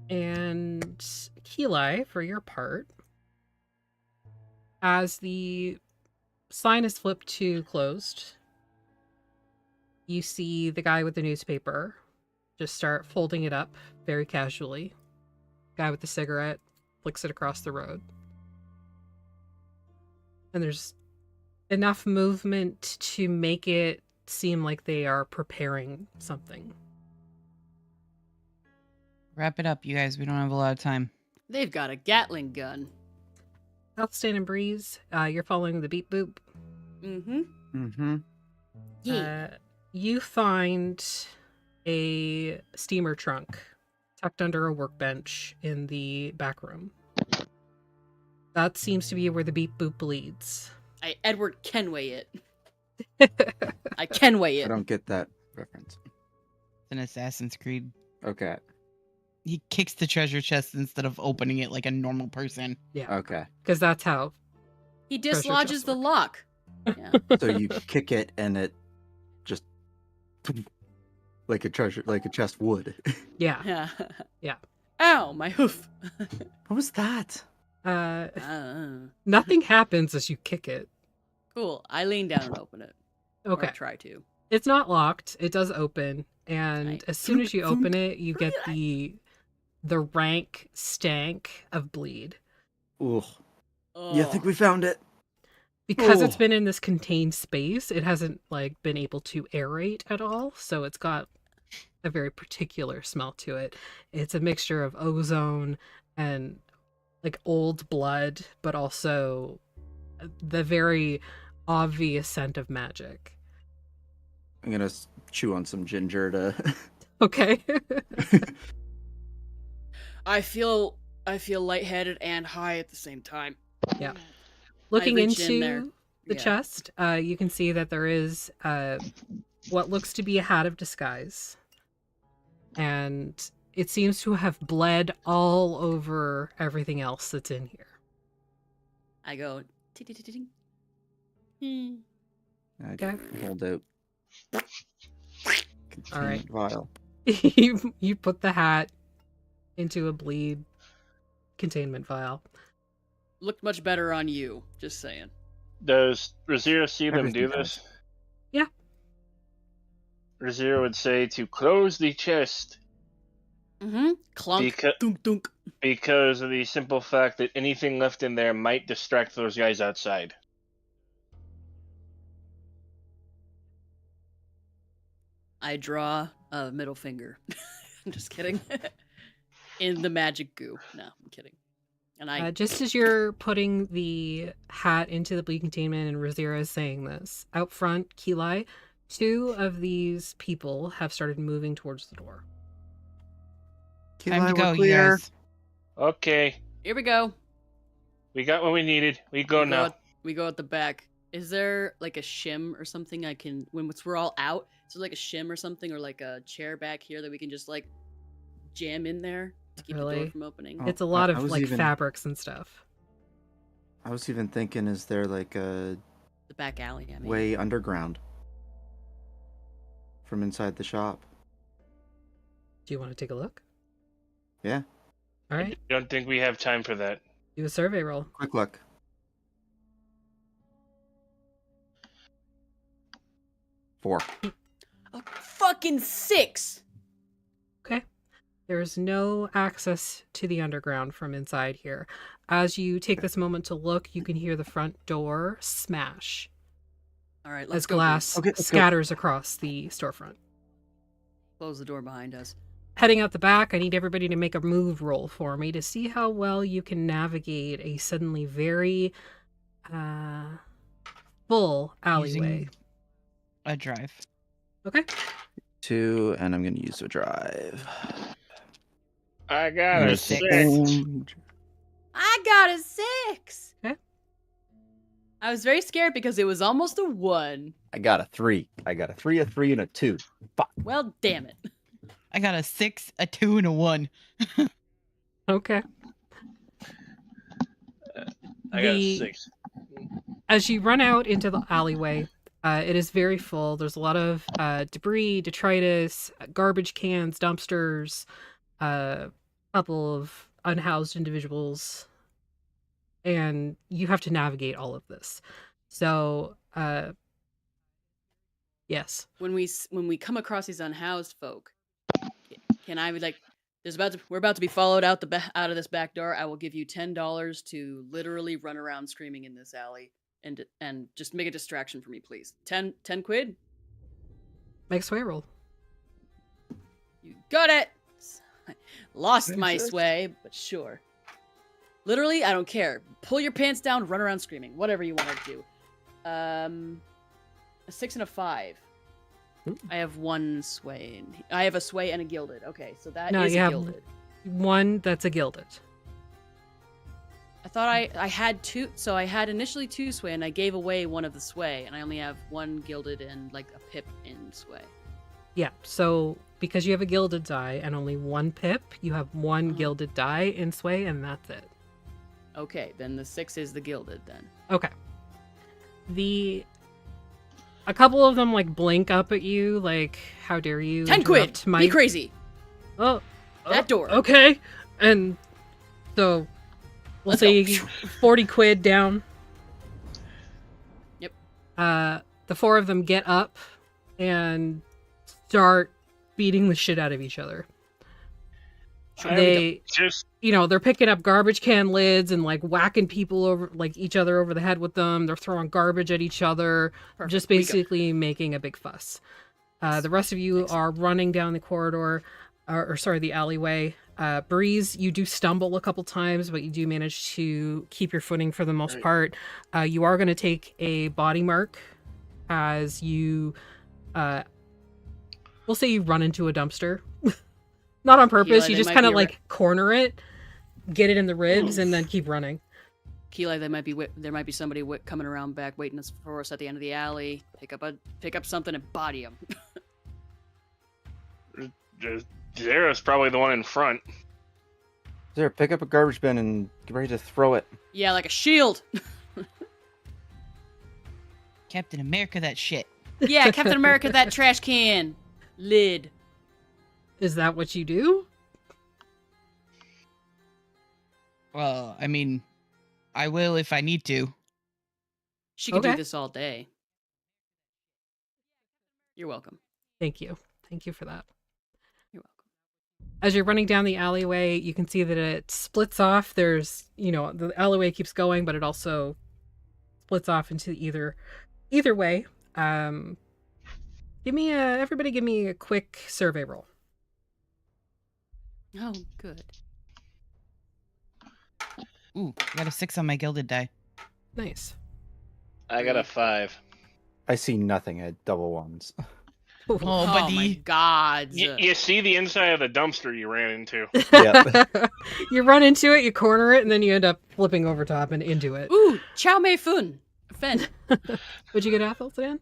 And Keeli, for your part, as the sign is flipped to closed, you see the guy with the newspaper just start folding it up very casually. Guy with the cigarette flicks it across the road. And there's enough movement to make it seem like they are preparing something. Wrap it up, you guys. We don't have a lot of time. They've got a Gatling gun. Southstand and Breeze, you're following the beep boop. You find a steamer trunk tucked under a workbench in the back room. That seems to be where the beep boop leads. I Edward Kenway it. I Kenway it. I don't get that reference. It's an Assassin's Creed. Okay. He kicks the treasure chest instead of opening it like a normal person. Yeah. Okay. Because that's how. He dislodges the lock. Yeah. So you kick it and it just like a chest would. Yeah. Yeah. Yeah. Ow, my hoof. What was that? Nothing happens as you kick it. Cool. I lean down and open it. Okay. Or try to. It's not locked. It does open, and as soon as you open it, you get the rank stank of bleed. Ooh. Yeah, I think we found it. Because it's been in this contained space, it hasn't been able to aerate at all, so it's got a very particular smell to it. It's a mixture of ozone and old blood, but also the very obvious scent of magic. I'm gonna chew on some ginger to. Okay. I feel lightheaded and high at the same time. Yeah. Looking reach in there. into the Yeah. chest, you can see that there is what looks to be a hat of disguise. And it seems to have bled all over everything else that's in here. I go. "Ting-ting-ting-ting." Okay. Hold out. All right. Vial. You put the hat into a bleed containment vial. Looked much better on you. Just saying. Does Razira see them Everything do does. this? Yeah. Razira would say to close the chest Clunk. Dunk dunk. because of the simple fact that anything left in there might distract those guys outside. I draw a middle finger. I'm just kidding. In the magic goo. No, I'm kidding. And I Just as you're putting the hat into the bleed containment and Razira is saying this, out front, Keeli, 2 of these people have started moving towards the door. Time to we're go, you clear. guys. Okay, Here we go. we got what we needed. We go now. We go at the back. Is there like a shim or something I can once we're all out? Is there like a shim or something or like a chair back here that we can just jam in there to keep the door from opening? Oh, It's a lot I of was even- fabrics and stuff. I was even thinking, is there like a The back alley, I mean. way underground from inside the shop? Do you want to take a look? Yeah. All right. I don't think we have time for that. Do a survey roll. Quick luck. Four. Fucking 6. Okay. There's no access to the underground from inside here. As you take this moment to look, you can hear the front door smash All right, let's as go. glass Okay, let's go. scatters across the storefront. Close the door behind us. Heading out the back, I need everybody to make a move roll for me to see how well you can navigate a suddenly very full alleyway. Using a drive. Okay. 2, and I'm going to use a drive. I got a 6. I got a 6. Okay. I was very scared because it was almost a 1. I got a 3. I got a 3, a 3, and a 2. Fuck. Well, damn it. I got a 6, a 2, and a 1. Okay. I got a 6. As you run out into the alleyway, it is very full. There's a lot of debris, detritus, garbage cans, dumpsters, a couple of unhoused individuals, and you have to navigate all of this. So, yes. When we come across these unhoused folk, can I be like, we're about to be followed out of this back door. I will give you $10 to literally run around screaming in this alley and just make a distraction for me, please. 10 quid. Make a sway roll. You got it. Lost my sway, but sure. Literally, I don't care. Pull your pants down, run around screaming, whatever you want to do. A 6 and a 5. Ooh. I have one sway. I have a sway and a gilded. Okay, so that No, is you a have gilded. one that's a gilded. I thought I had 2, so I had initially 2 sway, and I gave away one of the sway, and I only have 1 gilded and like a pip in sway. Yeah, so because you have a gilded die and only 1 pip, you have 1 gilded die in sway, and that's it. Okay, then the 6 is the gilded then. Okay. A couple of them like blink up at you, like, how dare you 10 quid! interrupt my... Be crazy! Oh. That door. Okay. And so we'll Let's say go. 40 quid down. Yep. The 4 of them get up and start beating the shit out of each other. They they're picking up garbage can lids and like whacking people over, like each other over the head with them. They're throwing garbage at each other, Perfect. just basically making a big fuss. The rest of you are running down the corridor, the alleyway. Breeze, you do stumble a couple times, but you do manage to keep your footing for the most part. You are going to take a body mark as you, we'll say you run into a dumpster. Not on purpose, Keelah, you they just might kind of be like corner it, get it in the ribs, and then keep running. Keelah, there might be somebody coming around back waiting for us at the end of the alley. Pick up something and body him. Zara's probably the one in front. There, pick up a garbage bin and get ready to throw it. Yeah, like a shield. Captain America, that shit. Yeah, Captain America, that trash can lid. Is that what you do? Well, I mean, I will if I need to. She could Okay. do this all day. You're welcome. Thank you. Thank you for that. You're welcome. As you're running down the alleyway, you can see that it splits off. There's, the alleyway keeps going, but it also splits off into either way. Everybody give me a quick survey roll. Oh, good. Ooh, I got a 6 on my gilded die. Nice. I got a 5. I see nothing. I had double ones. Oh, buddy. my God. You see the inside of the dumpster you ran into. You run into it, you corner it, and then you end up flipping over top and into it. Ooh, Chow Mei Fun. Fen. What'd you get apples in?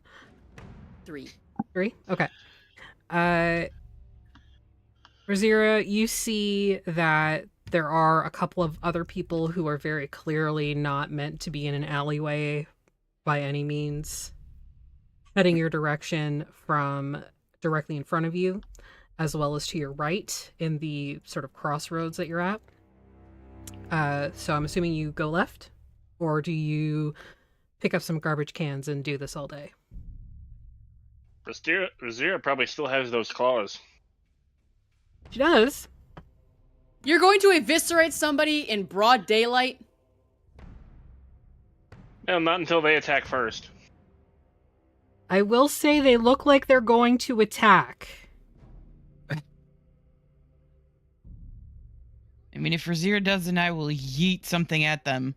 3. 3? Okay. Razira, you see that there are a couple of other people who are very clearly not meant to be in an alleyway by any means, heading your direction from directly in front of you, as well as to your right in the sort of crossroads that you're at. So I'm assuming you go left, or do you pick up some garbage cans and do this all day? Rosira probably still has those claws. She does. You're going to eviscerate somebody in broad daylight? No, not until they attack first. I will say they look like they're going to attack. I mean, if Razira does, then I will yeet something at them.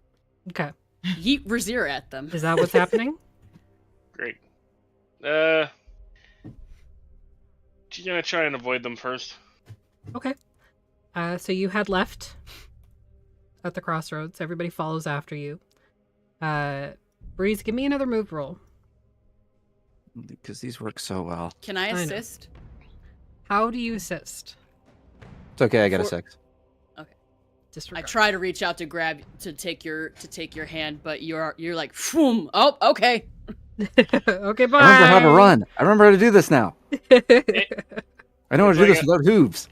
Okay. Yeet Razira at them. Is that what's happening? Great. She's gonna try and avoid them first. Okay. So you head left at the crossroads. Everybody follows after you. Breeze, give me another move roll. Because these work so well. Can I assist? How do you assist? It's okay, I got a 6. Okay. Disregard. I try to reach out to take your hand, but you're like, phoom. Oh, okay. Okay, bye. I remember how to run. I remember how to do this now. I know how to do this without hooves.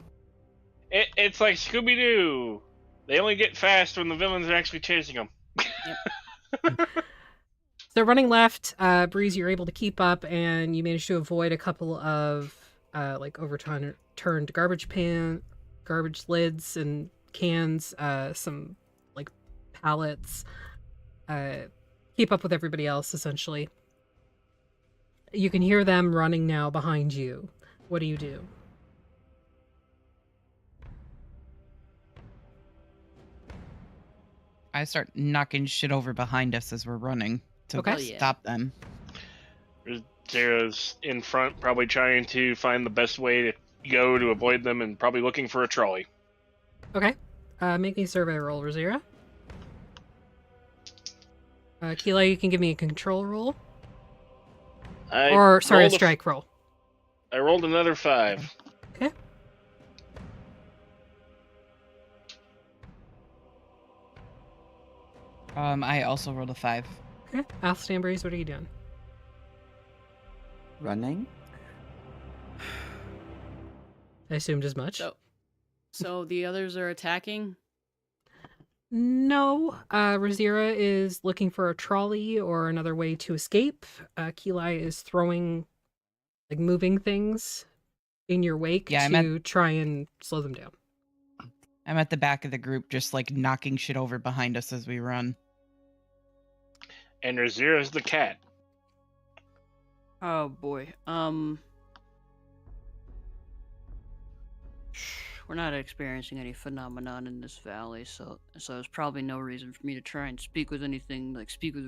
It's like Scooby-Doo. They only get fast when the villains are actually chasing them. So running left, Breeze, you're able to keep up, and you manage to avoid a couple of overturned garbage lids and cans, some like pallets. Keep up with everybody else, essentially. You can hear them running now behind you. What do you do? I start knocking shit over behind us as we're running to stop them. Zara's in front, probably trying to find the best way to go to avoid them, and probably looking for a trolley. Okay. Make me a survey roll, Razira. Keela, you can give me a control roll. A strike roll. I rolled another 5. Okay. I also rolled a 5. Okay. Athelstan, Breeze, what are you doing? Running? I assumed as much. So the others are attacking? No. Razira is looking for a trolley or another way to escape. Keeli is throwing, moving things in your wake to try and slow them down. I'm at the back of the group, just knocking shit over behind us as we run. And Razira's the cat. Oh boy. We're not experiencing any phenomenon in this valley, so there's probably no reason for me to try and speak with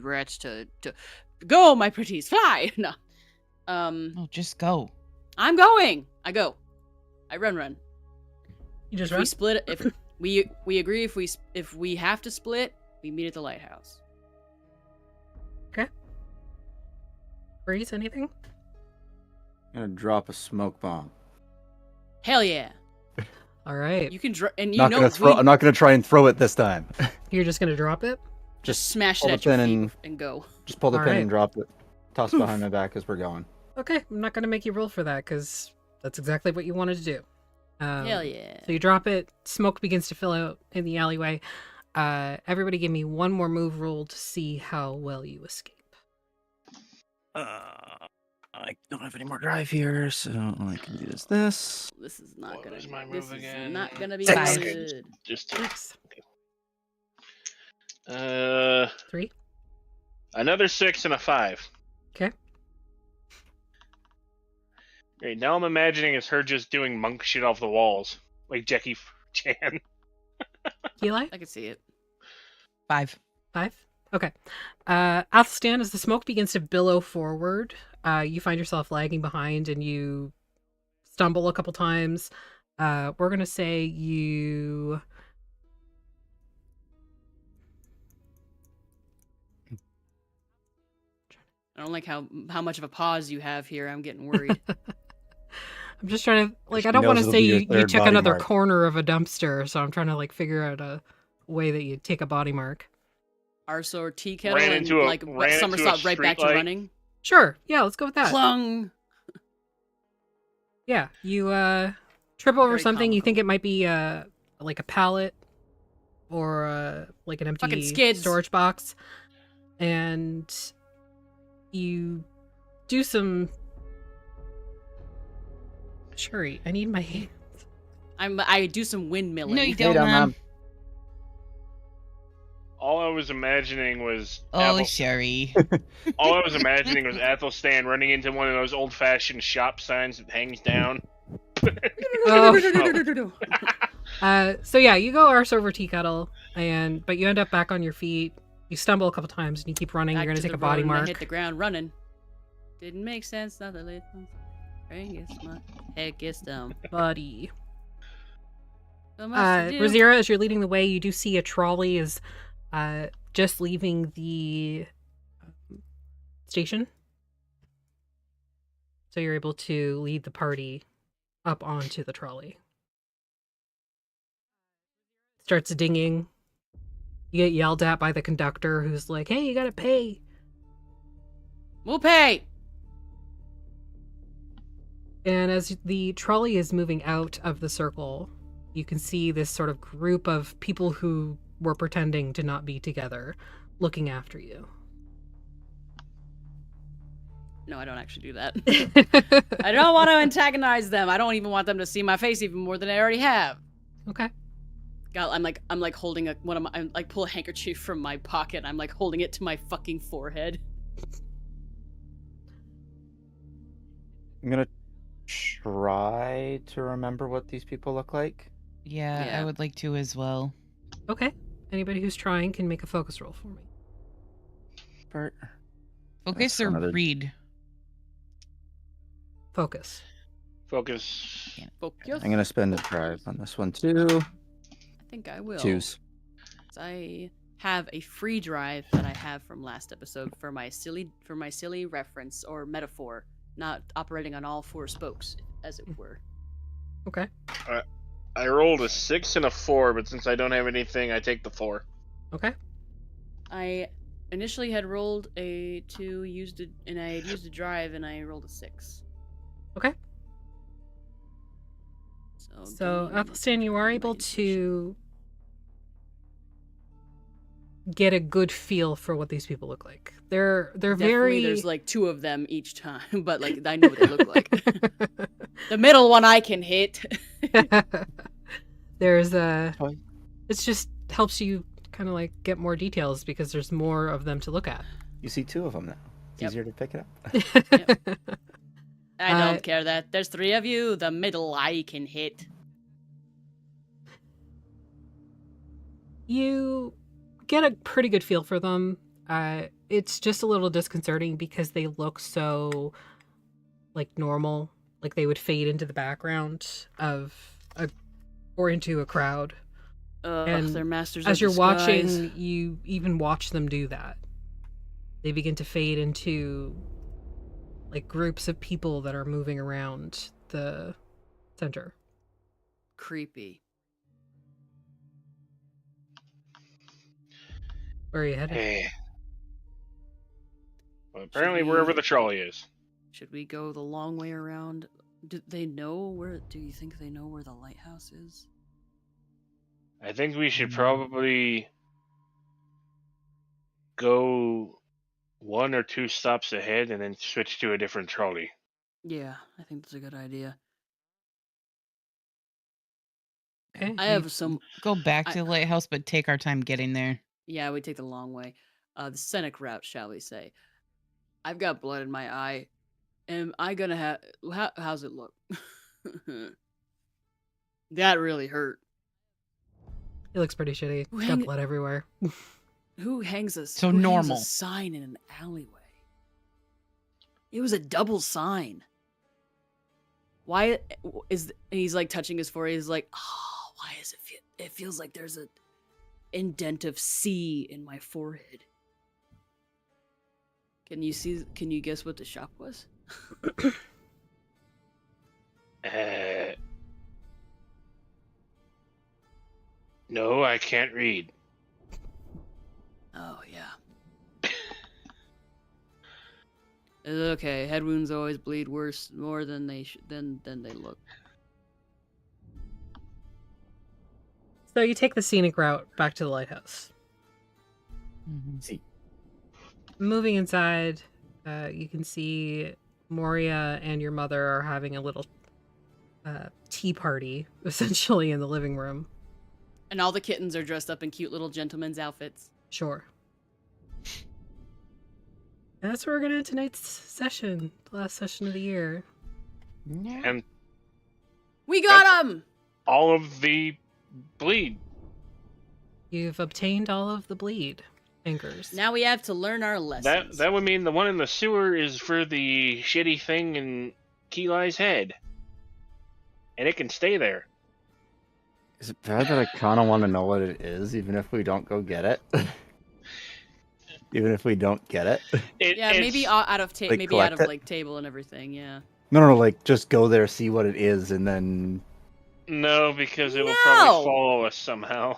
rats to go, my pretties, fly. No. Oh, just go. I'm going. I go. I run. You just if run? We split. If we agree, if we have to split, we meet at the lighthouse. Okay. Breeze, anything? I'm gonna drop a smoke bomb. Hell yeah. All right. You can I'm not gonna try and throw it this time. You're just gonna drop it? Just smash it at your feet and go. Just pull the pin and drop it. Toss it behind my back as we're going. Okay, I'm not gonna make you roll for that because that's exactly what you wanted to do. Hell yeah. So you drop it. Smoke begins to fill out in the alleyway. Everybody give me one more move roll to see how well you escape. I don't have any more drive here, so I can do this. This is not gonna. Was my This move is again? not gonna be 6. good. Just 6. 3. Another 6 and a 5. Okay. Great. Now I'm imagining it's her just doing monk shit off the walls, like Jackie Chan. Eli? I can see it. 5. 5? Okay. Athelstan, as the smoke begins to billow forward, you find yourself lagging behind and you stumble a couple times. We're going to say you... I don't like how much of a pause you have here. I'm getting worried. I'm just trying to, I don't want to say you took another corner of a dumpster, so I'm trying to, figure out a way that you take a body mark. Arso or tea kettle and, somersault right back to running? Sure. Yeah, let's go with that. Clung! Yeah, you, trip over Very something. You comical. think it might be, a pallet. or like an Fucking empty skids. storage box, and you do some. Shuri, I need my hand. I do some windmilling. No, you don't, Mom. All I was imagining was Oh, Sherry. All I was imagining was Athelstan running into one of those old-fashioned shop signs that hangs down. So yeah, you go arse over tea kettle, but you end up back on your feet. You stumble a couple times and you keep running. Back You're gonna to take the a body road and I mark. hit the ground running. Didn't make sense. Not the late ones. My head gets down. Buddy. So much to do. Razira, as you're leading the way, you do see a trolley is just leaving the station. So you're able to lead the party up onto the trolley. Starts dinging. You get yelled at by the conductor who's like, hey, you gotta pay. We'll pay! And as the trolley is moving out of the circle, you can see this sort of group of people who were pretending to not be together looking after you. No, I don't actually do that. I don't want to antagonize them. I don't even want them to see my face even more than I already have. Okay. God, I'm like holding I'm like pull a handkerchief from my pocket. And I'm like holding it to my fucking forehead. I'm gonna try to remember what these people look like. Yeah, I would like to as well. Okay. Anybody who's trying can make a focus roll for me. Bert. Focus or read? Focus. Focus. Focus. I'm gonna spend a drive on this one too. I think I will. Choose. I have a free drive that I have from last episode for my silly reference or metaphor, not operating on all four spokes, as it were. Okay. I rolled a 6 and a 4, but since I don't have anything, I take the 4. Okay. I initially had rolled a 2, and I had used a drive, and I rolled a 6. Okay. So Athelstan, you are able to get a good feel for what these people look like. They're Definitely very. There's like 2 of them each time, but like I know what they look like. The middle one I can hit. There's a. It's just helps you kind of like get more details because there's more of them to look at. You see 2 of them now. It's easier to pick it up. I don't care that there's 3 of you. The middle I can hit. You get a pretty good feel for them. It's just a little disconcerting because they look so like normal, like they would fade into the background or into a crowd. And they're masters as of you're disguise. watching, you even watch them do that. They begin to fade into like groups of people that are moving around the center. Creepy. Where are you headed? Hey. Well, apparently wherever the trolley is. Should we go the long way around? Do you think they know where the lighthouse is? I think we should probably go 1 or 2 stops ahead and then switch to a different trolley. Yeah, I think that's a good idea. Okay. I have some. Go back to the lighthouse, but take our time getting there. Yeah, we take the long way. The scenic route, shall we say. I've got blood in my eye. Am I gonna have... How's it look? That really hurt. It looks pretty shitty. It's got blood everywhere. Who hangs a... So who hangs normal. a sign in an alleyway? It was a double sign. Why is... He's like touching his forehead. He's like, oh, why is it... It feels like there's a indent of C in my forehead. Can you guess what the shop was? No, I can't read. Oh, yeah. It's okay. Head wounds always bleed more than they than they look. So you take the scenic route back to the lighthouse. See. Moving inside, you can see Moria and your mother are having a little tea party, essentially, in the living room. And all the kittens are dressed up in cute little gentlemen's outfits. Sure. And that's where we're going to end tonight's session, the last session of the year. And we got him! All of the bleed. You've obtained all of the bleed anchors. Now we have to learn our lessons. That would mean the one in the sewer is for the shitty thing in Keeli's head. And it can stay there. Is it bad that I kind of want to know what it is, even if we don't go get it? Even if we don't get it? Maybe out of Like, maybe out of collect it? like table and everything, yeah. No, like, just go there, see what it is, and then... No, because it will probably follow us somehow.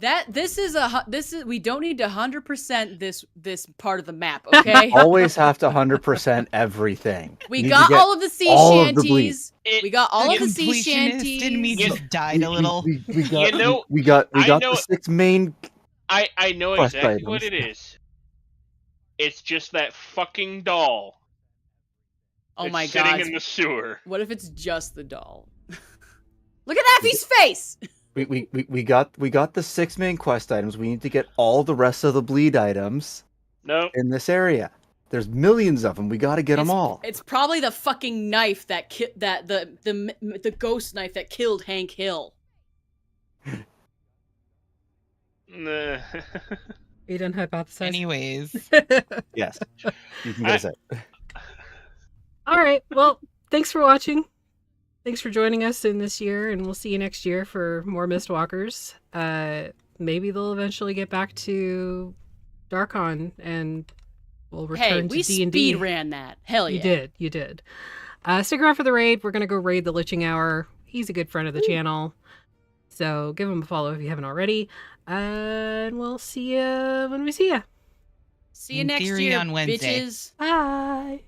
We don't need to 100% this part of the map, okay? Always have to 100% everything. We Need got to get all of the sea all of the bleed. shanties. We got all of the sea shanties. Didn't mean just died a little. We got, You know, we got I know the 6 main... I know quest exactly what items. it is. It's just that fucking doll. Oh that's my sitting god. in the sewer. What if it's just the doll? Look at Affy's face! We got the 6 main quest items. We need to get all the rest of the bleed items in this area. There's millions of them. We got to get them all. It's probably the fucking knife that the ghost knife that killed Hank Hill. Nah. You done hypothesize? Anyways. Yes. You can guess it. All right. Well, thanks for watching. Thanks for joining us in this year, and we'll see you next year for more Mistwalkers. Maybe they'll eventually get back to Darkon, and we'll return to we D&D. speed ran that. Hell yeah. You did. Stick around for the raid. We're going to go raid the Liching Hour. He's a good friend of the channel, so give him a follow if you haven't already. And we'll see you when we see you. See you next year, on Wednesday. bitches. Bye.